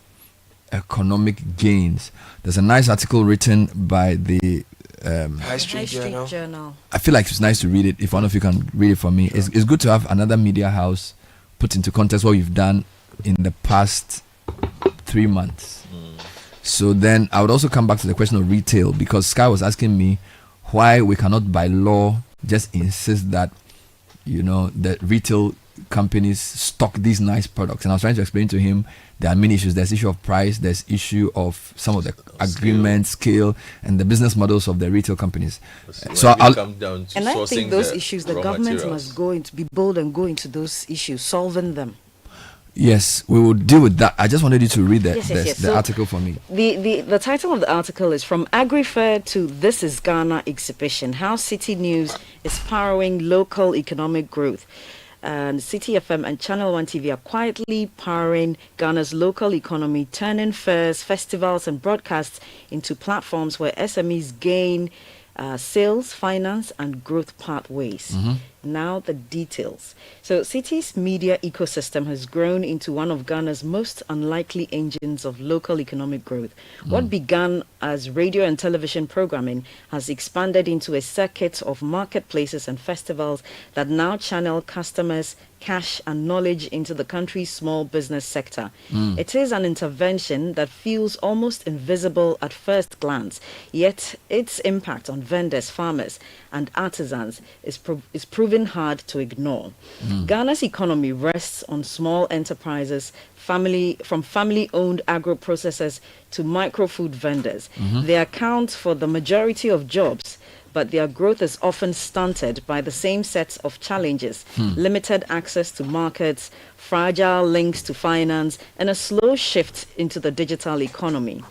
economic gains? There's a nice article written by the High Street Journal. I feel like it's nice to read it. If one of you can read it for me. Sure. It's good to have another media house put into context what we've done in the past 3 months. So then I would also come back to the question of retail, because Sky was asking me why we cannot by law just insist that, the retail companies stock these nice products. And I was trying to explain to him there are many issues. There's issue of price, there's issue of some of the agreements, scale, and the business models of the retail companies. So I think those issues, the government must be bold and go into those issues, solving them. Yes, we will deal with that. I just wanted you to read the So article for me. The title of the article is From Agri-Fair to This Is Ghana Exhibition, How Citi News is Powering Local Economic Growth. And Citi FM and Channel 1 TV are quietly powering Ghana's local economy, turning fairs, festivals and broadcasts into platforms where SMEs gain sales, finance, and growth pathways. Now the details. So Citi's media ecosystem has grown into one of Ghana's most unlikely engines of local economic growth. What began as radio and television programming has expanded into a circuit of marketplaces and festivals that now channel customers, cash, and knowledge into the country's small business sector. It is an intervention that feels almost invisible at first glance, yet its impact on vendors, farmers, and artisans is proven hard to ignore. Ghana's economy rests on small enterprises, from family-owned agro-processors to micro-food vendors. They account for the majority of jobs, but their growth is often stunted by the same sets of challenges: limited access to markets, fragile links to finance, and a slow shift into the digital economy.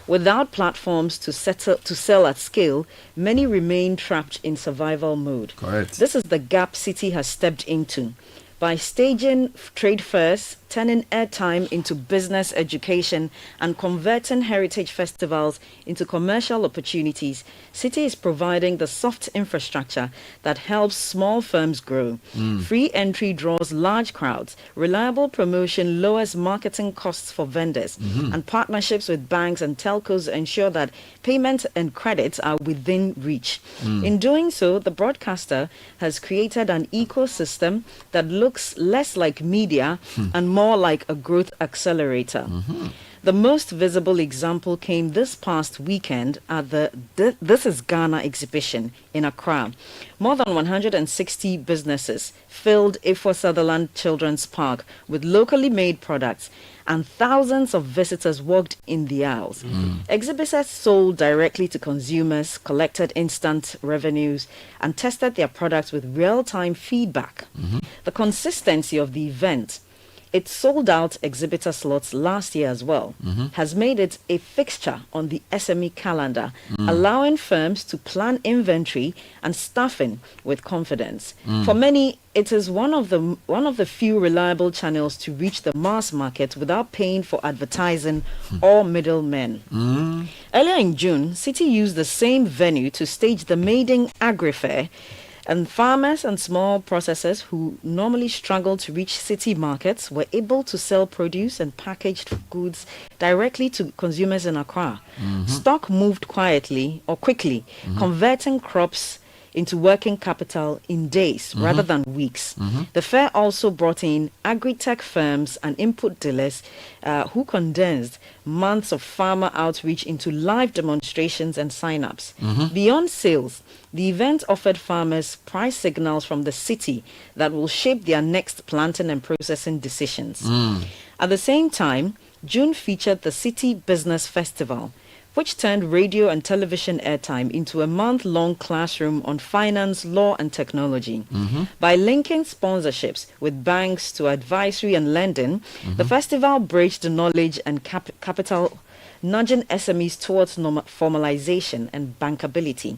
Without platforms to sell at scale, many remain trapped in survival mode. Correct. This is the gap Citi has stepped into. By staging trade fairs, turning airtime into business education, and converting heritage festivals into commercial opportunities, Citi is providing the soft infrastructure that helps small firms grow. Free entry draws large crowds, reliable promotion lowers marketing costs for vendors, and partnerships with banks and telcos ensure that payments and credits are within reach. In doing so, the broadcaster has created an ecosystem that looks less like media and more like a growth accelerator. The most visible example came this past weekend at the This is Ghana exhibition in Accra. More than 160 businesses filled Ifo Sutherland Children's Park with locally made products, and thousands of visitors walked in the aisles. Exhibitors sold directly to consumers, collected instant revenues, and tested their products with real-time feedback. The consistency of the event, it sold out exhibitor slots last year as well, has made it a fixture on the SME calendar, allowing firms to plan inventory and staffing with confidence. For many, it is one of the few reliable channels to reach the mass market without paying for advertising or middlemen. Earlier in June, Citi used the same venue to stage the Maiden Agri Fair, and farmers and small processors who normally struggle to reach city markets were able to sell produce and packaged goods directly to consumers in Accra. Stock moved quickly, converting crops into working capital in days rather than weeks. The fair also brought in agri-tech firms and input dealers who condensed months of farmer outreach into live demonstrations and sign-ups. Beyond sales, the event offered farmers price signals from the city that will shape their next planting and processing decisions. At the same time, June featured the Citi Business Festival, which turned radio and television airtime into a month-long classroom on finance, law, and technology. By linking sponsorships with banks to advisory and lending, the festival bridged the knowledge and capital, nudging SMEs towards formalization and bankability.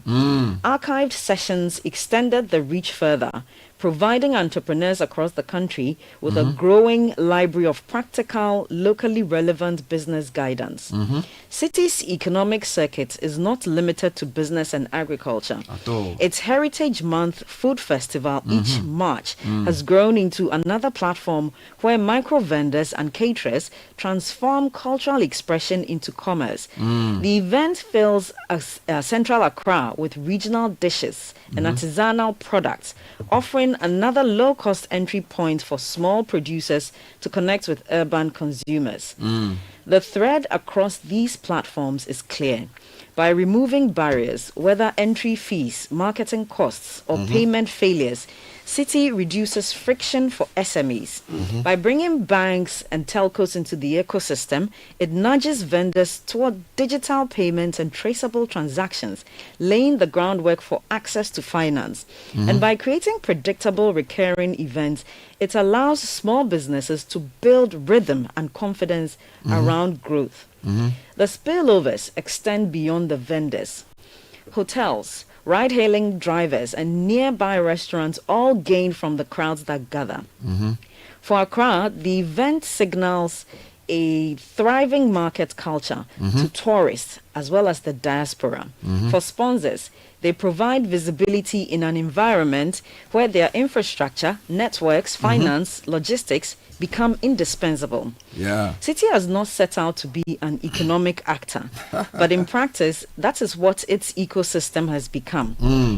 Archived sessions extended the reach further, providing entrepreneurs across the country with a growing library of practical, locally relevant business guidance. Citi's economic circuit is not limited to business and agriculture. At all. Its Heritage Month Food Festival each March has grown into another platform where micro vendors and caterers transform cultural expression into commerce. The event fills Central Accra with regional dishes and artisanal products, offering another low-cost entry point for small producers to connect with urban consumers. The thread across these platforms is clear. By removing barriers, whether entry fees, marketing costs, or payment failures, Citi reduces friction for SMEs. By bringing banks and telcos into the ecosystem, it nudges vendors toward digital payments and traceable transactions, laying the groundwork for access to finance. And by creating predictable recurring events, it allows small businesses to build rhythm and confidence around growth. The spillovers extend beyond the vendors. Hotels, ride-hailing drivers, and nearby restaurants all gain from the crowds that gather. For Accra, the event signals a thriving market culture to tourists as well as the diaspora. For sponsors, they provide visibility in an environment where their infrastructure, networks, finance, logistics become indispensable. Yeah. Citi has not set out to be an economic actor, but in practice, that is what its ecosystem has become.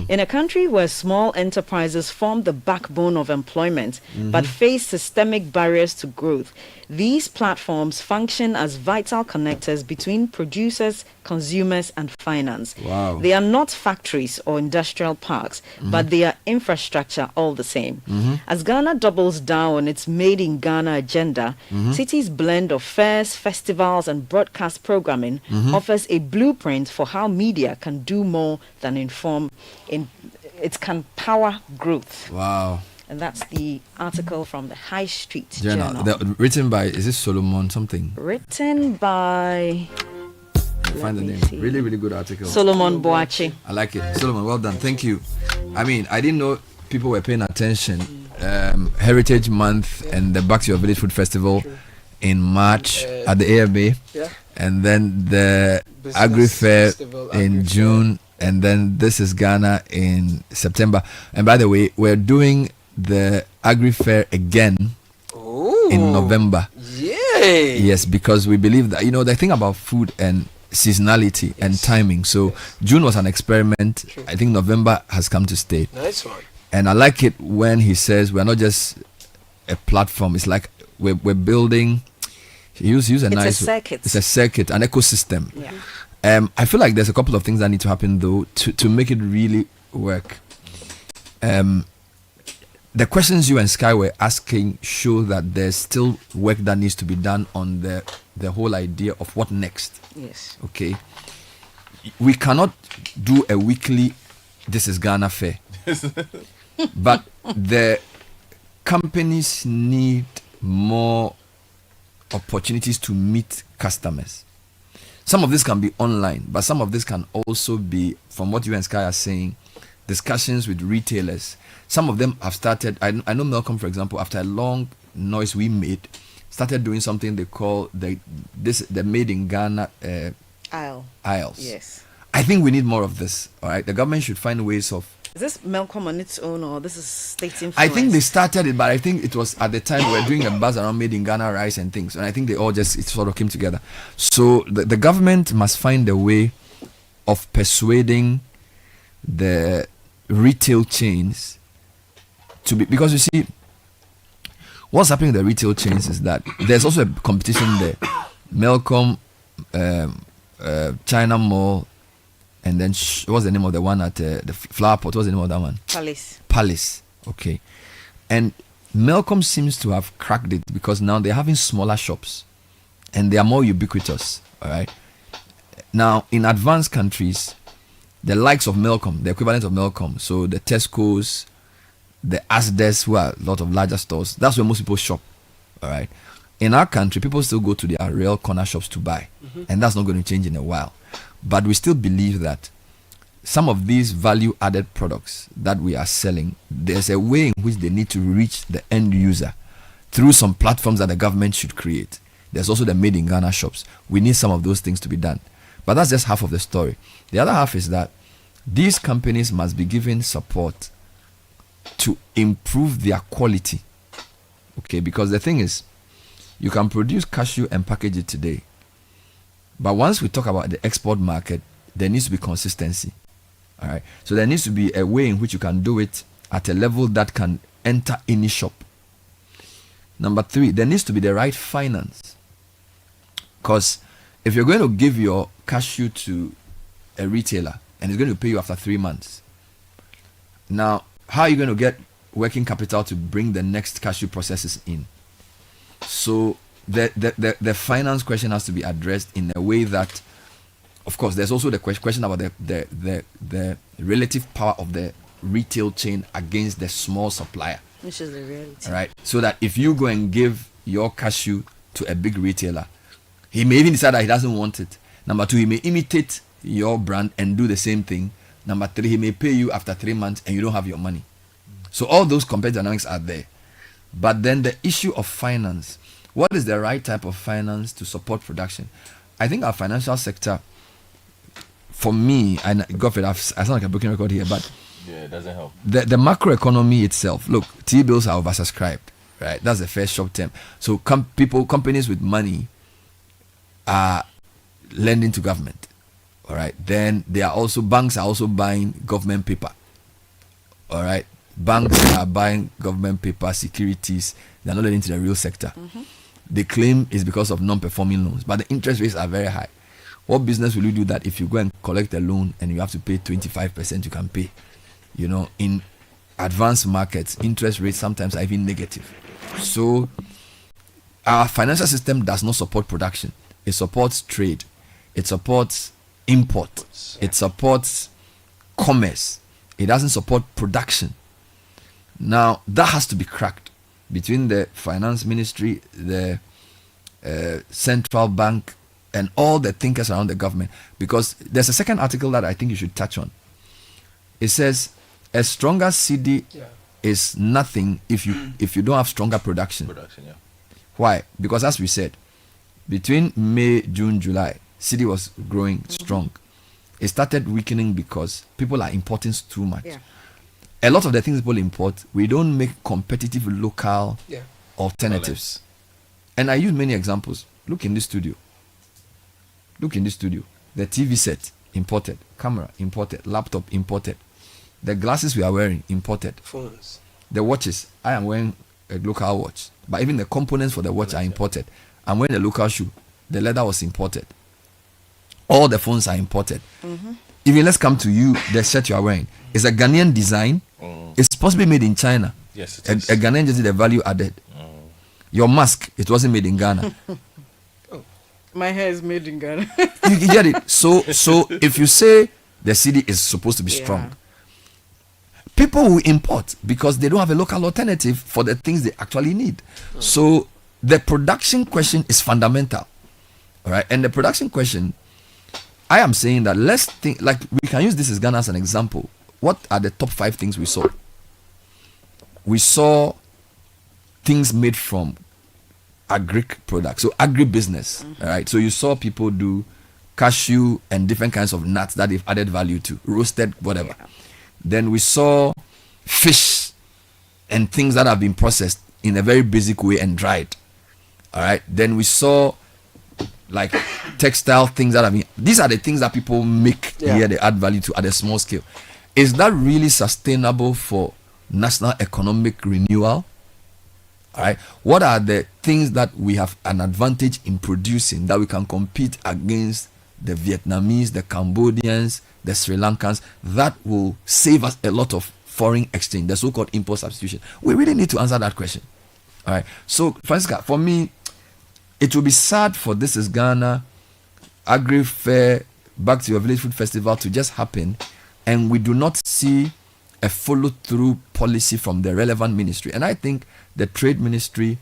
In a country where small enterprises form the backbone of employment, but face systemic barriers to growth, these platforms function as vital connectors between producers, consumers, and finance. Wow. They are not factories or industrial parks, but they are infrastructure all the same. As Ghana doubles down on its Made in Ghana agenda, Citi's blend of fairs, festivals, and broadcast programming offers a blueprint for how media can do more than inform. It can power growth. Wow. And that's the article from the High Street Journal. Journal. Written by, is it Solomon something? Written by... Find the name. Really, really good article. Solomon Boachi. I like it. Solomon, well done. Thank you. I mean, I didn't know people were paying attention. Heritage Month and the Back to Your Village Food Festival in March at the AFB. Yeah. And then the Agri Fair in June. And then This is Ghana in September. And by the way, we're doing the Agri Fair again in November. Yay! Yes, because we believe that, the thing about food and seasonality and timing. So June was an experiment. I think November has come to stay. Nice one. And I like it when he says we're not just a platform. It's like we're building. Use a It's nice. a circuit. It's a circuit, an ecosystem. Yeah. I feel like there's a couple of things that need to happen though to make it really work. The questions you and Sky were asking show that there's still work that needs to be done on the whole idea of what next. Yes. Okay. We cannot do a weekly This is Ghana fair. But the companies need more opportunities to meet customers. Some of this can be online, but some of this can also be, from what you and Sky are saying, discussions with retailers. Some of them have started. I know Malcolm, for example, after a long noise we made, started doing something they call the Made in Ghana aisles. Yes. I think we need more of this. All right, the government should find ways of. Is this Melcom on its own, or this is state influence? I think they started it, but I think it was at the time we were doing a buzz around Made in Ghana rice and things, and I think they all it sort of came together. So the government must find a way of persuading the retail chains to be, because you see, what's happening in the retail chains is that there's also a competition there. Melcom, China Mall, and then what's the name of the one at the Flower Pot? What's the name of that one? Palace. Okay. And Melcom seems to have cracked it because now they're having smaller shops and they are more ubiquitous. All right. Now, in advanced countries, the likes of Melcom, the equivalent of Melcom, so the Tesco's, the Asda's, who are a lot of larger stores, that's where most people shop. All right. In our country, people still go to their real corner shops to buy, and that's not going to change in a while. But we still believe that some of these value-added products that we are selling, there's a way in which they need to reach the end user through some platforms that the government should create. There's also the Made in Ghana shops. We need some of those things to be done. But that's just half of the story. The other half is that these companies must be given support to improve their quality. Okay, because the thing is, you can produce cashew and package it today. But once we talk about the export market, there needs to be consistency. All right. So there needs to be a way in which you can do it at a level that can enter any shop. Number 3, there needs to be the right finance. Because if you're going to give your cashew to a retailer and he's going to pay you after 3 months, now how are you going to get working capital to bring the next cashew processes in? So the finance question has to be addressed in a way that, of course, there's also the question about the relative power of the retail chain against the small supplier. Which is the reality. Right. So that if you go and give your cashew to a big retailer, he may even decide that he doesn't want it. Number 2, he may imitate your brand and do the same thing. Number 3, he may pay you after 3 months and you don't have your money. So all those competitive dynamics are there. But then the issue of finance, what is the right type of finance to support production? I think our financial sector for me, and Godfrey, I sound like a broken record here, but yeah, it doesn't help. The macroeconomy itself. Look, T-bills are oversubscribed, right? That's the first short term. So companies with money are lending to government. All right. Then banks are also buying government paper. All right. Banks are buying government paper, securities. They're not lending to the real sector. The claim is because of non-performing loans, but the interest rates are very high. What business will you do that if you go and collect a loan and you have to pay 25%? You can pay. You know, in advanced markets, interest rates sometimes are even negative. So our financial system does not support production. It supports trade. It supports import. It supports commerce. It doesn't support production. Now, that has to be cracked between the finance ministry, the central bank, and all the thinkers around the government. Because there's a second article that I think you should touch on. It says, a stronger cedi is nothing if you don't have stronger production. Yeah. Why? Because as we said, between May, June, July, cedi was growing strong. It started weakening because people are importing too much. Yeah. A lot of the things people import, we don't make competitive local Yeah. alternatives. And I use many examples. Look in this studio. The TV set, imported. Camera, imported. Laptop, imported. The glasses we are wearing, imported. Phones. The watches, I am wearing a local watch. But even the components for the watch are imported. I'm wearing a local shoe. The leather was imported. All the phones are imported. Even let's come to you, the shirt you are wearing. It's a Ghanaian design. It's possibly made in China. Yes, it is. A Ghanaian just did the value added. Your mask, it wasn't made in Ghana. My hair is made in Ghana. You get it? So if you say the cedi is supposed to be strong, people will import because they don't have a local alternative for the things they actually need. So the production question is fundamental. All right. And the production question, I am saying that let's think, like we can use this as Ghana as an example. What are the top 5 things we saw? We saw things made from agric products, so agribusiness. All right. So you saw people do cashew and different kinds of nuts that they've added value to, roasted, whatever. Then we saw fish and things that have been processed in a very basic way and dried. All right. Then we saw like textile things that have been. These are the things that people make here. They add value to at a small scale. Is that really sustainable for national economic renewal? All right. What are the things that we have an advantage in producing that we can compete against the Vietnamese, the Cambodians, the Sri Lankans, that will save us a lot of foreign exchange, the so-called import substitution? We really need to answer that question. All right. So, Francisca, for me, it will be sad for This Is Ghana, Agri Fair, Back to Your Village Food Festival to just happen, and we do not see a follow-through policy from the relevant ministry. And I think the Trade Ministry,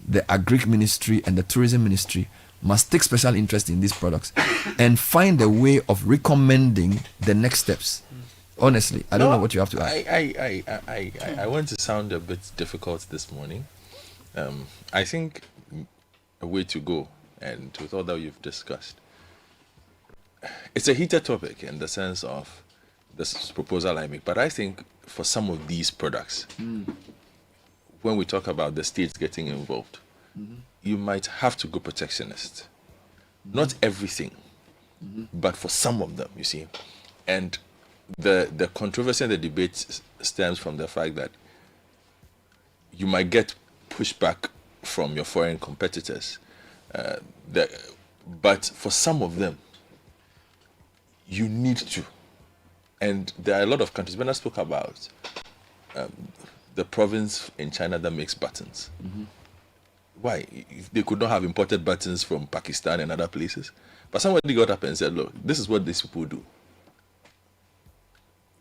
the Agric Ministry, and the Tourism Ministry must take special interest in these products and find a way of recommending the next steps. Honestly, I don't know what you have to add. I want to sound a bit difficult this morning. I think a way to go, and with all that you've discussed, it's a heated topic in the sense of this proposal I make. But I think for some of these products, when we talk about the states getting involved, you might have to go protectionist. Not everything, but for some of them, you see. And the controversy and the debate stems from the fact that you might get pushback from your foreign competitors. But for some of them, you need to. And there are a lot of countries. When I spoke about the province in China that makes buttons, why? They could not have imported buttons from Pakistan and other places. But somebody got up and said, look, this is what these people do.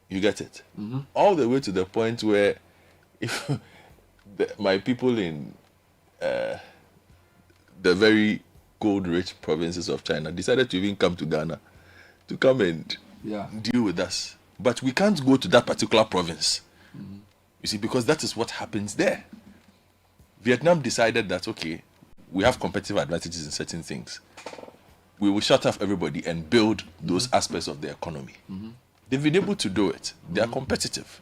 You get it? All the way to the point where if my people in the very gold-rich provinces of China decided to even come to Ghana to come and deal with us. But we can't go to that particular province. You see, because that is what happens there. Vietnam decided that, okay, we have competitive advantages in certain things. we will shut off everybody and build those aspects of the economy. They've been able to do it. They are competitive.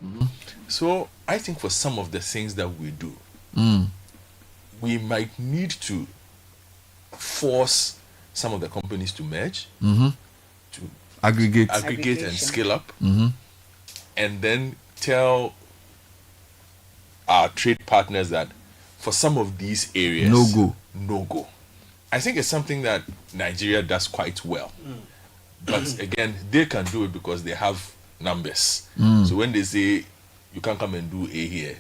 So I think for some of the things that we do, we might need to force some of the companies to merge, to aggregate and scale up, and then tell our trade partners that for some of these areas, no go. I think it's something that Nigeria does quite well. But again, they can do it because they have numbers. So when they say you can't come and do A here,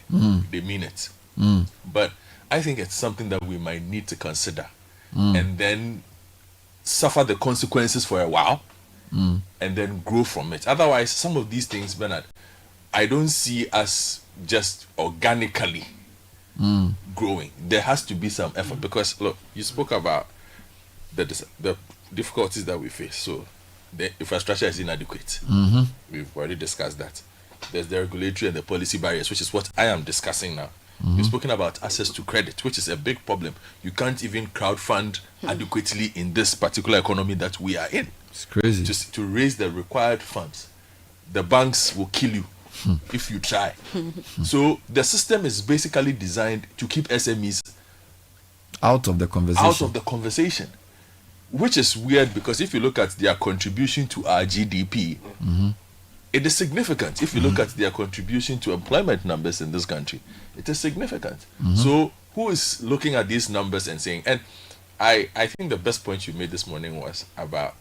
they mean it. But I think it's something that we might need to consider and then suffer the consequences for a while and then grow from it. Otherwise, some of these things, Bernard, I don't see us just organically growing. There has to be some effort because, look, you spoke about the difficulties that we face. So the infrastructure is inadequate. We've already discussed that. There's the regulatory and the policy barriers, which is what I am discussing now. You've spoken about access to credit, which is a big problem. You can't even crowdfund adequately in this particular economy that we are in. It's crazy. Just to raise the required funds, the banks will kill you if you try. So the system is basically designed to keep SMEs out of the conversation. Which is weird because if you look at their contribution to our GDP, it is significant. If you look at their contribution to employment numbers in this country, it is significant. So who is looking at these numbers and saying, and I think the best point you made this morning was about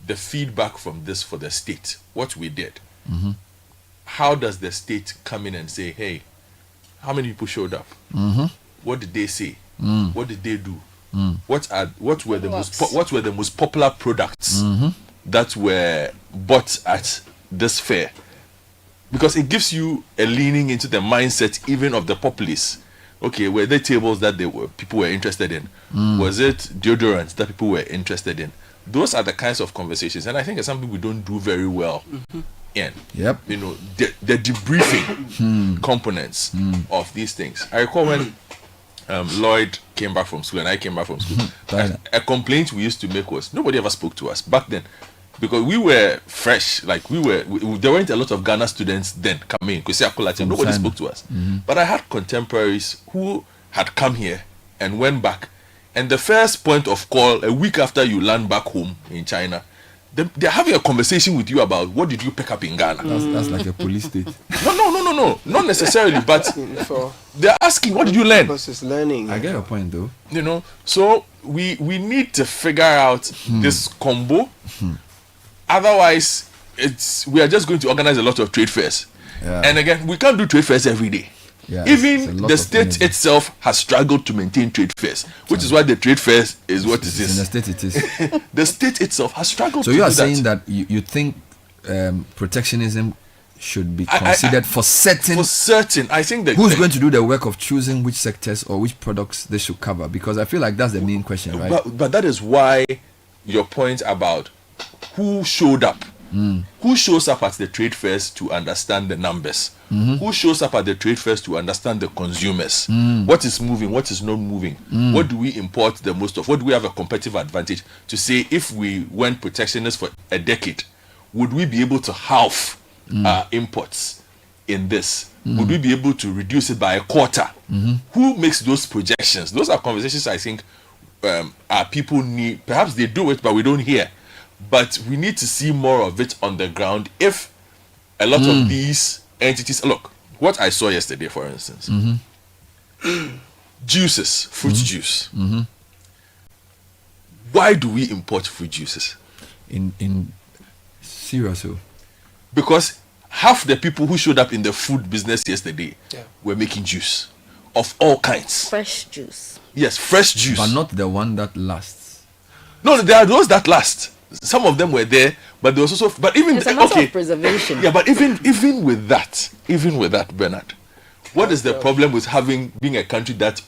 the feedback from this for the state, what we did. How does the state come in and say, hey, how many people showed up? What did they say? What did they do? What were the most popular products that were bought at this fair? Because it gives you a leaning into the mindset even of the populace. Okay, were there tables that people were interested in? Was it deodorants that people were interested in? Those are the kinds of conversations, and I think it's something we don't do very well in. Yep. You know, the debriefing components of these things. I recall when Lloyd came back from school and I came back from school. A complaint we used to make was nobody ever spoke to us back then because we were fresh. Like there weren't a lot of Ghana students then coming in. Nobody spoke to us. But I had contemporaries who had come here and went back. And the first point of call, a week after you land back home in China, they're having a conversation with you about what did you pick up in Ghana. That's like a police state. No, not necessarily, but they're asking, what did you learn? Because it's learning. I get your point, though. You know, so we need to figure out this combo. Otherwise, we are just going to organize a lot of trade fairs. And again, we can't do trade fairs every day. Even the state itself has struggled to maintain trade fairs, which is why the trade fairs is what it is. In the state it is. The state itself has struggled. So you are saying that you think protectionism should be considered for certain. For certain, I think that who's going to do the work of choosing which sectors or which products they should cover? Because I feel like that's the main question, right? But that is why your point about who showed up. Who shows up at the trade fairs to understand the numbers? Who shows up at the trade fairs to understand the consumers? What is moving? What is not moving? What do we import the most of? What do we have a competitive advantage to say if we went protectionist for a decade, would we be able to halve our imports in this? Would we be able to reduce it by a quarter? Who makes those projections? Those are conversations I think our people need. Perhaps they do it, but we don't hear. But we need to see more of it on the ground. If a lot of these entities, look, what I saw yesterday, for instance, juices, fruit juice. Why do we import fruit juices? In serious, because half the people who showed up in the food business yesterday were making juice of all kinds. Fresh juice. Yes, fresh juice. But not the one that lasts. No, there are those that last. Some of them were there, but there was also. But even it's a matter of preservation. Yeah, but even with that, Bernard, what is the problem with being a country that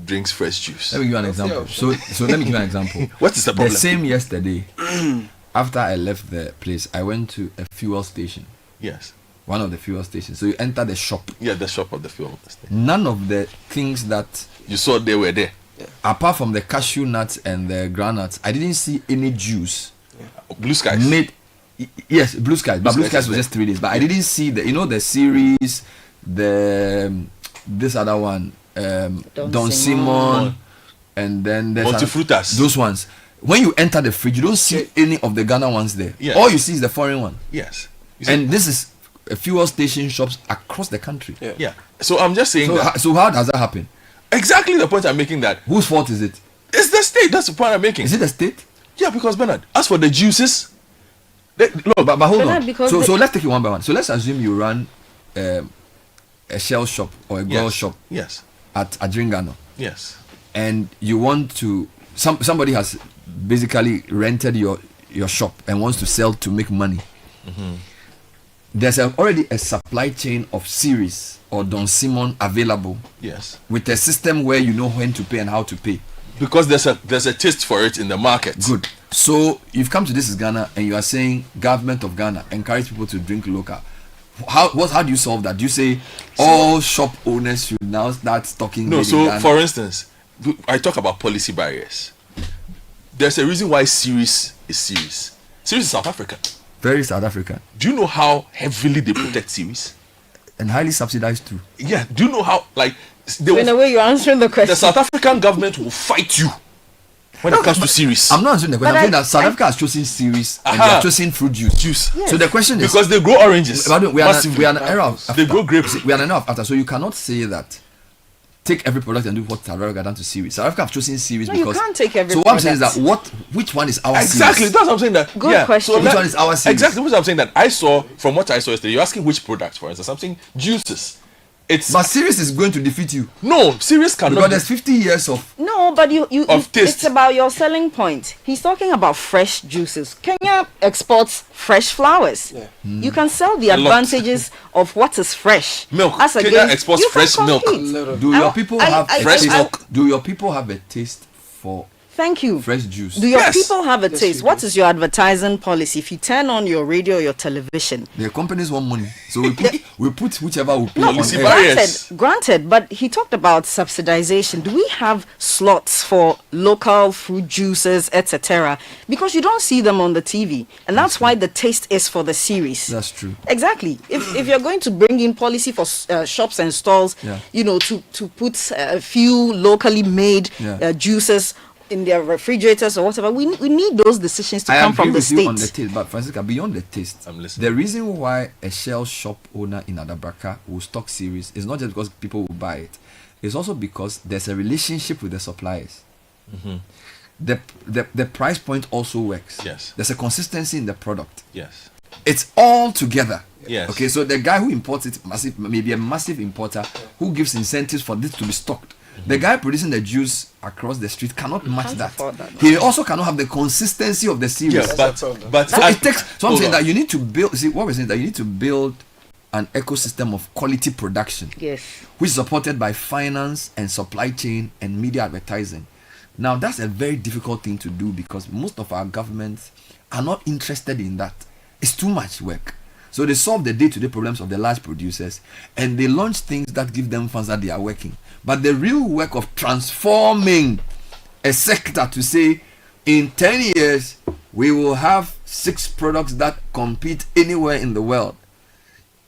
drinks fresh juice? Let me give you an example. So let me give you an example. What is the problem? The same yesterday, after I left the place, I went to a fuel station. Yes. One of the fuel stations. So you enter the shop. Yeah, the shop of the fuel station. None of the things that you saw they were there. apart from the cashew nuts and the groundnuts, I didn't see any juice. Blue Skies. Yes, Blue Skies. But Blue Skies was just 3 days. But I didn't see the series, this other one, Don Simon, and then there's Multifrutas. Those ones. When you enter the fridge, you don't see any of the Ghana ones there. Yes. All you see is the foreign one. Yes. And this is fuel station shops across the country. Yeah. So I'm just saying so how does that happen? Exactly the point I'm making. That whose fault is it? It's the state. That's the point I'm making. Is it the state? Yeah, because Bernard, as for the juices, but hold Bernard, on. So let's take it one by one. So let's assume you run a shell shop or a girl shop. Yes. At Adringano. Yes. And you want to somebody has basically rented your shop and wants to sell to make money. Mm-hmm. There's already a supply chain of series or Don Simon available. Yes. With a system where you know when to pay and how to pay. Because there's a taste for it in the market. Good. So you've come to This Is Ghana and you are saying government of Ghana encourage people to drink local. How do you solve that? Do you say all shop owners should now start stocking? No. So for instance, I talk about policy barriers. There's a reason why series is series. Series is South African. Very South African. Do you know how heavily they protect series? And highly subsidized too. Yeah. Do you know how in a way you're answering the question. The South African government will fight you when it comes to series. I'm not answering the question. I'm saying that South Africa has chosen series and they are choosing fruit juice. Yes. So the question is because they grow oranges. We are an era of they grow grapes. We are an era of after. So you cannot say that take every product and do what South Africa done to series. South Africa have chosen series because you can't take every so what I'm saying is that which one is our exactly series? That's what I'm saying. That good question. So which one is our series? Exactly what I'm saying. That I saw from what I saw yesterday. You're asking which products, for instance. I'm saying juices. But series is going to defeat you. No, series cannot. Because there's 50 years of no, but you taste. It's about your selling point. He's talking about fresh juices. Kenya exports fresh flowers. Yeah. You can sell the advantages of what is fresh. Milk. As Kenya exports fresh milk. Do your people have fresh milk? Do your people have a taste for? Thank you. Fresh juice. Do your people have a taste? What is your advertising policy? If you turn on your radio or your television, the companies want money, so we put whichever we pay no, on air. Granted, but he talked about subsidization. Do we have slots for local fruit juices, etc.? Because you don't see them on the TV, and that's why the taste is for the series. That's true. Exactly. If you're going to bring in policy for shops and stalls, to put a few locally made juices in their refrigerators or whatever, we need those decisions to come from the state. On the taste, but Francisca, beyond the taste, the reason why a shell shop owner in Adabraka will stock series is not just because people will buy it. It's also because there's a relationship with the suppliers. Mm-hmm. The price point also works. Yes. There's a consistency in the product. Yes. It's all together. Yes. Okay, so the guy who imports it maybe a massive importer who gives incentives for this to be stocked. The guy producing the juice across the street cannot match that. He also cannot have the consistency of the series. Yes, but so it takes. So I'm saying that you need to build. See what we're saying, that you need to build an ecosystem of quality production. Yes. Which is supported by finance and supply chain and media advertising. Now that's a very difficult thing to do because most of our governments are not interested in that. It's too much work. So they solve the day-to-day problems of the large producers and they launch things that give them funds that they are working. But the real work of transforming a sector to say, in 10 years, we will have 6 products that compete anywhere in the world.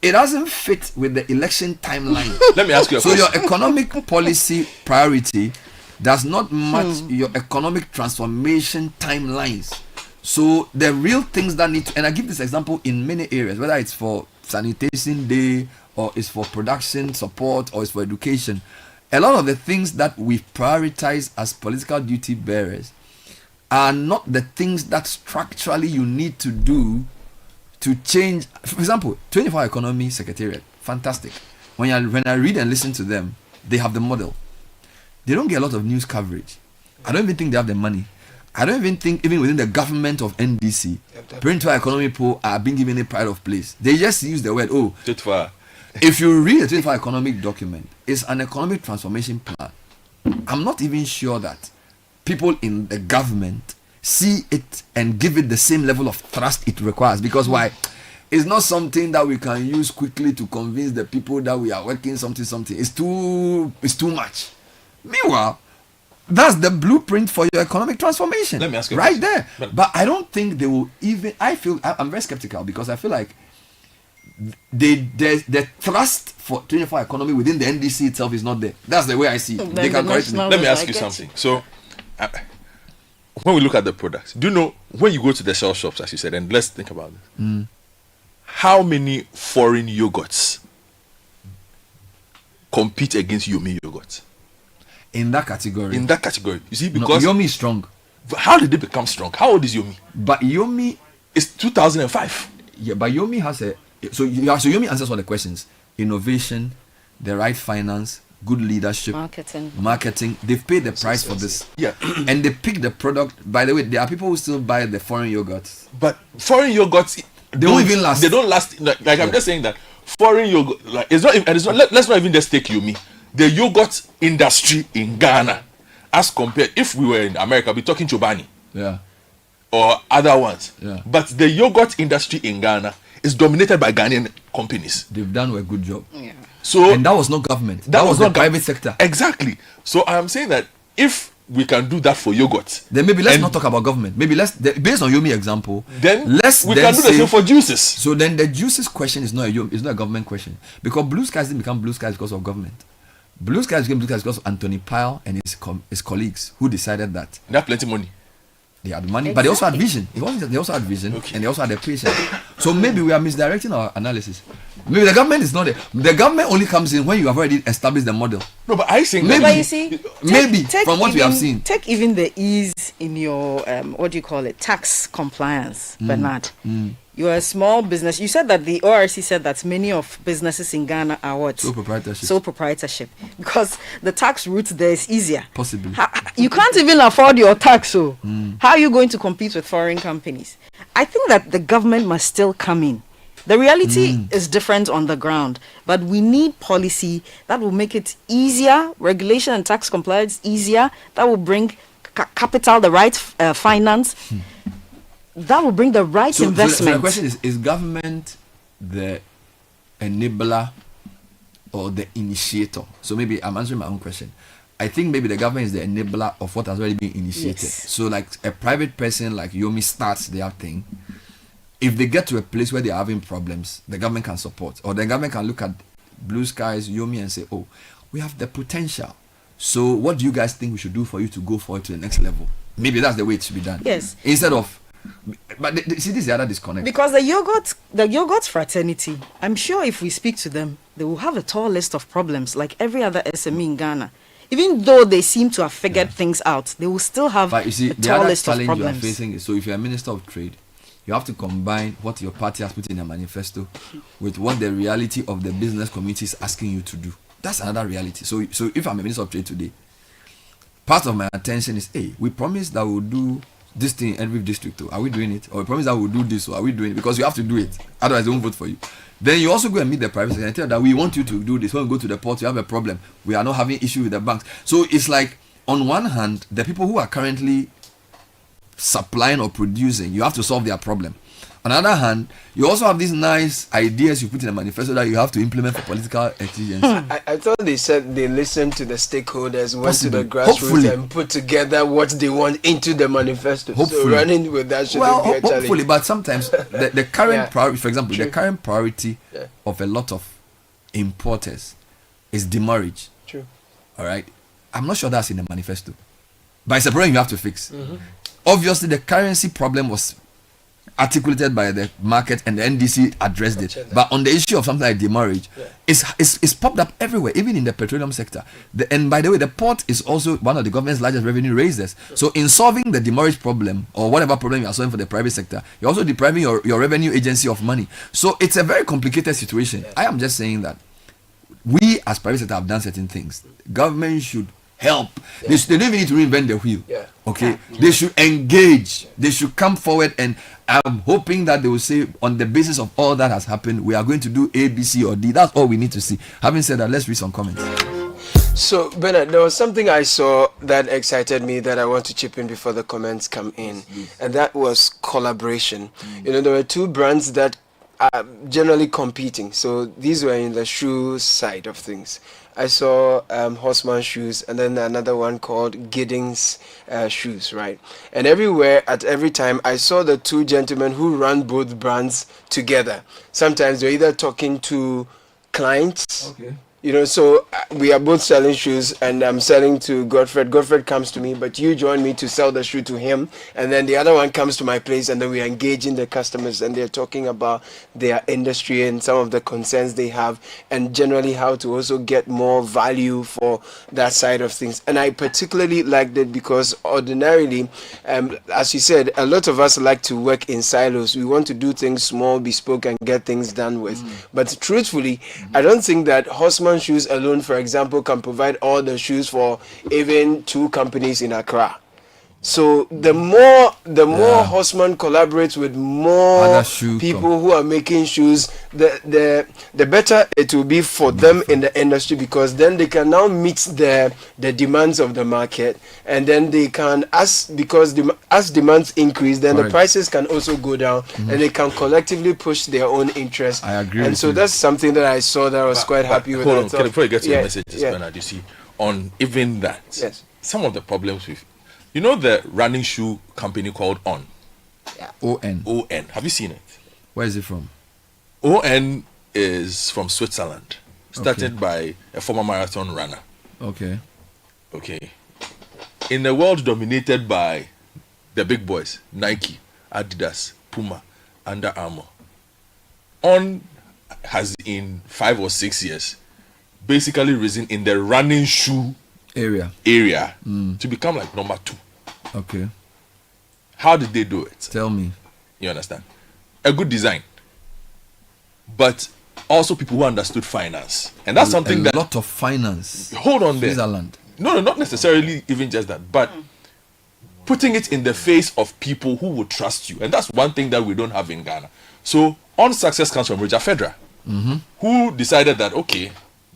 It doesn't fit with the election timeline. Let me ask you a question. So your economic policy priority does not match your economic transformation timelines. So the real things that need to, and I give this example in many areas, whether it's for sanitation day or it's for production support or it's for education. A lot of the things that we prioritize as political duty bearers are not the things that structurally you need to do to change. For example, 24-hour economy secretariat, fantastic. When I read and listen to them, they have the model. They don't get a lot of news coverage. I don't even think they have the money. I don't even think even within the government of NDC, 24-hour economy people are being given a pride of place. They just use the word, 24. If you read the 24-hour economic document, it's an economic transformation plan. I'm not even sure that people in the government see it and give it the same level of thrust it requires. Because why? It's not something that we can use quickly to convince the people that we are working something. It's too much. Meanwhile, That's the blueprint for your economic transformation. Let me ask you right there. But I don't think they will even. I'm very skeptical because I feel like the thrust for 24 economy within the NDC itself is not there. That's the way I see it. They can correct me. Let me ask you something. So, when we look at the products, do you know when you go to the shell shops, as you said, and let's think about it, how many foreign yogurts compete against Yomi yogurts? In that category. You see, because Yomi is strong. How did they become strong? How old is Yomi? But Yomi is 2005. Yeah, but Yomi has so Yomi answers all the questions: innovation, the right finance, good leadership, marketing. They've paid the price for this. Yeah, and they pick the product. By the way, there are people who still buy the foreign yogurts. But foreign yogurts, they don't even last. They don't last. Like I'm just saying that foreign yogurt, like it's not. Let's not even just take Yomi. The yogurt industry in Ghana, as compared, if we were in America, we're talking Chobani, or other ones. But the yogurt industry in Ghana is dominated by Ghanaian companies. They've done a good job. So, and that was not government. That was the private sector. Exactly. So I'm saying that if we can do that for yogurt, then maybe let's not talk about government. Maybe based on Yomi example, then we can do the same for juices. So then the juices question is not a government question, because Blue Skies didn't become Blue Skies because of government. Blue Skies became Blue Skies because of Anthony Pyle and his colleagues who decided that. They have plenty of money. They had money, but they also had vision. They also had vision, and they also had the patience. So maybe we are misdirecting our analysis. Maybe the government is not there. The government only comes in when you have already established the model. No, but I think maybe, you see, from what we have seen. Take even the ease in your what do you call it, tax compliance, Bernard. You're a small business. You said that the ORC said that many of businesses in Ghana are what? Sole proprietorship. Sole proprietorship. Because the tax route there is easier. Possibly. You can't even afford your tax, so how are you going to compete with foreign companies? I think that the government must still come in. The reality is different on the ground, but we need policy that will make it easier, regulation and tax compliance easier, that will bring capital, the right finance, that will bring the right investment. So the question is government the enabler or the initiator? So maybe I'm answering my own question. I think maybe the government is the enabler of what has already been initiated. Yes. So like a private person like Yomi starts their thing. If they get to a place where they're having problems, the government can support. Or the government can look at Blue Skies, Yomi, and say, oh, we have the potential. So what do you guys think we should do for you to go forward to the next level? Maybe that's the way it should be done. Yes. Instead of... But see, this is the other disconnect. Because the yogurt fraternity, I'm sure if we speak to them, they will have a tall list of problems like every other SME in Ghana. Even though they seem to have figured things out, they will still have but you see, a the tall other list of challenge problems. you are facing is, so if you're a minister of trade, you have to combine what your party has put in a manifesto with what the reality of the business community is asking you to do. That's another reality. So if I'm a minister of trade today, part of my attention is, hey, we promise that we'll do this thing in every district. Are we doing it? Or we promise that we'll do this. Or are we doing it? Because you have to do it. Otherwise, they won't vote for you. Then you also go and meet the private sector and tell them that we want you to do this. When we go to the port, you have a problem. We are not having issue with the banks. So it's like, on one hand, the people who are currently supplying or producing, you have to solve their problem. On the other hand, you also have these nice ideas you put in a manifesto that you have to implement for political exigency. I thought they said they listened to the stakeholders, went to the grassroots and put together what they want into the manifesto. Hopefully. So running with that shouldn't be a challenge. Hopefully, but sometimes the current priority, for example, the current priority of a lot of importers is demurrage. True. All right. I'm not sure that's in the manifesto, but it's a problem you have to fix. Obviously, the currency problem was articulated by the market and the NDC addressed it. But on the issue of something like demurrage, it's popped up everywhere, even in the petroleum sector. And by the way, the port is also one of the government's largest revenue raisers. So in solving the demurrage problem or whatever problem you are solving for the private sector, you're also depriving your revenue agency of money. So it's a very complicated situation. I am just saying that we as private sector have done certain things. Government should help. They don't even need to reinvent the wheel. Okay, they should engage. They should come forward, and I'm hoping that they will say, on the basis of all that has happened, we are going to do A, B, C, or D. That's all we need to see. Having said that, let's read some comments. So, Bernard, there was something I saw that excited me that I want to chip in before the comments come in, and that was collaboration. You know, there were two brands that generally competing. So these were in the shoe side of things. I saw Horseman shoes, and then another one called Giddings shoes, right? And everywhere, at every time, I saw the two gentlemen who run both brands together. Sometimes they're either talking to clients. Okay. You know, so we are both selling shoes, and I'm selling to Godfred. Godfred comes to me, but you join me to sell the shoe to him, and then the other one comes to my place, and then we are engaging the customers, and they're talking about their industry and some of the concerns they have, and generally how to also get more value for that side of things. And I particularly liked it because ordinarily, as you said, a lot of us like to work in silos. We want to do things small, bespoke, and get things done with. But truthfully, I don't think that Horseman shoes alone, for example, can provide all the shoes for even 2 companies in Accra. So the more Horseman collaborates with more people who are making shoes, the better it will be for them in the industry, because then they can now meet the demands of the market, and then they can, as demands increase, then the prices can also go down, and they can collectively push their own interest. I agree. And so that's something that I saw that I was quite happy with. Hold on, before you get to your message, Bernard, you see, on even that, some of the problems with, you know, the running shoe company called On. Yeah. ON. Have you seen it? Where is it from? ON is from Switzerland. Started by a former marathon runner. Okay. In a world dominated by the big boys, Nike, Adidas, Puma, Under Armour, On has in 5 or 6 years basically risen in the running shoe area to become like number 2. Okay. How did they do it? Tell me. You understand? A good design, but also people who understood finance, and that's something that a lot of finance. Hold on, Switzerland. No, not necessarily even just that, but putting it in the face of people who would trust you, and that's one thing that we don't have in Ghana. So, On success comes from Roger Federer, who decided that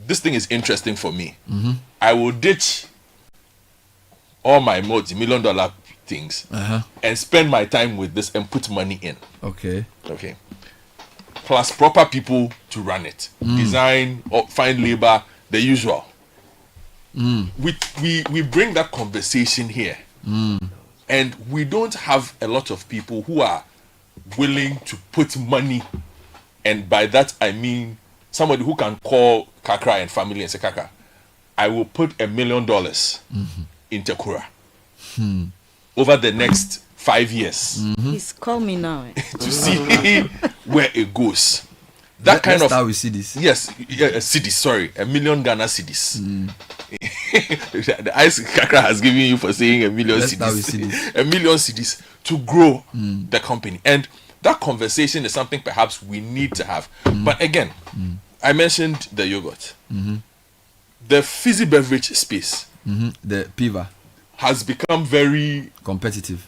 this thing is interesting for me. I will ditch all my multi-million-dollar things and spend my time with this and put money in. Okay. Plus proper people to run it. Design, or find labor, the usual. We bring that conversation here. And we don't have a lot of people who are willing to put money. And by that I mean somebody who can call Kakra and family and say, Kakra, I will put $1 million in Tekura over the next 5 years. Please call me now. To see where it goes. That's how we see this. Yes, cedis, sorry. 1 million Ghana cedis. The ice Kakra has given you for saying 1 million cedis. How we see this. 1 million cedis to grow the company. And that conversation is something perhaps we need to have. But again, I mentioned the yogurt. The fizzy beverage space, the PIVA, has become very competitive.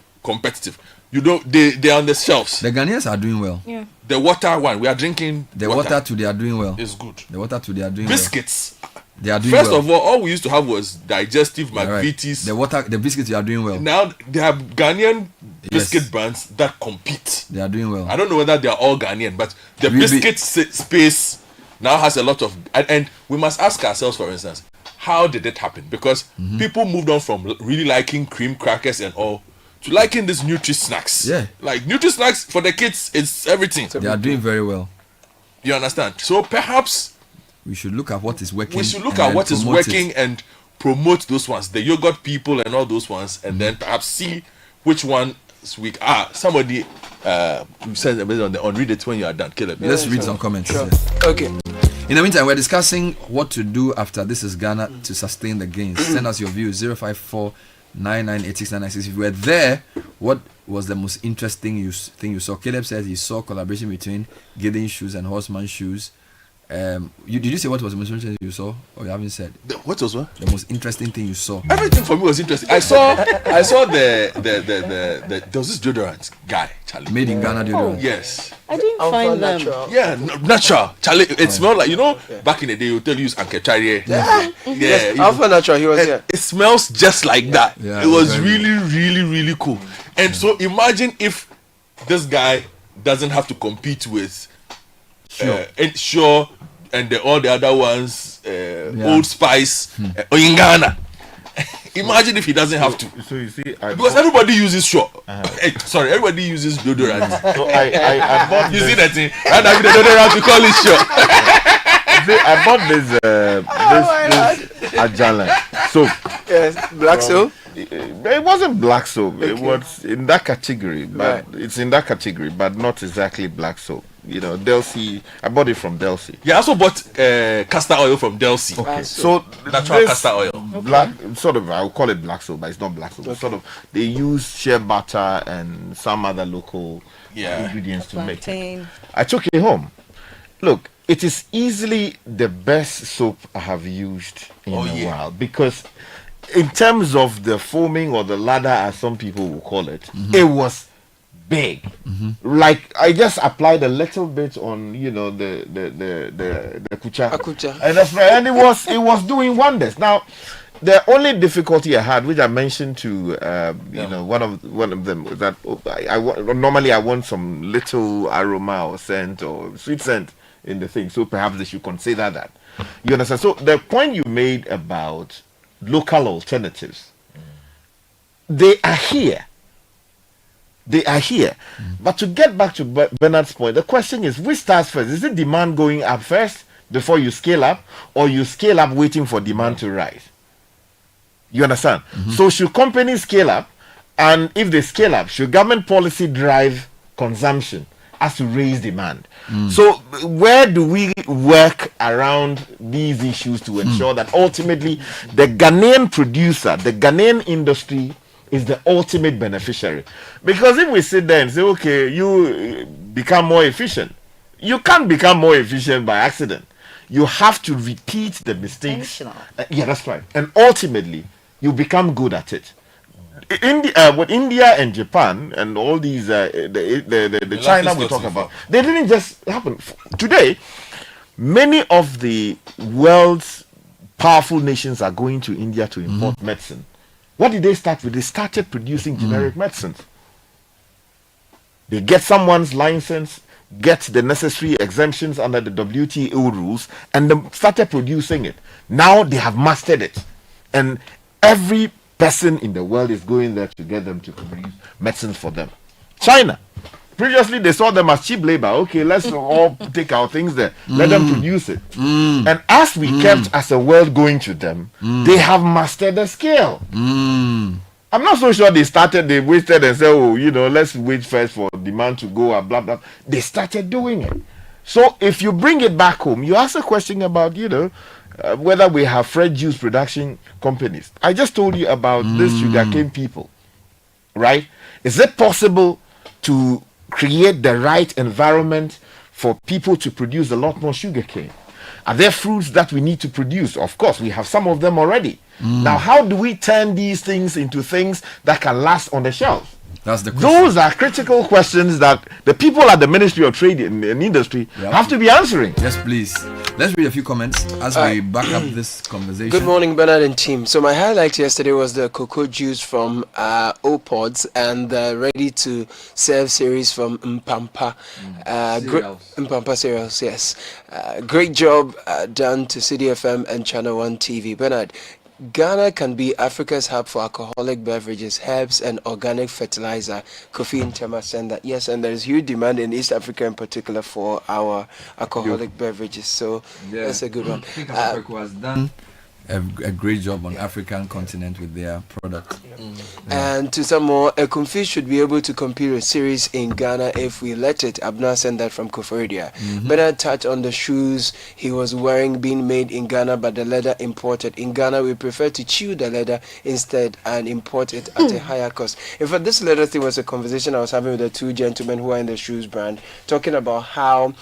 You know, they are on the shelves. The Ghanaians are doing well. Yeah. The water one, we are drinking. The water too, they are doing well. It's good. The water too, they are doing biscuits. Well. They are doing First well. of all we used to have was digestive McVitie's. The biscuits, they are doing well. Now they have Ghanaian biscuit brands that compete. They are doing well. I don't know whether they are all Ghanaian, but the biscuit space now has a lot of, and we must ask ourselves, for instance, how did it happen? Because people moved on from really liking cream crackers and all to liking these Nutri snacks. Yeah. Like Nutri snacks for the kids, it's everything. They are doing very well. You understand? So perhaps we should look at what is working. We should look at what is working and promote those ones, the yogurt people and all those ones, and then perhaps see which one we somebody said on read it when you are done. Caleb, let's read some comments. Sure. Okay. In the meantime, we're discussing what to do after This Is Ghana to sustain the gains. Send us your views 054-9986-996. If you were there, what was the most interesting thing you saw? Caleb said he saw collaboration between Gideon Shoes and Horseman Shoes. Did you say what was the most interesting you saw, or you haven't said? What was what? The most interesting thing you saw. Everything for me was interesting. I saw the there was this deodorant guy, Charlie. Made in Ghana deodorant. Yes. I didn't find them. Natural. Yeah, natural. Charlie, it smelled like, back in the day you tell you use Ankecharie. Yes, Alpha Natural, he was here. It smells just like that. Yeah, it was really, really, really cool. And so imagine if this guy doesn't have to compete with Sure, and all the other ones, Old Spice, in Ghana. Imagine if he doesn't have to. So you see, because everybody uses Sure. Everybody uses deodorant. So I bought. You see that thing? And I the deodorant to call it Sure. See, I bought this Ajala soap. Yes, black soap. It wasn't black soap. Okay. It was in that category, but it's in that category, but not exactly black soap. You know, Delsey. I bought it from Delsey. Yeah, I also bought castor oil from Delsey. Okay, so natural castor oil. Black, sort of. I'll call it black soap, but it's not black soap. Okay. Sort of. They use shea butter and some other local ingredients to make it. I took it home. Look, it is easily the best soap I have used in a while, because in terms of the foaming or the ladder, as some people will call it, it was big. Like I just applied a little bit on, you know, the kucha, and that's right, and it was doing wonders. Now, the only difficulty I had, which I mentioned to you know, one of them, was that normally I want some little aroma or scent or sweet scent in the thing, so perhaps they should consider that. You understand? So the point you made about local alternatives, they are here. They are here. But to get back to Bernard's point, the question is, which starts first? Is it demand going up first before you scale up, or you scale up waiting for demand to rise? You understand? So should companies scale up, and if they scale up, should government policy drive consumption as to raise demand? So where do we work around these issues to ensure that ultimately the Ghanaian producer, the Ghanaian industry, is the ultimate beneficiary? Because if we sit there and say, okay, you become more efficient, you can't become more efficient by accident. You have to repeat the mistakes. Yeah, that's right. And ultimately, you become good at it. With India and Japan and all these, the China we talk about, they didn't just happen. Today, many of the world's powerful nations are going to India to import medicine. What did they start with? They started producing generic medicines. They get someone's license, get the necessary exemptions under the WTO rules, and they started producing it. Now they have mastered it. And every person in the world is going there to get them to produce medicines for them. China. Previously, they saw them as cheap labor. Okay, let's all take our things there. Let them produce it. And as we kept as a world going to them, they have mastered the scale. I'm not so sure they waited and said, oh, you know, let's wait first for demand to go and blah, blah. They started doing it. So if you bring it back home, you ask a question about, you know, whether we have fresh juice production companies. I just told you about this sugarcane people, right? Is it possible to create the right environment for people to produce a lot more sugarcane? Are there fruits that we need to produce? Of course, we have some of them already. Now, how do we turn these things into things that can last on the shelf? That's the question. Those are critical questions that the people at the Ministry of Trade and Industry have to be answering. Yes, please. Let's read a few comments as we back up this conversation. Good morning, Bernard and team. So my highlight yesterday was the cocoa juice from O-Pods and the ready-to-serve series from Mpampa. Mpampa cereals, yes. Great job done to Citi FM and Channel 1 TV. Bernard, Ghana can be Africa's hub for alcoholic beverages, herbs, and organic fertilizer. Kofi Ntema said that. Yes, and there is huge demand in East Africa in particular for our alcoholic beverages. So that's a good one. I think Africa has done a great job on African continent with their product. And to some more, a Kumfi should be able to compete with series in Ghana if we let it. Abna sent that from Koforidua. Better touch on the shoes he was wearing being made in Ghana but the leather imported. In Ghana, we prefer to chew the leather instead and import it at a higher cost. In fact, this leather thing was a conversation I was having with the two gentlemen who are in the shoes brand, talking about how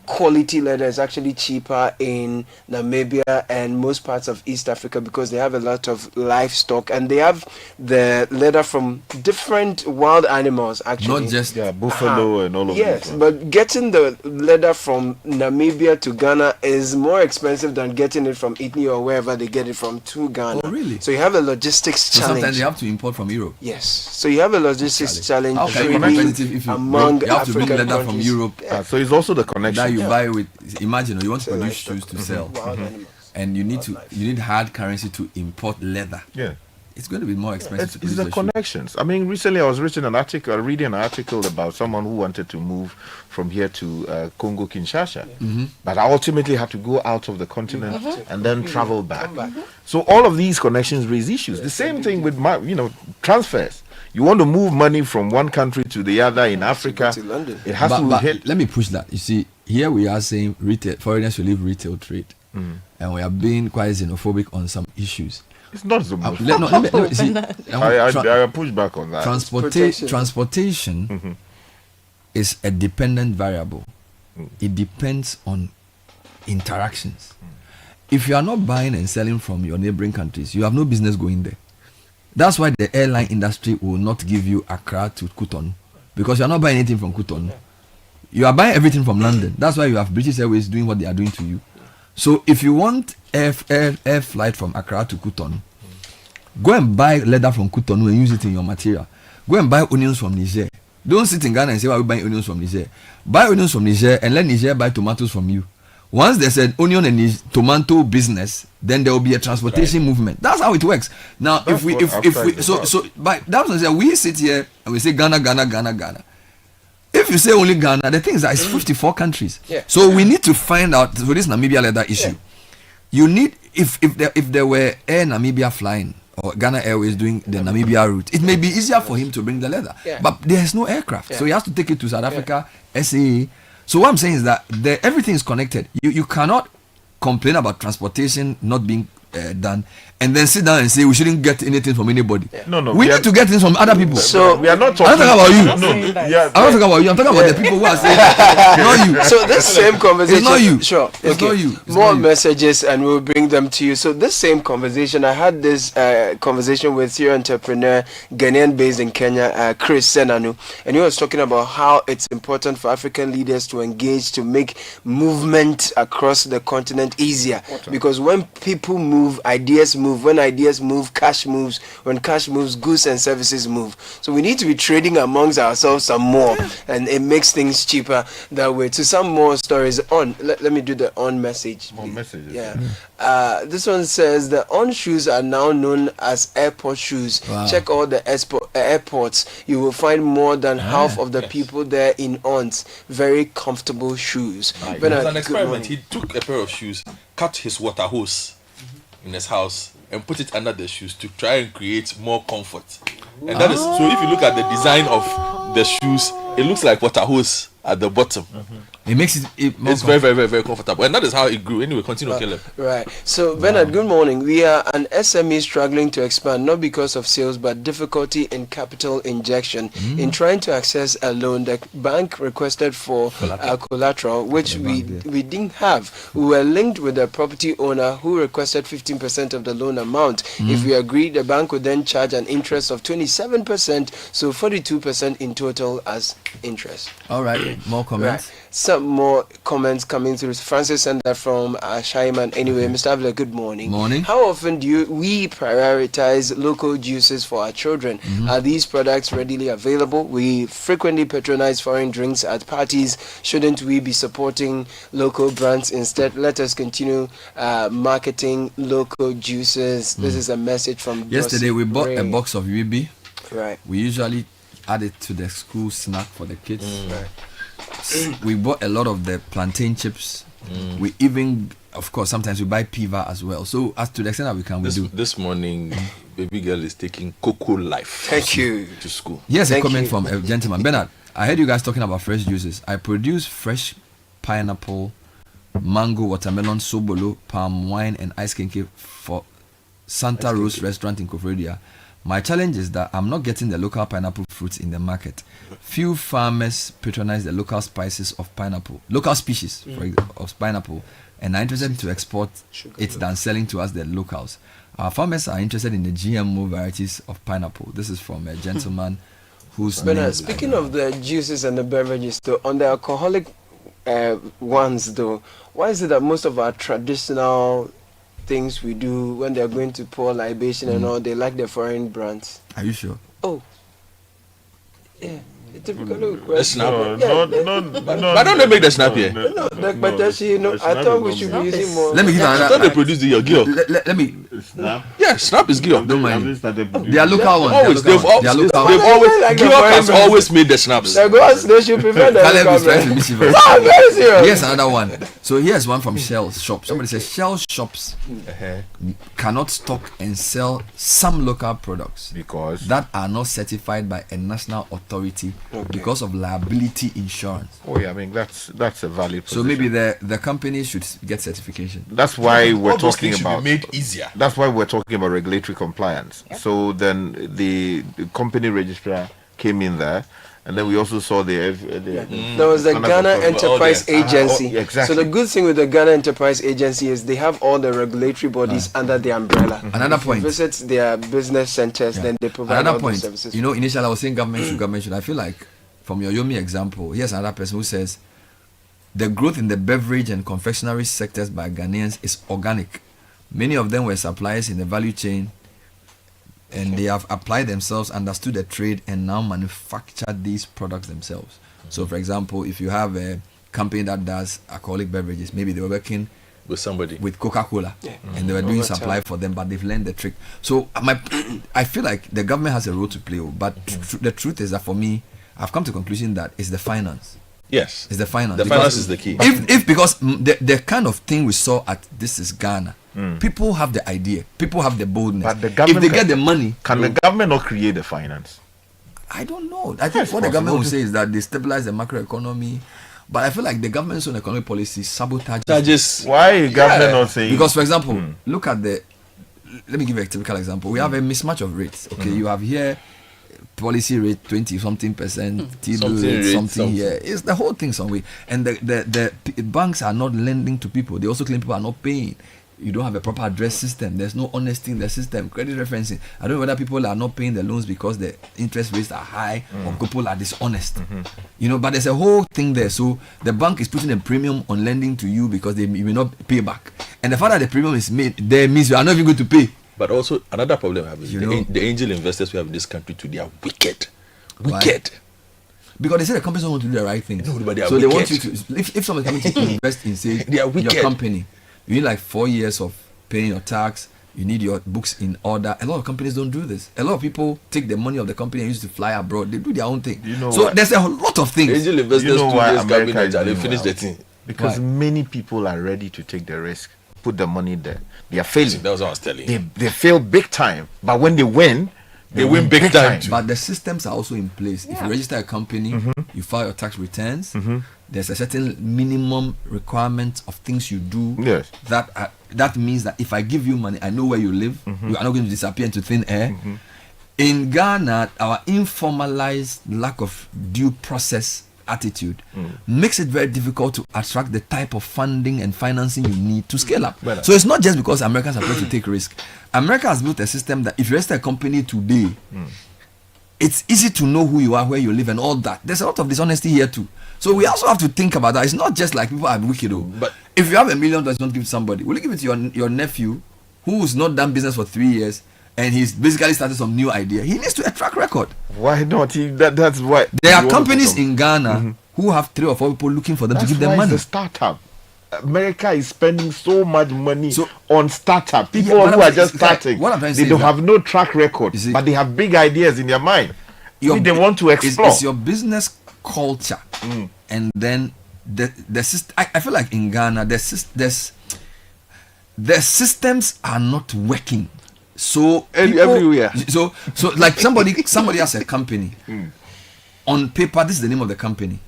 quality leather is actually cheaper in Namibia and most parts of East Africa because they have a lot of livestock and they have the leather from different wild animals, actually. Not just buffalo and all of Yes, these. but getting the leather from Namibia to Ghana is more expensive than getting it from Italy or wherever they get it from to Ghana. Oh, really? So you have a logistics So challenge. sometimes you have to import from Europe. Yes. So you have a logistics challenge How can you be really competitive if you among have to bring African leather from countries. Europe? So it's also the connection that you Yeah. buy with. Imagine you want to produce shoes to sell, Wild animals. and you need hard currency to import leather. Yeah. It's going to be more expensive. It's to produce the a shoe. connections. I mean, recently I was reading an article about someone who wanted to move from here to Congo Kinshasa, but I ultimately had to go out of the continent and then travel back. So all of these connections raise issues. The same thing with transfers. You want to move money from one country to the other in Africa, it has to but hit. let me push that. You see, here we are saying retail foreigners should leave retail trade, and we are being quite xenophobic on some issues. It's not so much. Let me see. I push back on that. Transportation is a dependent variable. It depends on interactions. If you are not buying and selling from your neighboring countries, you have no business going there. That's why the airline industry will not give you Accra to Cotonou, because you are not buying anything from Cotonou. You are buying everything from London. That's why you have British Airways doing what they are doing to you. So if you want air flight from Accra to Cotonou, go and buy leather from Cotonou and use it in your material. Go and buy onions from Niger. Don't sit in Ghana and say, why are we buying onions from Niger? Buy onions from Niger and let Niger buy tomatoes from you. Once there's an onion and tomato business, then there will be a transportation movement. That's how it works. Now, if we by that's what we sit here and we say Ghana. If you say only Ghana, the thing is that it's 54 countries. Yeah. So we need to find out for this Namibia leather issue. You need if there were Air Namibia flying or Ghana Airways doing the Namibia route, it may be easier for him to bring the leather. Yeah. But there's no aircraft, so he has to take it to South Africa, SAA. So what I'm saying is that everything is connected. You cannot complain about transportation not being done and then sit down and say we shouldn't get anything from anybody. No, we need to get things from other people. So we are not talking. I'm not talking about you. I'm not talking about you. I'm talking about the people who are saying not you. So this same conversation. It's not you. Sure. It's not you. It's More not you. messages and we'll bring them to you. So this same conversation, I had this conversation with serial entrepreneur, Ghanaian based in Kenya, Chris Senanu, and he was talking about how it's important for African leaders to engage to make movement across the continent easier. Because when people move, ideas move. When ideas move, cash moves. When cash moves, goods and services move. So we need to be trading amongst ourselves some more, and it makes things cheaper that way. To some more stories on, let me do the on message. More messages. Yeah. This one says the on shoes are now known as airport shoes. Wow. Check all the airports. You will find more than half of the people there in ons. Very comfortable shoes. It Bernard, was an good experiment. morning. He took a pair of shoes, cut his water hose in his house, and put it under the shoes to try and create more comfort. And that is so. If you look at the design of the shoes, it looks like water hose at the bottom. It makes it it's very, very, very, very comfortable, and that is how it grew. Anyway, continue, Caleb. Right. So, Bernard, good morning. We are an SME struggling to expand, not because of sales, but difficulty in capital injection. In trying to access a loan, the bank requested for collateral, which we didn't have. We were linked with a property owner who requested 15% of the loan amount. If we agreed, the bank would then charge an interest of 27%, so 42% in total as interest. All right, more comments. Right. Some more comments coming through. Francis sent that from Shaiman. Anyway, Mr. Abler, good morning. Morning. How often do we prioritize local juices for our children? Are these products readily available? We frequently patronize foreign drinks at parties. Shouldn't we be supporting local brands instead? Let us continue marketing local juices. This is a message from Yesterday we bought a Ray. box of UB. Right. We usually add it to the school snack for the kids. We bought a lot of the plantain chips. We even, of course, sometimes we buy piva as well. So as to the extent that we can, we do. This morning, baby girl is taking Cocoa Life. Thank you. To school. Yes, Thank a comment you. from a gentleman. Bernard, I heard you guys talking about fresh juices. I produce fresh pineapple, mango, watermelon, sobolo, palm wine, and ice cream cake for Santa Rose restaurant in Koforidua. My challenge is that I'm not getting the local pineapple fruits in the market. Few farmers patronize the local spices of pineapple, local species of pineapple. and are interested to export it than selling to us, the locals. Our farmers are interested in the GMO varieties of pineapple. This is from a gentleman whose name. Speaking of the juices and the beverages, though, on the alcoholic ones, though, why is it that most of our traditional things we do when they're going to pour libation and all, they like the foreign brands? Are you sure? Oh, yeah. The snap. No. But don't they make the snap here? No, but actually, I thought we should be using more. Let me give I thought they produce the Gio. Let me. Snap. Yeah, snap is Gio. Don't mind. They are local ones. Always, they've always Gio has always made the snaps. They should prevent the Caleb is trying to mischievous. Oh, very serious. Here's another one. So here's one from Shell shop. Somebody says Shell shops cannot stock and sell some local products because that are not certified by a national authority because of liability insurance. Oh yeah, I mean that's a valid position. So maybe the company should get certification. That's why we're All those talking things should about be made easier. That's why we're talking about regulatory compliance. So then the company registrar came in there, and then we also saw there was the Ghana Enterprise Agency. Exactly. So the good thing with the Ghana Enterprise Agency is they have all the regulatory bodies under their umbrella. Another If point. you visit their business centers, then they provide Another all point. the services. You know, initially I was saying government should. I feel like from your Yomi example, here's another person who says the growth in the beverage and confectionery sectors by Ghanaians is organic. Many of them were suppliers in the value chain, and they have applied themselves, understood the trade, and now manufacture these products themselves. So, for example, if you have a company that does alcoholic beverages, maybe they were working with somebody with Coca-Cola, and they were doing supply for them, but they've learned the trick. So, I feel like the government has a role to play, but the truth is that for me, I've come to the conclusion that it's the finance. Yes, it's the finance. The finance is the key. Because the kind of thing we saw at This Is Ghana, people have the idea, people have the boldness. But the government if they get the money, can the government not create the finance? I don't know. I think what the government will say is that they stabilize the macroeconomy. But I feel like the government's own economic policy sabotages. Why is government not saying? Because, for example, look at let me give you a typical example. We have a mismatch of rates. Okay, you have here policy rate 20-something%, T-bill rate something here. It's the whole thing some way. And the banks are not lending to people. They also claim people are not paying. You don't have a proper address system. There's no honesty in the system. Credit referencing. I don't know whether people are not paying the loans because the interest rates are high or people are dishonest. You know, but there's a whole thing there. So the bank is putting a premium on lending to you because they may not pay back. And the fact that the premium is made there means you are not even going to pay. But also another problem I have is the angel investors we have in this country today are wicked. Wicked. Because they say the companies don't want to do the right thing. No, but they are so wicked. They want you to, if someone coming to invest in, say, they are wicked. Your company, you need like 4 years of paying your tax, you need your books in order. A lot of companies don't do this. A lot of people take the money of the company and use it to fly abroad. They do their own thing. There's a lot of things. Angel investors they finish the thing. Because many people are ready to take the risk, put the money there. They are failing. That was what I was telling you. They fail big time, but when they win, they win big time. But the systems are also in place. If you register a company, you file your tax returns. There's a certain minimum requirement of things you do. Yes. That means that if I give you money, I know where you live. You are not going to disappear into thin air. In Ghana, our informalized lack of due process attitude makes it very difficult to attract the type of funding and financing you need to scale up. So it's not just because Americans are afraid to take risk. America has built a system that if you register a company today, it's easy to know who you are, where you live, and all that. There's a lot of dishonesty here too. So we also have to think about that. It's not just like people are wicked. But if you have $1 million, don't give it to somebody. Will you give it to your nephew who's not done business for 3 years? And he's basically started some new idea. He needs to a track record. Why not? That's why. There are companies in Ghana who have 3 or 4 people looking for them to give them money. It's a startup. America is spending so much money on startup. People who are just starting. They don't have no track record, but they have big ideas in their mind. They want to explore. It's your business culture, and then the system. I feel like in Ghana, the systems are not working. So everywhere. So like somebody has a company. On paper, this is the name of the company.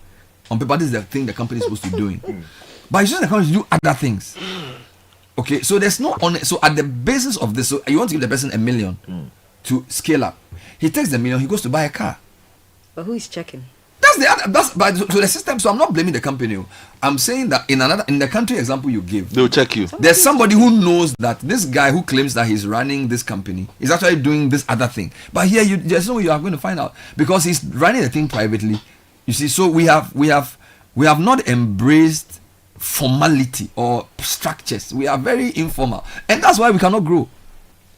On paper, this is the thing the company is supposed to be doing. But it's just the company to do other things. Okay, so there's no so at the basis of this, so you want to give the person $1 million to scale up. He takes the $1 million, he goes to buy a car. But who is checking? That's but so the system. So I'm not blaming the company. I'm saying that in the country example you give, they'll check you. There's somebody who knows that this guy who claims that he's running this company is actually doing this other thing. But here there's no way you are going to find out because he's running the thing privately. You see, so we have not embraced formality or structures. We are very informal, and that's why we cannot grow.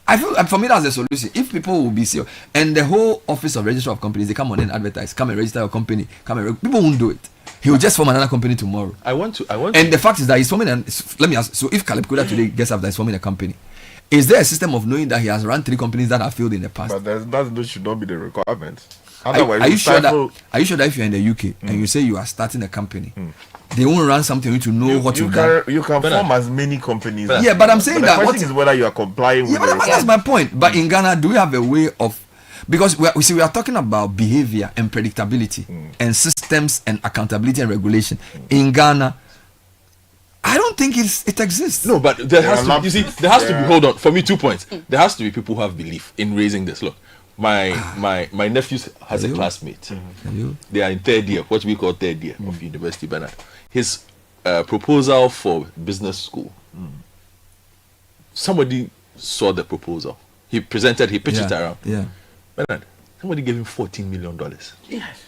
I feel for me that's the solution. If people will be serious, and the whole office of registrar of companies, they come on and advertise, come and register your company, people won't do it. He will just form another company tomorrow. I want to. And the fact is that he's forming let me ask. So if Caleb Kuda today gets up that he's forming a company, is there a system of knowing that he has run 3 companies that have failed in the past? But that should not be the requirement. Are you sure that if you're in the UK and you say you are starting a company, they won't run something to know what you've done? You can form as many companies. Yeah, but I'm saying that the question is whether you are complying with the requirement. That's my point. But in Ghana, do we have a way of, because we are talking about behavior and predictability and systems and accountability and regulation. In Ghana, I don't think it exists. No, but there has to be, hold on, for me 2 points. There has to be people who have belief in raising this. Look, my nephew has a classmate. They are in 3rd year, what we call 3rd year of University Bernard. His proposal for business school, somebody saw the proposal. He pitched it around. Yeah. Bernard, somebody gave him $14 million. Yes.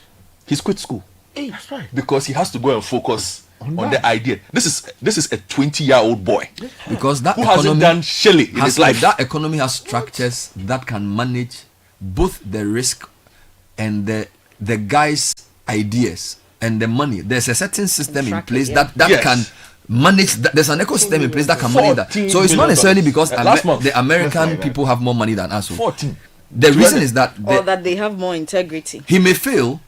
He's quit school. That's right. Because he has to go and focus on the idea. This is a 20-year-old boy. Because that who hasn't done shilly in his life. That economy has structures that can manage both the risk and the guy's ideas and the money. There's a certain system in place that can manage that. There's an ecosystem in place that can manage that. So it's not necessarily because the American people have more money than us. 14. The reason is that that they have more integrity. He may fail,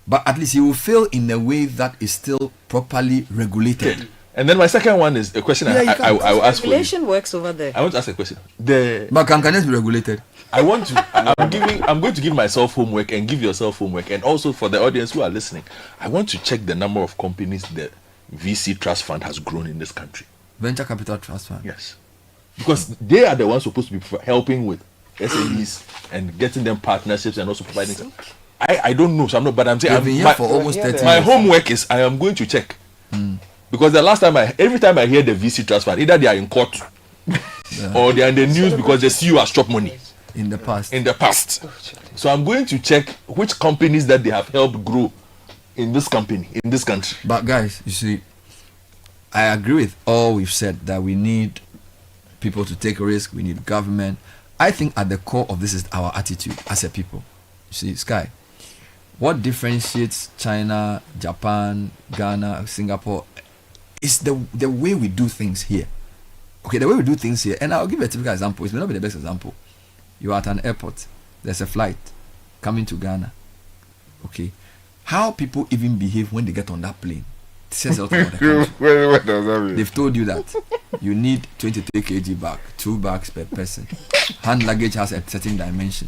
but at least he will fail in a way that is still properly regulated. And then my second one is a question I will ask for you. Regulation works over there. I want to ask a question. But can it be regulated? I'm going to give myself homework and give yourself homework, and also for the audience who are listening, I want to check the number of companies the VC Trust Fund has grown in this country. Venture Capital Trust Fund. Yes, because they are the ones supposed to be helping with SMEs and getting them partnerships and also providing. I don't know, so I'm not. But I'm saying been here for almost 30 years. My homework is I am going to check because the last time every time I hear the VC Trust Fund, either they are in court or they are in the news because the CEO has dropped money. In the past. So I'm going to check which companies that they have helped grow in this country. But guys, you see, I agree with all we've said that we need people to take risk, we need government. I think at the core of this is our attitude as a people. You see, Sky, what differentiates China, Japan, Ghana, Singapore is the way we do things here. Okay, the way we do things here, and I'll give you a typical example. It may not be the best example. You are at an airport, there's a flight coming to Ghana. Okay, how people even behave when they get on that plane says a lot about the country. What does that mean? They've told you that you need 23 kg bag, 2 bags per person. Hand luggage has a certain dimension.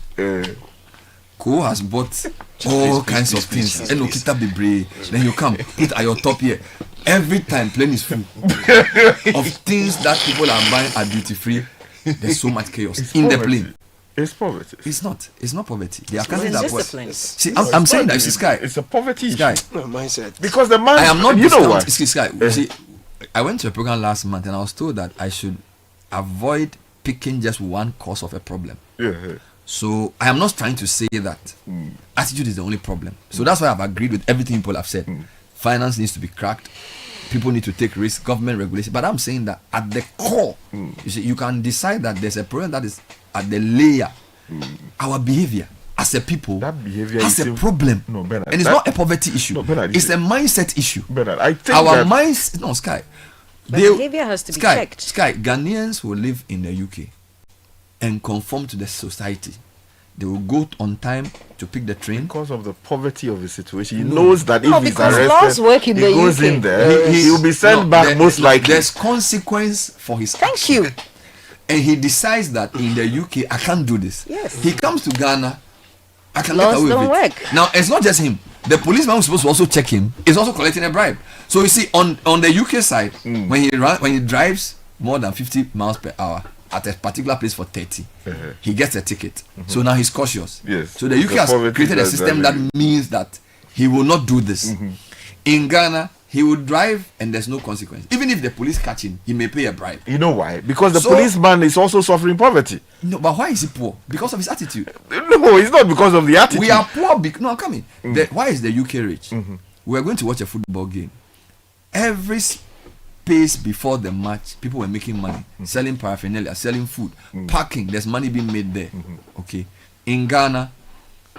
Ko has bought all kinds of things. And Okita Bibre. Then you come, put at your top here. Every time plane is full of things that people are buying are duty free. There's so much chaos in the plane. It's poverty. It's not poverty. They are cutting that discipline. See, I'm saying that it's Sky. It's a poverty Sky. mindset. Because the man, I am not. You know what? Sky. See, I went to a program last month and I was told that I should avoid picking just one cause of a problem. Yeah. So I am not trying to say that attitude is the only problem. So that's why I've agreed with everything people have said. Finance needs to be cracked. People need to take risks, government regulation. But I'm saying that at the core, you see, you can decide that there's a problem that is at the layer. Our behavior as a people has a problem. No, Bernard, and it's not a poverty issue. No, Bernard, it's a mindset issue. Bernard, I think our minds. No, Sky. Behavior has to be checked. Sky, Ghanaians will live in the UK and conform to the society. They will go on time to pick the train because of the poverty of the situation. He knows that if he's arrested, laws work in he the goes UK. in there. He will be sent back most likely. There's consequence for his action. you. And he decides that in the UK I can't do this. Yes. He comes to Ghana. I can Laws get away don't with it. work. Now it's not just him. The policeman who's supposed to also check him is also collecting a bribe. So you see, on the UK side, when he drives more than 50 miles per hour at a particular place for 30, he gets a ticket. So now he's cautious. Yes. So the UK has created a system that means that he will not do this. In Ghana, he will drive and there's no consequence. Even if the police catch him, he may pay a bribe. You know why? Because the policeman is also suffering poverty. No, but why is he poor? Because of his attitude. No, it's not because of the attitude. We are poor. No, I'm coming. Why is the UK rich? We are going to watch a football game. Every space before the match, people were making money, selling paraphernalia, selling food, parking. There's money being made there. Okay. In Ghana,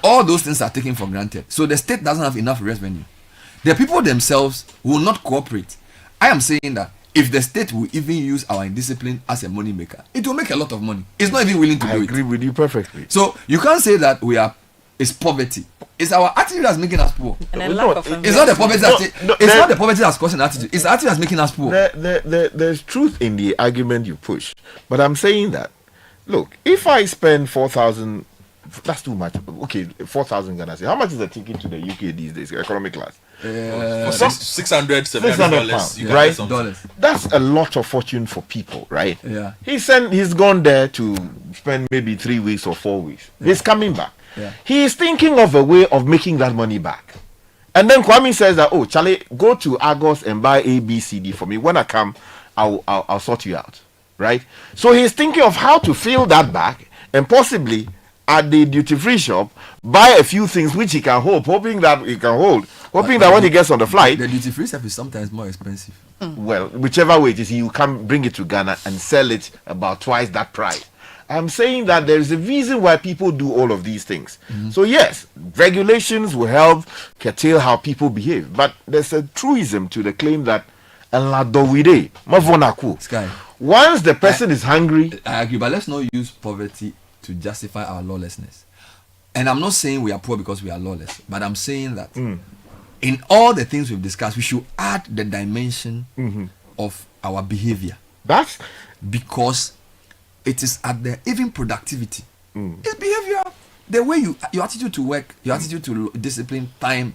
all those things are taken for granted. So the state doesn't have enough revenue. The people themselves will not cooperate. I am saying that if the state will even use our indiscipline as a money maker, it will make a lot of money. It's not even willing to do it. I agree with you perfectly. So you can't say that it's poverty. It's our attitude that's making us poor. And a lack of it's not the poverty not the poverty that's causing attitude. It's the attitude that's making us poor. There's truth in the argument you push, but I'm saying that, look, if I spend 4,000, that's too much. Okay, 4,000 Ghana. How much is the ticket to the UK these days, economic class? For $600, $700, right? Dollars. That's a lot of fortune for people, right? Yeah. He's gone there to spend maybe 3 weeks or 4 weeks. Yeah. He's coming back. Yeah. He is thinking of a way of making that money back. And then Kwame says that, oh, Charlie, go to Argos and buy A, B, C, D for me. When I come, I'll sort you out, right? So he's thinking of how to fill that back and possibly at the duty-free shop buy a few things which he can hold, hoping that when he gets on the flight, the duty-free stuff is sometimes more expensive. Well, whichever way it is, he will come bring it to Ghana and sell it about twice that price. I'm saying that there is a reason why people do all of these things. So yes, regulations will help curtail how people behave, but there's a truism to the claim that once the person is hungry, I agree, but let's not use poverty to justify our lawlessness. And I'm not saying we are poor because we are lawless, but I'm saying that in all the things we've discussed, we should add the dimension of our behavior. That's because it is at the even productivity. It's behavior. The way your attitude to work, your attitude to discipline, time.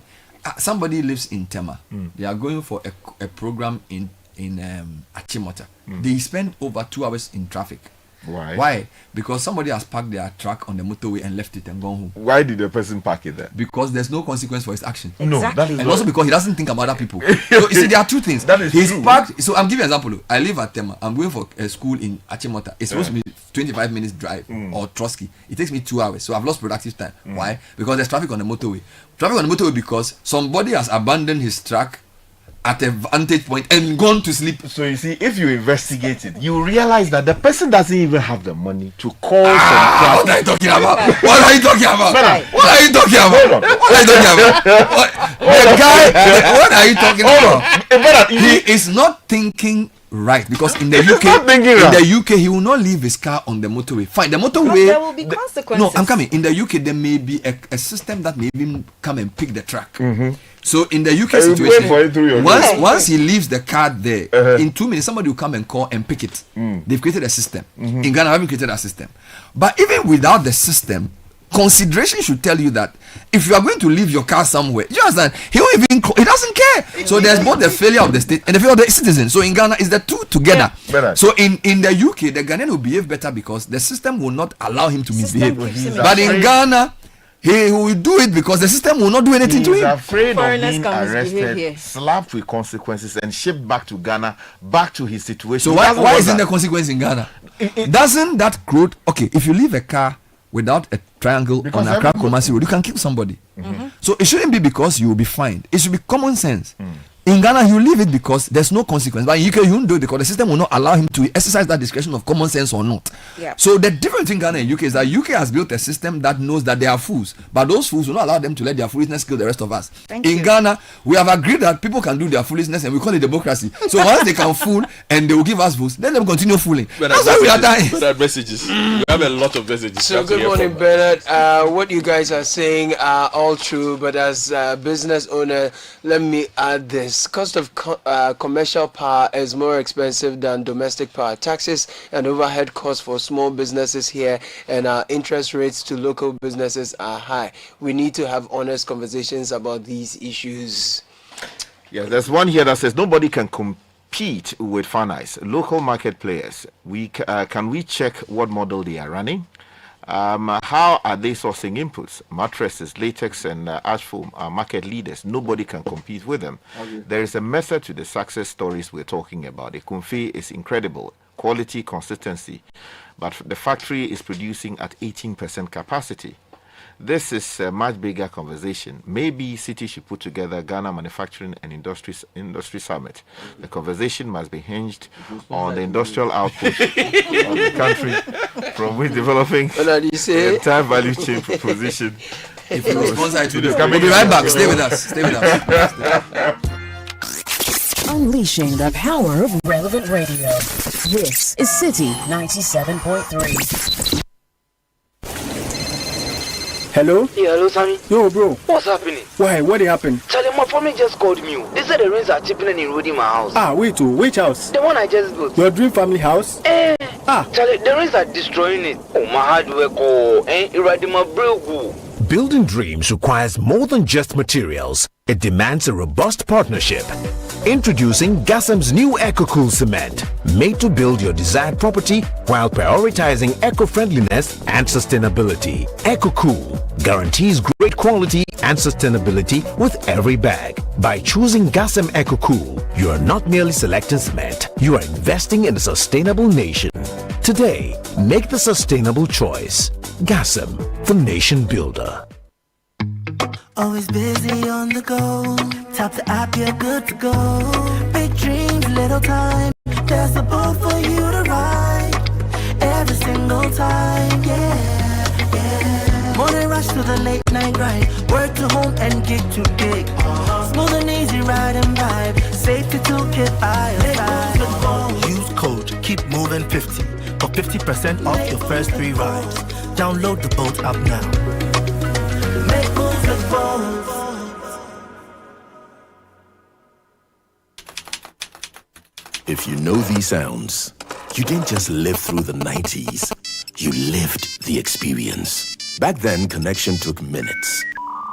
Somebody lives in Tema. They are going for a program in Achimota. They spend over 2 hours in traffic. Why? Because somebody has parked their truck on the motorway and left it and gone home. Why did the person park it there? Because there's no consequence for his action. No, that is and also because he doesn't think about other people. So you see, there are two things. That is He's true. parked. So I'm giving an example. I live at Tema. I'm going for a school in Achimota. It's supposed to be 25 minutes drive or Trotsky. It takes me 2 hours. So I've lost productive time. Why? Because there's traffic on the motorway. Traffic on the motorway because somebody has abandoned his truck at a vantage point and gone to sleep. So you see, if you investigate it, you realize that the person doesn't even have the money to call some What are you talking about? What are you talking about? What are you talking about? What are you talking about? The guy, what are you talking about? He is not thinking right, because in the UK, he will not leave his car on the motorway. Fine, the motorway. There will be consequences. No, I'm coming. In the UK, there may be a system that may even come and pick the truck. So in the UK situation, once he leaves the car there, in 2 minutes somebody will come and call and pick it. They've created a system. In Ghana, haven't created a system. But even without the system, consideration should tell you that if you are going to leave your car somewhere, you understand, he doesn't care. So there's both the failure of the state and the failure of the citizen. So in Ghana, it's the two together. So in the UK, the Ghanaian will behave better because the system will not allow him to misbehave. But in Ghana, he will do it because the system will not do anything to him. He's afraid of being arrested, slapped with consequences, and shipped back to Ghana, back to his situation. So why isn't there consequence in Ghana? Doesn't that growth? Okay, if you leave a car without a triangle on a Accra Kumasi road, you can kill somebody. So it shouldn't be because you will be fined. It should be common sense. In Ghana, you leave it because there's no consequence. But in UK, you won't do it because the system will not allow him to exercise that discretion of common sense or not. So the difference between Ghana and UK is that UK has built a system that knows that they are fools, but those fools will not allow them to let their foolishness kill the rest of us. In Ghana, we have agreed that people can do their foolishness and we call it democracy. So once they can fool and they will give us votes, then they will continue fooling. That's why we are dying. Bernard, messages. We have a lot of messages. So good morning, Bernard. What you guys are saying are all true, but as a business owner, let me add this. Cost of commercial power is more expensive than domestic power. Taxes and overhead costs for small businesses here and interest rates to local businesses are high. We need to have honest conversations about these issues. Yes, there's one here that says nobody can compete with Fanice. Local market players. Can we check what model they are running? How are they sourcing inputs? Mattresses, latex, and ash foam are market leaders. Nobody can compete with them. Okay. There is a method to the success stories we're talking about. Ekumfi is incredible. Quality, consistency. But the factory is producing at 18% capacity. This is a much bigger conversation. Maybe Citi should put together Ghana Manufacturing and Industry Summit. The conversation must be hinged on the industrial output of the country, from which developing the entire value chain proposition. If you sponsor to this, we'll be right back. Stay with us. Stay with us. Unleashing the power of relevant radio. This is Citi 97.3. Hello? Yeah, hello, Sammy. Yo, bro. What's happening? Why? What happened? Charlie, my family just called me. They said the rains are chipping and eroding my house. Wait, which house? The one I just built. Your dream family house? Charlie, the rains are destroying it. Oh, my hard work, eroding my brain. Building dreams requires more than just materials. It demands a robust partnership. Introducing Gassam's new EcoCool cement, made to build your desired property while prioritizing eco-friendliness and sustainability. EcoCool guarantees great quality and sustainability with every bag. By choosing Gassam EcoCool, you are not merely selecting cement, you are investing in a sustainable nation. Today, make the sustainable choice. Gassam, the nation builder. Always busy on the go. Tap the app, you're good to go. Big dreams, little time. There's a boat for you to ride. Every single time, yeah. Morning rush to the late night grind. Work to home and gig to gig. Smooth and easy ride and vibe. Safety toolkit by your side. Use code Keep Moving 50 for 50% off your first 3 rides. Download the boat app now. If you know these sounds, you didn't just live through the 90s, you lived the experience. Back then, connection took minutes.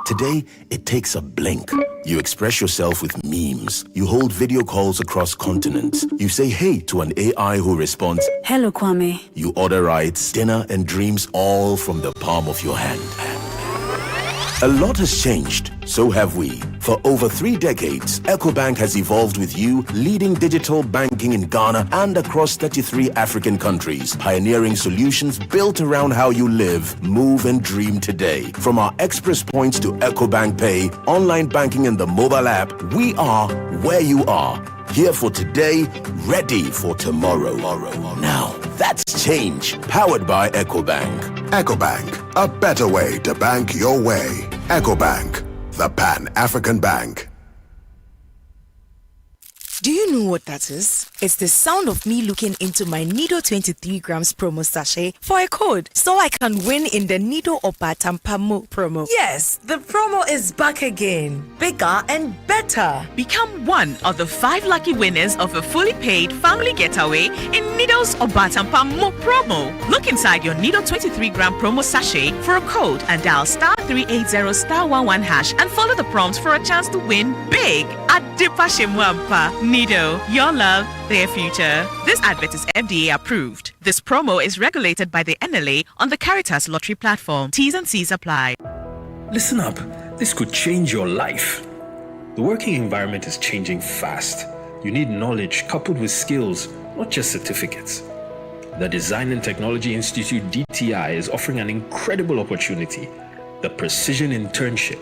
Today, it takes a blink. You express yourself with memes. You hold video calls across continents. You say hey to an AI who responds, "Hello, Kwame." You order rides, dinner, and dreams all from the palm of your hand. A lot has changed, so have we. For over 3 decades, EcoBank has evolved with you, leading digital banking in Ghana and across 33 African countries, pioneering solutions built around how you live, move, and dream today. From our express points to EcoBank Pay, online banking, and the mobile app, we are where you are. Here for today, ready for tomorrow. Now, that's change, powered by EcoBank. EcoBank, a better way to bank your way. EcoBank, the Pan-African Bank. Do you know what that is? It's the sound of me looking into my Nido 23 grams promo sachet for a code so I can win in the Nido Opatampamo promo. Yes, the promo is back again. Bigger and better. Become one of the 5 lucky winners of a fully paid family getaway in Nido's Opatampamo promo. Look inside your Nido 23 gram promo sachet for a code and dial *380*11# and follow the prompts for a chance to win big at Dipashimwampa. Nido, your love, their future. This advert is FDA approved. This promo is regulated by the NLA on the Caritas Lottery platform. T's and C's apply. Listen up. This could change your life. The working environment is changing fast. You need knowledge coupled with skills, not just certificates. The Design and Technology Institute DTI is offering an incredible opportunity, the Precision Internship,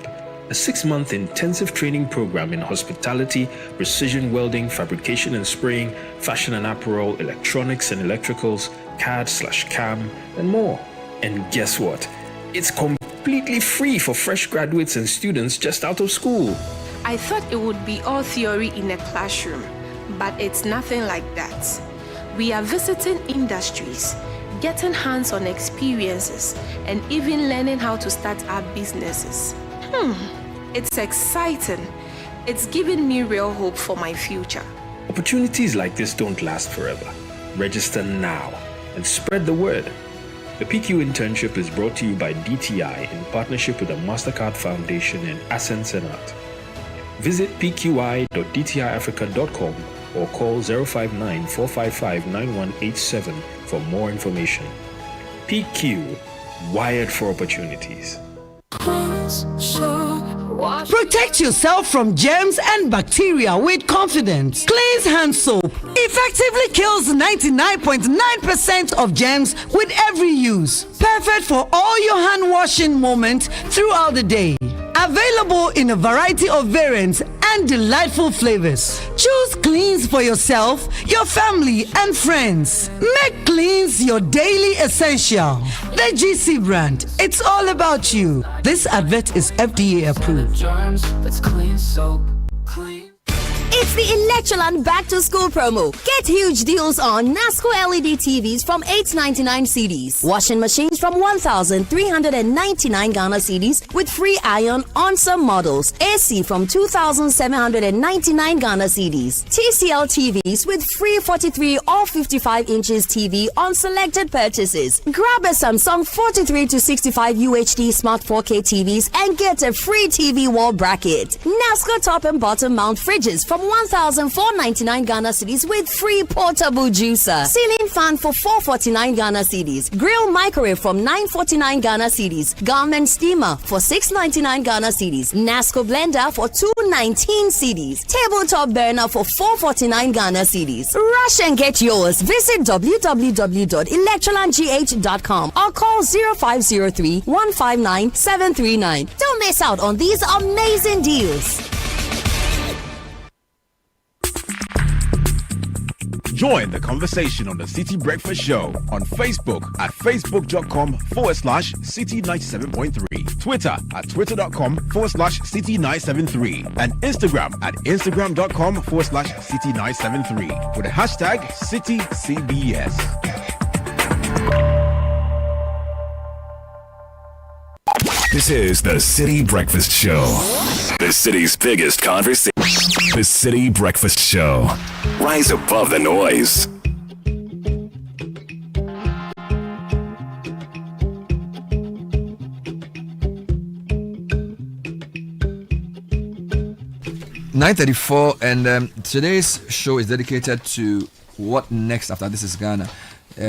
a 6-month intensive training program in hospitality, precision welding, fabrication and spraying, fashion and apparel, electronics and electricals, CAD/CAM, and more. And guess what? It's completely free for fresh graduates and students just out of school. I thought it would be all theory in a classroom, but it's nothing like that. We are visiting industries, getting hands-on experiences, and even learning how to start our businesses. It's exciting. It's giving me real hope for my future. Opportunities like this don't last forever. Register now and spread the word. The PQ internship is brought to you by DTI in partnership with the MasterCard Foundation and Ascent Senate. Visit pqi.dtiafrica.com or call 059-455-9187 for more information. PQ, wired for opportunities. Protect yourself from germs and bacteria with confidence. Cleanse hand soap effectively kills 99.9% of germs with every use. Perfect for all your hand washing moments throughout the day. Available in a variety of variants and delightful flavors. Choose Cleanse for yourself, your family, and friends. Make Cleanse your daily essential. The GC brand. It's all about you. This advert is FDA approved. It's the Electroland Back to School promo. Get huge deals on NASCO LED TVs from 899 CDs, washing machines from 1,399 Ghana CDs with free iron on some models, AC from 2,799 Ghana CDs, TCL TVs with free 43 or 55 inches TV on selected purchases. Grab a Samsung 43 to 65 UHD Smart 4K TVs and get a free TV wall bracket. NASCO top and bottom mount fridges from 1,499 Ghana cedis with free portable juicer. Ceiling fan for 449 Ghana cedis. Grill microwave from 949 Ghana cedis. Garment steamer for 699 Ghana cedis. NASCO blender for 219 cedis. Tabletop burner for 449 Ghana cedis. Rush and get yours. Visit www.electrolandgh.com or call 0503 159 739. Don't miss out on these amazing deals. Join the conversation on the City Breakfast Show on Facebook at facebook.com/City97.3, Twitter at twitter.com/City973, and Instagram at instagram.com/City973 with the hashtag CityCBS. This is the City Breakfast Show. The city's biggest conversation. The City Breakfast Show. Rise above the noise. (9:34) and today's show is dedicated to what next after This Is Ghana.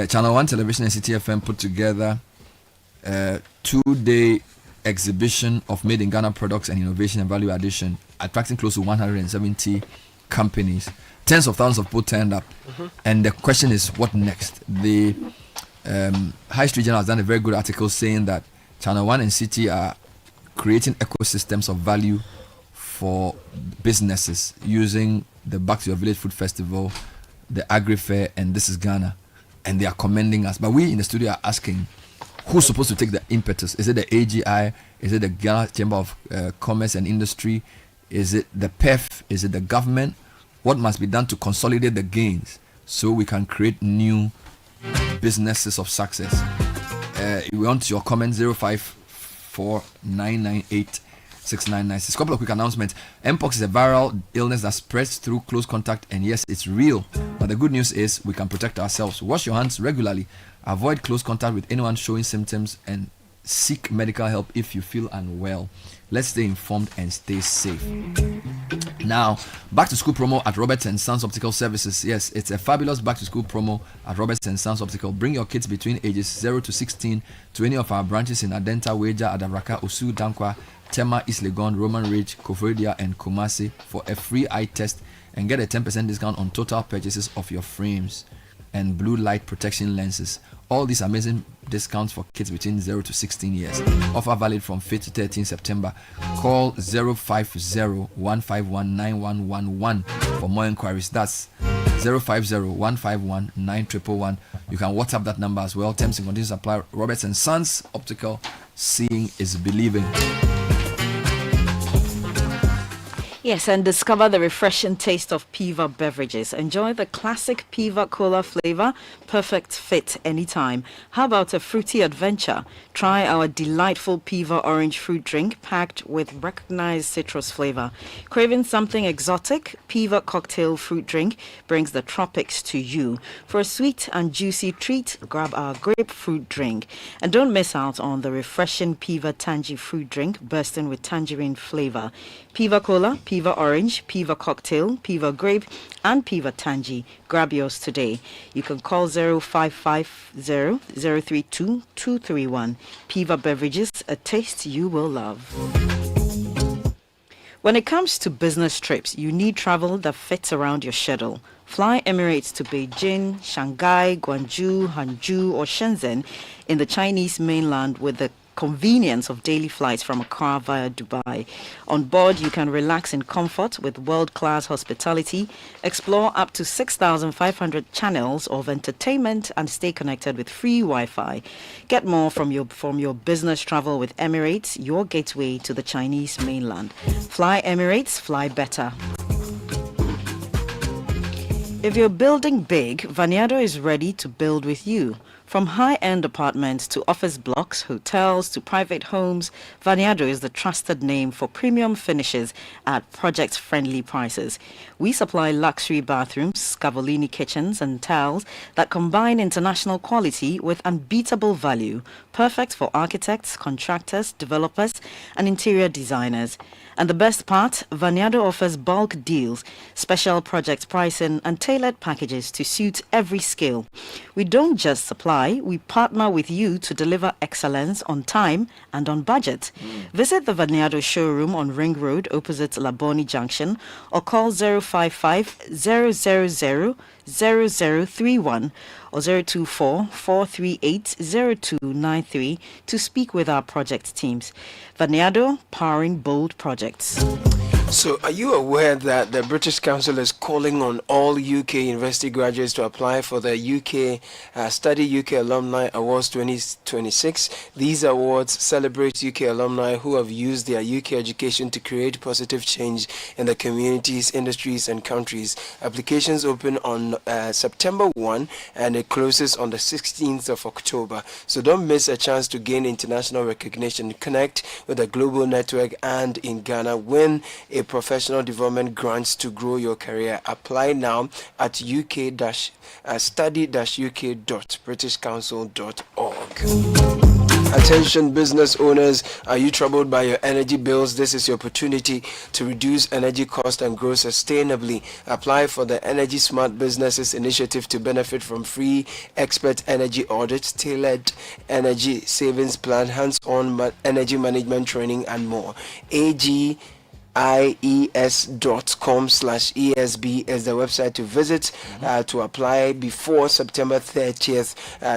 Channel 1 Television and Citi FM put together a 2-day exhibition of made in Ghana products and innovation and value addition, attracting close to 170 companies. Tens of thousands of people turned up, and the question is, what next? The High Street Journal has done a very good article saying that Channel 1 and Citi are creating ecosystems of value for businesses using the Back to Your Village Food Festival, the Agri Fair, and This Is Ghana, and they are commending us. But we in the studio are asking, who's supposed to take the impetus? Is it the AGI? Is it the Ghana Chamber of Commerce and Industry? Is it the PEF? Is it the government? What must be done to consolidate the gains so we can create new businesses of success? We want your comment 0549986996. Couple of quick announcements. Mpox is a viral illness that spreads through close contact, and yes, it's real. But the good news is we can protect ourselves. Wash your hands regularly. Avoid close contact with anyone showing symptoms, and seek medical help if you feel unwell. Let's stay informed and stay safe. Now, back to school promo at Roberts & Sons Optical Services. Yes, it's a fabulous back to school promo at Roberts & Sons Optical. Bring your kids between ages 0 to 16 to any of our branches in Adenta, Weja, Adabraka, Osu, Dankwa, Tema, East Legon, Roman Ridge, Koforidua, and Kumasi for a free eye test and get a 10% discount on total purchases of your frames and blue light protection lenses. All these amazing discounts for kids between 0 to 16 years. Offer valid from 5th to 13th September. Call 050-151-9111 for more inquiries. That's 050-151-9111. You can WhatsApp that number as well. Terms and conditions apply. Roberts & Sons Optical. Seeing is believing. Yes, and discover the refreshing taste of Piva beverages. Enjoy the classic Piva Cola flavor, perfect fit anytime. How about a fruity adventure? Try our delightful Piva orange fruit drink packed with recognized citrus flavor. Craving something exotic? Piva cocktail fruit drink brings the tropics to you. For a sweet and juicy treat, grab our grapefruit drink. And don't miss out on the refreshing Piva Tangy fruit drink bursting with tangerine flavor. Piva Cola, Piva Orange, Piva Cocktail, Piva Grape, and Piva Tangy. Grab yours today. You can call 0550-032-231. Piva Beverages, a taste you will love. When it comes to business trips, you need travel that fits around your schedule. Fly Emirates to Beijing, Shanghai, Guangzhou, Hangzhou, or Shenzhen in the Chinese mainland with the convenience of daily flights from Accra via Dubai. On board, you can relax in comfort with world-class hospitality, explore up to 6,500 channels of entertainment, and stay connected with free Wi-Fi. Get more from your business travel with Emirates, your gateway to the Chinese mainland. Fly Emirates, fly better. If you're building big, Vaniado is ready to build with you. From high-end apartments to office blocks, hotels to private homes, Vaniado is the trusted name for premium finishes at project-friendly prices. We supply luxury bathrooms, Scavolini kitchens and tiles that combine international quality with unbeatable value, perfect for architects, contractors, developers, and interior designers. And the best part, Vaniado offers bulk deals, special project pricing, and tailored packages to suit every skill. We don't just supply, we partner with you to deliver excellence on time and on budget. Visit the Vaniado showroom on Ring Road opposite Laboni Junction or call 055-000-0031 or 024-438-0293 to speak with our project teams. Vaniado, powering bold projects. So, are you aware that the British Council is calling on all UK university graduates to apply for the UK Study UK Alumni Awards 2026? These awards celebrate UK alumni who have used their UK education to create positive change in the communities, industries, and countries. Applications open on September 1 and it closes on the 16th of October. So, don't miss a chance to gain international recognition, connect with a global network, and in Ghana, win a professional development grants to grow your career. Apply now at uk-study-uk.britishcouncil.org. Attention business owners, are you troubled by your energy bills? This is your opportunity to reduce energy cost and grow sustainably. Apply for the Energy Smart Businesses Initiative to benefit from free expert energy audits, tailored energy savings plan, hands-on energy management training, and more. IES.com/ESB is the website to visit to apply before September 30th,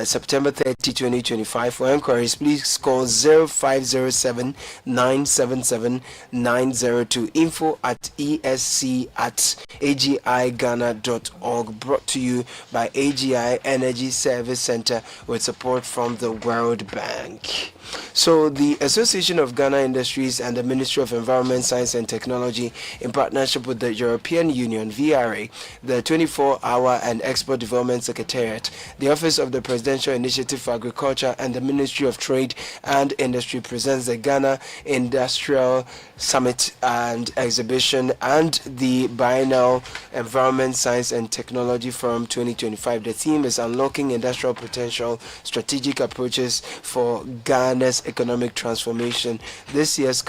September 30, 2025. For inquiries, please call 0507-977-902. info@esc@agighana.org. Brought to you by AGI Energy Service Center with support from the World Bank. So the Association of Ghana Industries and the Ministry of Environment, Science and Technology, in partnership with the European Union, VRA, the 24-Hour and Export Development Secretariat, the Office of the Presidential Initiative for Agriculture, and the Ministry of Trade and Industry presents the Ghana Industrial Summit and Exhibition and the Biennial Environment, Science and Technology Forum 2025. The theme is Unlocking Industrial Potential, Strategic Approaches for Ghana's Economic Transformation. This year's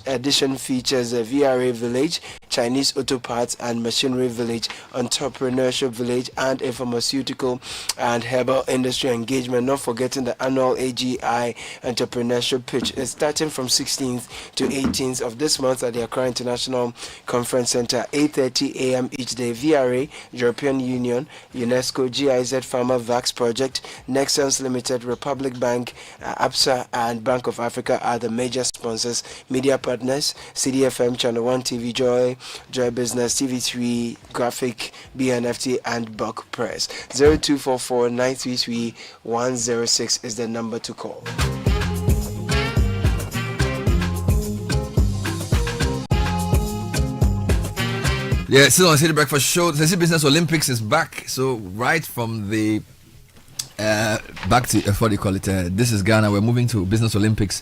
edition features a VRA Village, Chinese Auto Parts and Machinery Village, Entrepreneurship Village, and a pharmaceutical and herbal industry engagement. Not forgetting the annual AGI Entrepreneurship Pitch is starting from 16th to 18th of this month at the Accra International Conference Center, 8:30 a.m. each day. VRA, European Union, UNESCO, GIZ Pharma Vax Project, Nexans Limited, Republic Bank, APSA, and Bank of Africa are the major sponsors. Media partners: CDFM, Channel 1 TV, Joy Business, TV3, Graphic, BNFT, and Buck Press. 0244-933-106 is the number to call. Yeah, still on City Breakfast Show. The City Business Olympics is back. So right from the back to what do you call it? This is Ghana. We're moving to Business Olympics.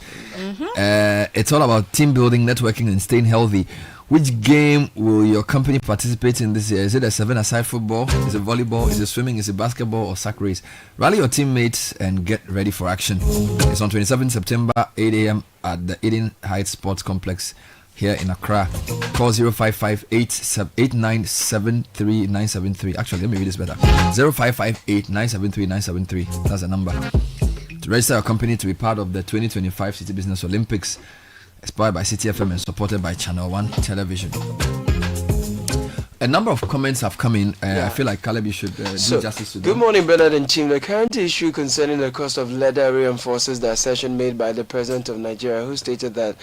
It's all about team building, networking, and staying healthy. Which game will your company participate in this year? Is it a 7-a-side football? Is it volleyball? Is it swimming? Is it basketball or sack race? Rally your teammates and get ready for action. It's on 27 September, 8 a.m. at the Eden Heights Sports Complex, here in Accra. Call 0558-8973-973. Actually, let me read this better. 0558-973-973. That's the number. To register your company to be part of the 2025 City Business Olympics, inspired by Citi FM and supported by Channel 1 Television. A number of comments have come in. I feel like Caleb, you should do justice to them. Good morning, Bernard and team. The current issue concerning the cost of leather reinforces the assertion made by the President of Nigeria, who stated that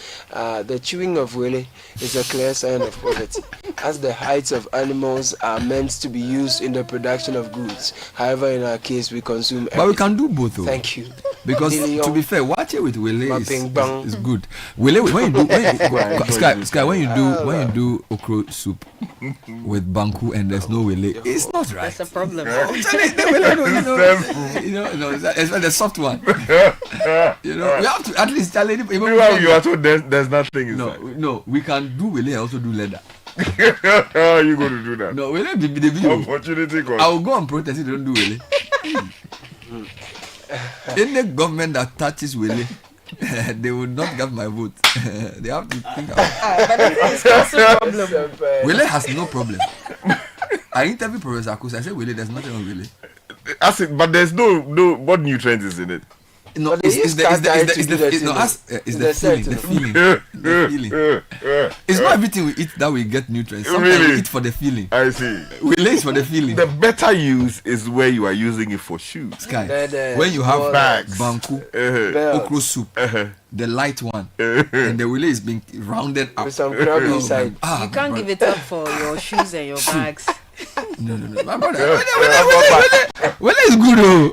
the chewing of wele is a clear sign of poverty, as the hides of animals are meant to be used in the production of goods. However, in our case, we consume everything. But we can do both, though. Thank you. Because to be fair, what you with wele is good. Wele, when you do Sky, when you do okra soup with banku and there's no wele, it's not right. That's a problem. It's the soft one. We have to at least tell it. You are told there's nothing inside. No, we can do wele and also do leather. How are you going to do that? No, wele the video. Opportunity cost. I will go and protest if they don't do wele. Any government that touches wele, they will not get my vote. They have to think about it. Wele has no problem. I interviewed Professor Akusa. I said, Wele, there's nothing wrong with Wele. But there's no what nutrients is in it? No, it's the feeling. It's not everything we eat that we get nutrients. Sometimes we eat for the feeling. I see. We lay for the feeling. The better use is where you are using it for shoes. Sky. When you have bags, banku, okra soup, the light one, and the wele is being rounded up with some crab inside. You can't give it up for your shoes and your bags. No. My brother, wele is good, though.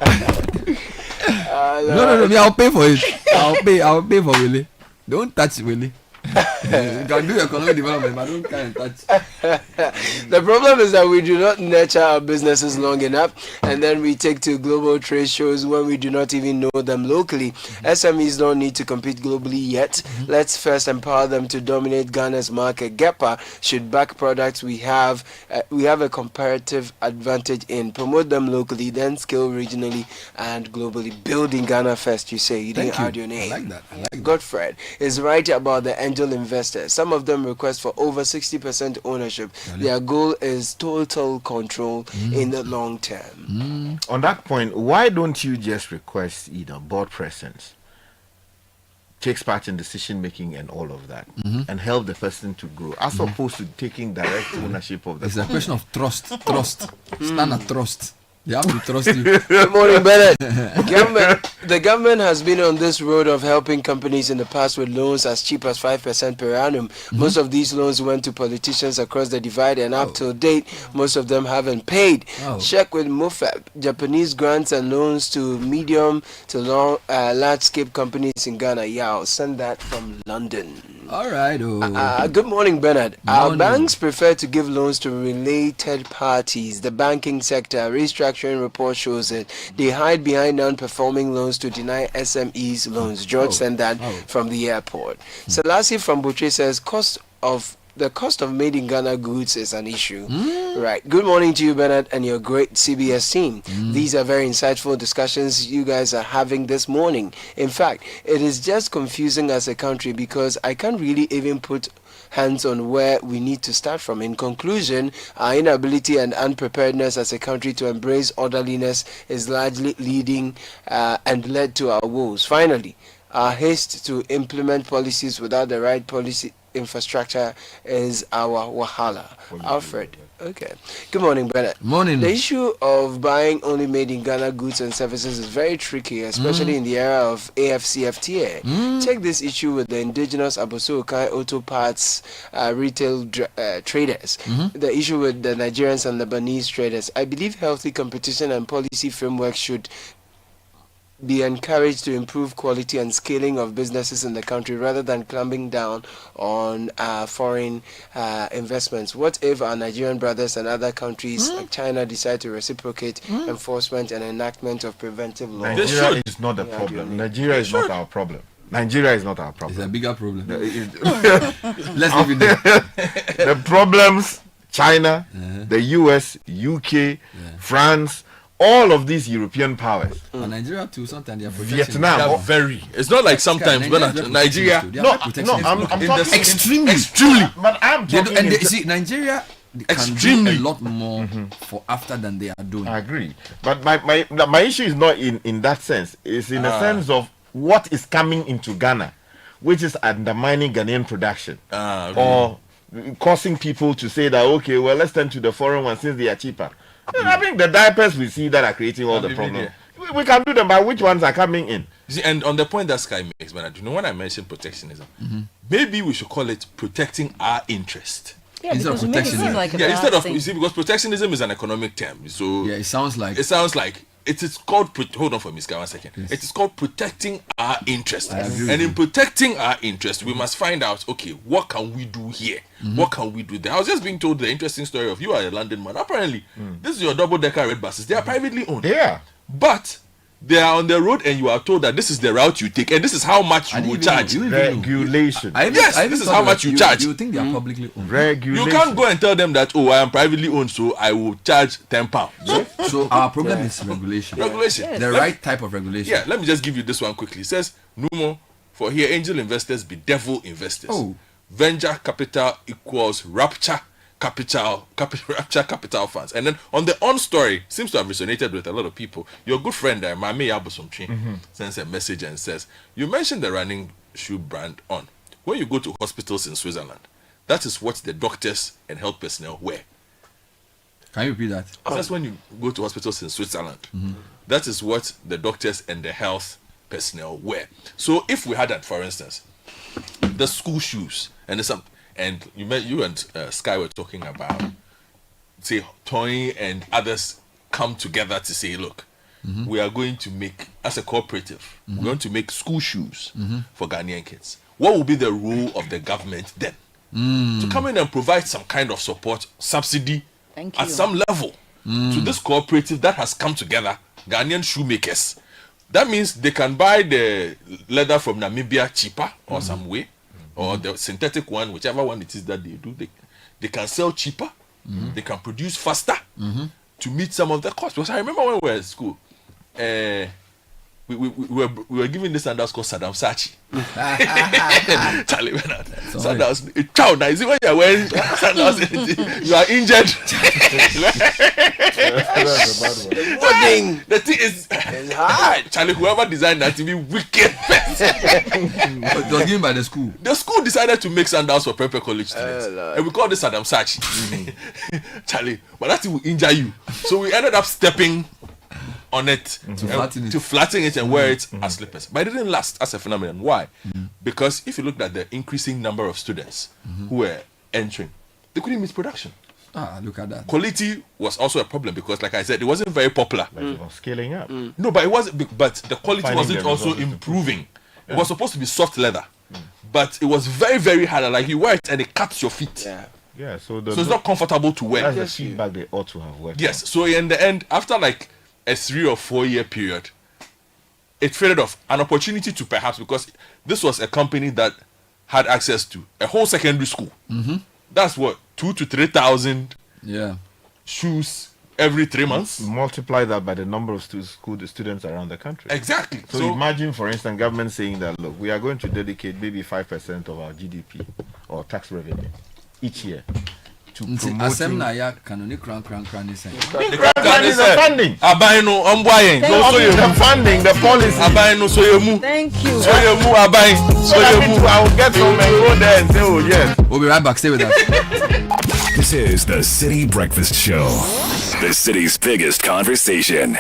No. I'll pay for it. I'll pay for Willie. Don't touch Willie. You can do economic development, but don't kind of touch. The problem is that we do not nurture our businesses long enough, and then we take to global trade shows when we do not even know them locally. SMEs don't need to compete globally yet. Let's first empower them to dominate Ghana's market. GEPA should back products we have a comparative advantage in. Promote them locally, then scale regionally and globally. Building Ghana first, you say. You didn't add your name. I like that. Godfred is right about the angel investors. Some of them request for over 60% ownership. Their goal is total control in the long term. On that point, why don't you just request board presence, takes part in decision making and all of that, and help the person to grow, as opposed to taking direct ownership of the It's a question of trust. Standard trust. They have to trust you. Good morning, Bernard. The government has been on this road of helping companies in the past with loans as cheap as 5% per annum. Most of these loans went to politicians across the divide, and up to date, most of them haven't paid. Check with MOFAB. Japanese grants and loans to medium to large-scale companies in Ghana. Yeah, I'll send that from London. All right. Good morning, Bernard. Our banks prefer to give loans to related parties. The banking sector restructuring report shows it. They hide behind non-performing loans to deny SMEs loans. George sent that from the airport. Selassie from Butcher says the cost of made in Ghana goods is an issue. Right. Good morning to you, Bernard, and your great CBS team. These are very insightful discussions you guys are having this morning. In fact, it is just confusing as a country because I can't really even put hands on where we need to start from. In conclusion, our inability and unpreparedness as a country to embrace orderliness is largely leading and led to our woes. Finally, our haste to implement policies without the right policy infrastructure is our wahala. Alfred. Okay. Good morning, Bernard. Morning. The issue of buying only made in Ghana goods and services is very tricky, especially in the era of AFCFTA. Check this issue with the indigenous Abosokai auto parts retail traders. The issue with the Nigerians and Lebanese traders. I believe healthy competition and policy framework should be encouraged to improve quality and scaling of businesses in the country rather than clamping down on foreign investments. What if our Nigerian brothers and other countries like China decide to reciprocate enforcement and enactment of preventive laws? Nigeria is not the problem. Nigeria is not our problem. Nigeria is not our problem. It's a bigger problem. Let's leave it there. The problems, China, the US, UK, France, all of these European powers, Nigeria too, sometimes they are Vietnam, they are very. It's not like sometimes when Nigeria. No, I'm talking extremely. But I'm talking. And see, Nigeria can do a lot more for after than they are doing. I agree, but my issue is not in that sense. It's in the sense of what is coming into Ghana, which is undermining Ghanaian production, or causing people to say that, okay, well, let's turn to the foreign ones since they are cheaper. I think the diapers we see that are creating all the problems. We can do them, but which ones are coming in? See, and on the point that Sky makes, man, you know, when I mentioned protectionism, maybe we should call it protecting our interest. Yeah, instead of because it protectionism. seem like a Instead bad of, thing. you see, because protectionism is an economic term. So yeah, it sounds like it is called. Hold on for me, Sky, 1 second. Yes. It is called protecting our interest, I agree and with in protecting our interest, we must find out, okay, what can we do here? What can we do there? I was just being told the interesting story of you are a London man. Apparently, this is your double-decker red buses. They are privately owned. Yeah, but they are on the road, and you are told that this is the route you take, and this is how much you will charge. Regulation. This is how much you charge. You think they are publicly owned? Regulation. You can't go and tell them that, oh, I am privately owned, so I will charge £10. So our problem is regulation. Regulation. Yes. The right type of regulation. Yeah, let me just give you this one quickly. It says, no more for here, angel investors be devil investors. Oh. Venture capital equals rapture capital funds. And then on the on story, seems to have resonated with a lot of people. Your good friend Mame Yabosomchi sends a message and says, you mentioned the running shoe brand On. When you go to hospitals in Switzerland, that is what the doctors and health personnel wear. Can you repeat that? That's when you go to hospitals in Switzerland. That is what the doctors and the health personnel wear. So if we had that, for instance, the school shoes and you and Sky were talking about, say, Tony and others come together to say, look, we are going to make, as a cooperative, we're going to make school shoes for Ghanaian kids. What will be the role of the government then? To come in and provide some kind of support, subsidy at some level to this cooperative that has come together, Ghanaian shoemakers. That means they can buy the leather from Namibia cheaper or some way, or the synthetic one, whichever one it is that they do, they can sell cheaper, they can produce faster to meet some of the costs. Because I remember when we were at school, we were given this sandals called Saddam Sachi. Charlie Bernard. Sandals. Chow, now, is it when you are wearing sandals, you are injured? The thing is hard. Charlie, whoever designed that to be wicked. It was given by the school. The school decided to make sandals for Prepper College students. And we called it Saddam Sachi. Charlie, but that will injure you. So we ended up stepping on it to flatten it and wear it as slippers. But it didn't last as a phenomenon. Why? Because if you looked at the increasing number of students who were entering, they couldn't meet production. Look at that. Quality was also a problem because, like I said, it wasn't very popular. But it was scaling up. No, but it wasn't. But the quality Finding wasn't the also resources. improving. It was supposed to be soft leather, but it was very, very hard. Like you wear it and it cuts your feet. Yeah, so it's not comfortable to wear. That's the feedback they ought to have worked. Yes. So in the end, after like a 3 or 4 year period, it faded off. An opportunity to perhaps, because this was a company that had access to a whole secondary school. That's what, 2,000 to 3,000 shoes every 3 months. Multiply that by the number of students around the country. Exactly. So imagine, for instance, government saying that, look, we are going to dedicate maybe 5% of our GDP or tax revenue each year to promoting. The funding. The policy. Thank you. I will get home and go there and say, oh yes. We'll be right back. Stay with us. This is the City Breakfast Show, the city's biggest conversation.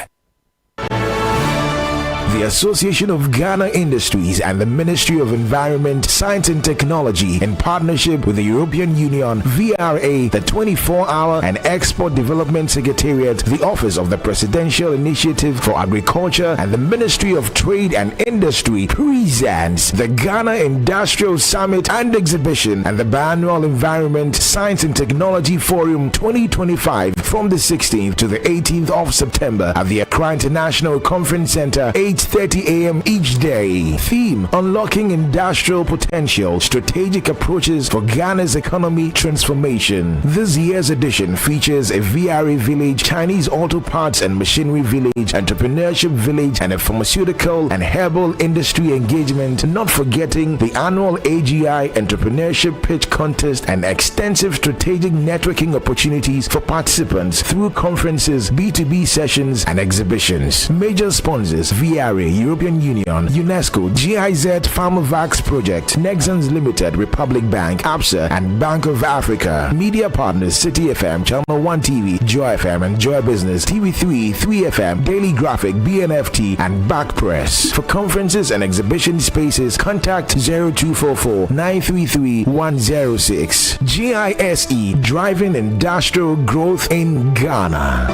The Association of Ghana Industries and the Ministry of Environment, Science and Technology, in partnership with the European Union, VRA, the 24-hour and Export Development Secretariat, the Office of the Presidential Initiative for Agriculture, and the Ministry of Trade and Industry presents the Ghana Industrial Summit and Exhibition and the Biannual Environment, Science and Technology Forum 2025 from the 16th to the 18th of September at the Accra International Conference Center, 8:30 a.m. each day. Theme: Unlocking Industrial Potential, Strategic Approaches for Ghana's Economy Transformation. This year's edition features a VRA Village, Chinese Auto Parts and Machinery Village, Entrepreneurship Village, and a pharmaceutical and herbal industry engagement, not forgetting the annual AGI Entrepreneurship Pitch Contest and extensive strategic networking opportunities for participants through conferences, B2B sessions, and exhibitions. Major sponsors: VRA, European Union, UNESCO, GIZ, Pharmavax Project, Nexans Limited, Republic Bank, APSA, and Bank of Africa. Media partners: Citi FM, Channel 1 TV, Joy FM and Joy Business, TV3, 3FM, Daily Graphic, BNFT, and Back Press. For conferences and exhibition spaces, contact 0244 933 106. GISE, Driving Industrial Growth in Ghana.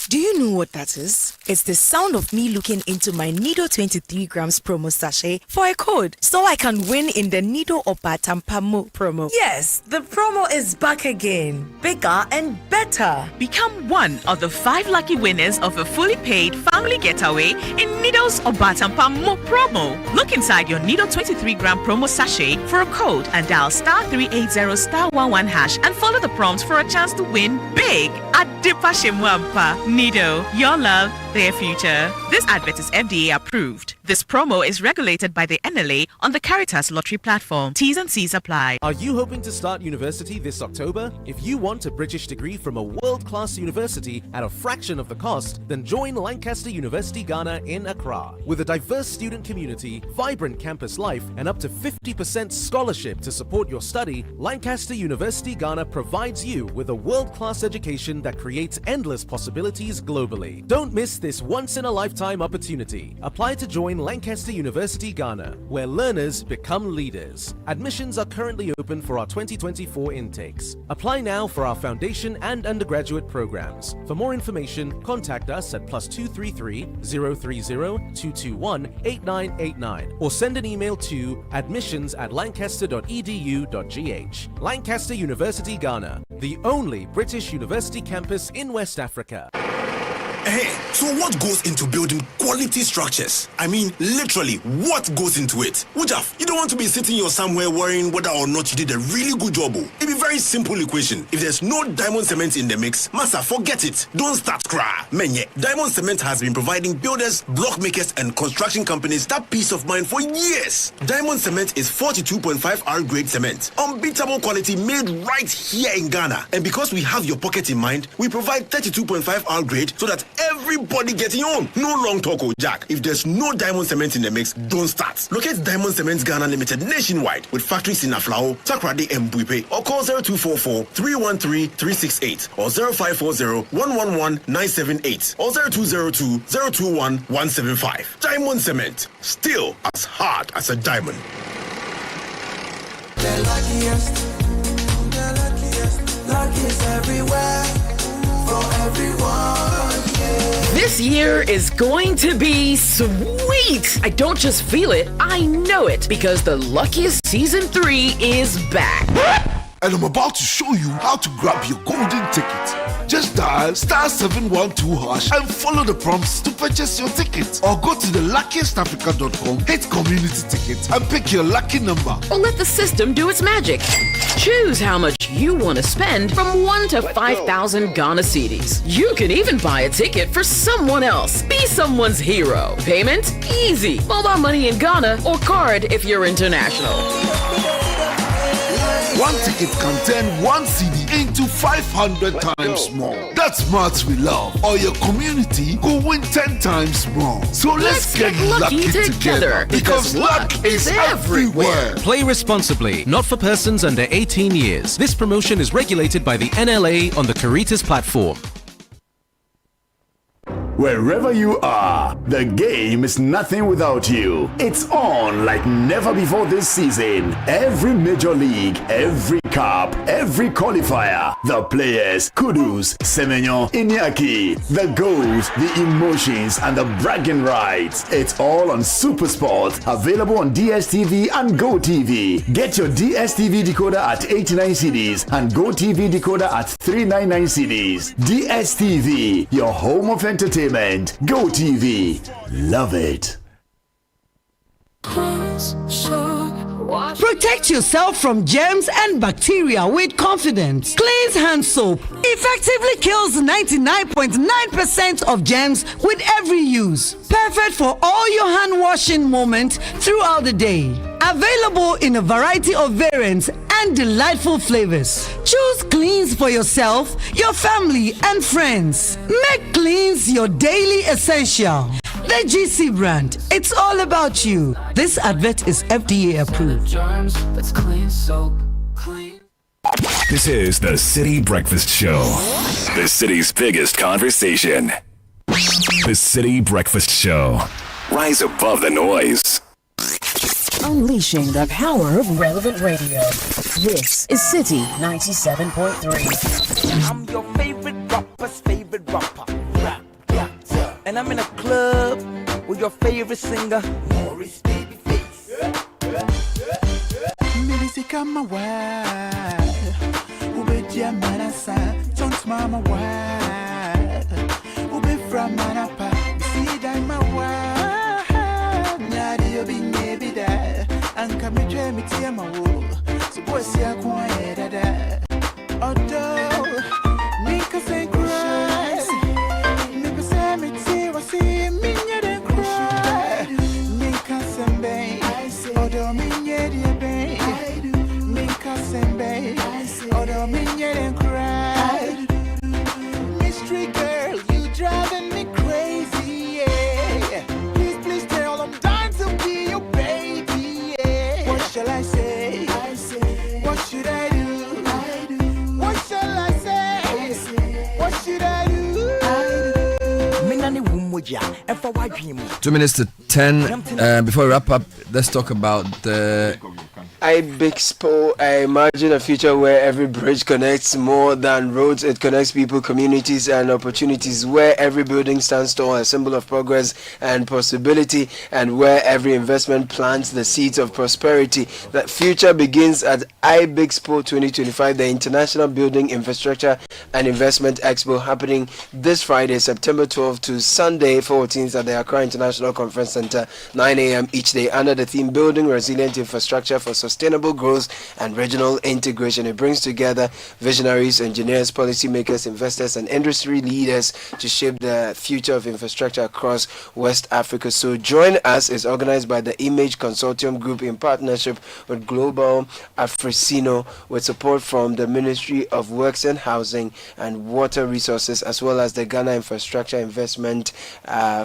Do you know what that is? It's the sound of me looking into my Nido 23 grams promo sachet for a code so I can win in the Nido Opa Tampamo promo. Yes, the promo is back again. Bigger and better. Become one of the 5 lucky winners of a fully paid family getaway in Nido's Obatampa Mo promo. Look inside your Nido 23-gram promo sachet for a code and dial *380*11 hash and follow the prompts for a chance to win big at Dipashimwampa. Nido, your love, their future. This advert is FDA approved. This promo is regulated by the NLA on the Caritas Lottery platform. T's and C's apply. Are you hoping to start university this October? If you want a British degree from a world-class university at a fraction of the cost, then join Lancaster University Ghana in Accra. With a diverse student community, vibrant campus life, and up to 50% scholarship to support your study, Lancaster University Ghana provides you with a world-class education that creates endless possibilities globally. Don't miss this once-in-a-lifetime opportunity. Apply to join Lancaster University Ghana, where learners become leaders. Admissions are currently open for our 2024 intakes. Apply now for our foundation and undergraduate programs. For more information, contact us at +233 030 221 8989 or send an email to admissions@lancaster.edu.gh. Lancaster University Ghana, the only British university campus in West Africa. Hey, so what goes into building quality structures? I mean, literally, what goes into it? Wujaf, you don't want to be sitting here somewhere worrying whether or not you did a really good job. It'd be very simple equation. If there's no diamond cement in the mix, massa, forget it. Don't start cry. Menye, diamond cement has been providing builders, block makers, and construction companies that peace of mind for years. Diamond cement is 42.5 R grade cement. Unbeatable quality made right here in Ghana. And because we have your pocket in mind, we provide 32.5 R grade so that everybody getting on. No long talk, Jack. If there's no diamond cement in the mix, don't start. Locate Diamond Cement Ghana Limited nationwide with factories in Aflao, Takrade, and Buipe, or call 0244 313 368 or 0540 111 978 or 0202 021 175. Diamond Cement, still as hard as a diamond. The luckiest everywhere, for everyone. This year is going to be sweet. I don't just feel it, I know it, because the Luckiest Season 3 is back. And I'm about to show you how to grab your golden ticket. Just dial *712# and follow the prompts to purchase your ticket. Or go to theluckiestafrica.com, hit community tickets, and pick your lucky number. Or let the system do its magic. Choose how much you want to spend from 1 to 5,000 Ghana cedis. You can even buy a ticket for someone else. Be someone's hero. Payment? Easy. Mobile money in Ghana or card if you're international. One ticket can turn 1 CD into 500 times more. That's maths we love. Or your community will win 10 times more. So let's get lucky together because luck is everywhere. Play responsibly, not for persons under 18 years. This promotion is regulated by the NLA on the Caritas platform. Wherever you are, the game is nothing without you. It's on like never before this season. Every major league, every cup, every qualifier, the players, Kudus, Semenyo, Inyaki, the goals, the emotions, and the bragging rights. It's all on Supersport, available on DSTV and GoTV. Get your DSTV decoder at 89 cedis and GoTV decoder at 399 cedis. DSTV, your home of entertainment. GoTV, love it. Protect yourself from germs and bacteria with confidence. Cleanse hand soap effectively kills 99.9% of germs with every use. Perfect for all your hand washing moments throughout the day. Available in a variety of variants and delightful flavors. Choose Cleanse for yourself, your family, and friends. Make Cleanse your daily essential. The GC brand. It's all about you. This advert is FDA approved. This is the City Breakfast Show. The city's biggest conversation. The City Breakfast Show. Rise above the noise. Unleashing the power of relevant radio. This is City 97.3. I'm your favorite rapper's favorite rapper. And I'm in a club with your favorite singer, Maurice Babyface. Milisika mawa, ubedia manasa, tont mama wa, ube from manapa, sida mawa, nyadi obi nyebida, anka midwe mitia mawo, subosi ya kwa edada, odo, nika say cry. See me and cry. Nika sembe, odo minye diebe. Nika sembe, odo minye and cry. Mystery girl, you driving me crazy. Yeah. Please tell I'm dying to be your baby. Yeah. What shall I say? What should I do? What shall I say? What should I do? 2 minutes to 10. Before we wrap up, let's talk about the iBixpo. I imagine a future where every bridge connects more than roads. It connects people, communities, and opportunities. Where every building stands tall, a symbol of progress and possibility, and where every investment plants the seeds of prosperity. That future begins at iBixpo 2025, the International Building Infrastructure and Investment Expo, happening this Friday, September 12th to Sunday 14th at the Accra International Conference Center, 9 a.m. each day, under the theme Building Resilient Infrastructure for Sustainable Growth and Regional Integration. It brings together visionaries, engineers, policymakers, investors, and industry leaders to shape the future of infrastructure across West Africa. So join us. It's organized by the Image Consortium Group in partnership with Global Africino, with support from the Ministry of Works and Housing and Water Resources, as well as the Ghana Infrastructure Investment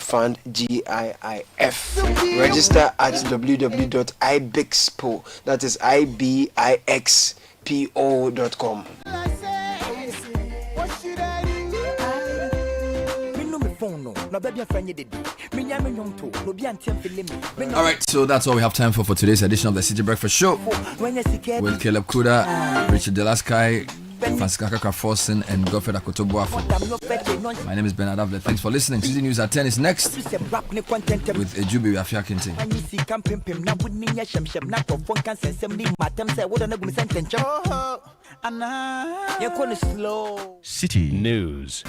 Fund, GIIF. Register at www.ibixpo. That is IBIXPO.com. All right, so that's all we have time for today's edition of the City Breakfast Show with Caleb Kuda, Richard Delaskai, Francisca Kaka-Forsen, and Godfrey Akotobuafo. My name is Bernard Avlet. Thanks for listening. City News at 10 is next with Ejubi Afia Kinting. City News.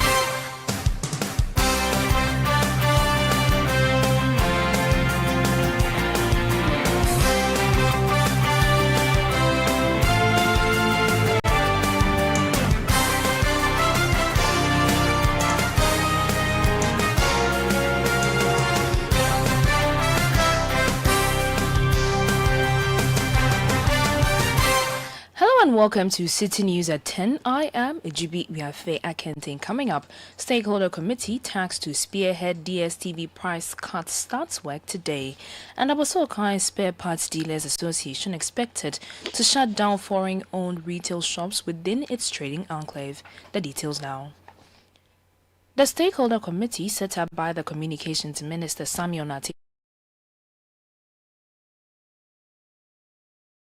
Hello and welcome to City News at 10. I am Ejibi Biafe Akenting. Coming up, Stakeholder Committee tasked to spearhead DSTV price cut starts work today. And Abosokai Spare Parts Dealers Association expected to shut down foreign-owned retail shops within its trading enclave. The details now. The stakeholder committee set up by the Communications Minister Samuel Nati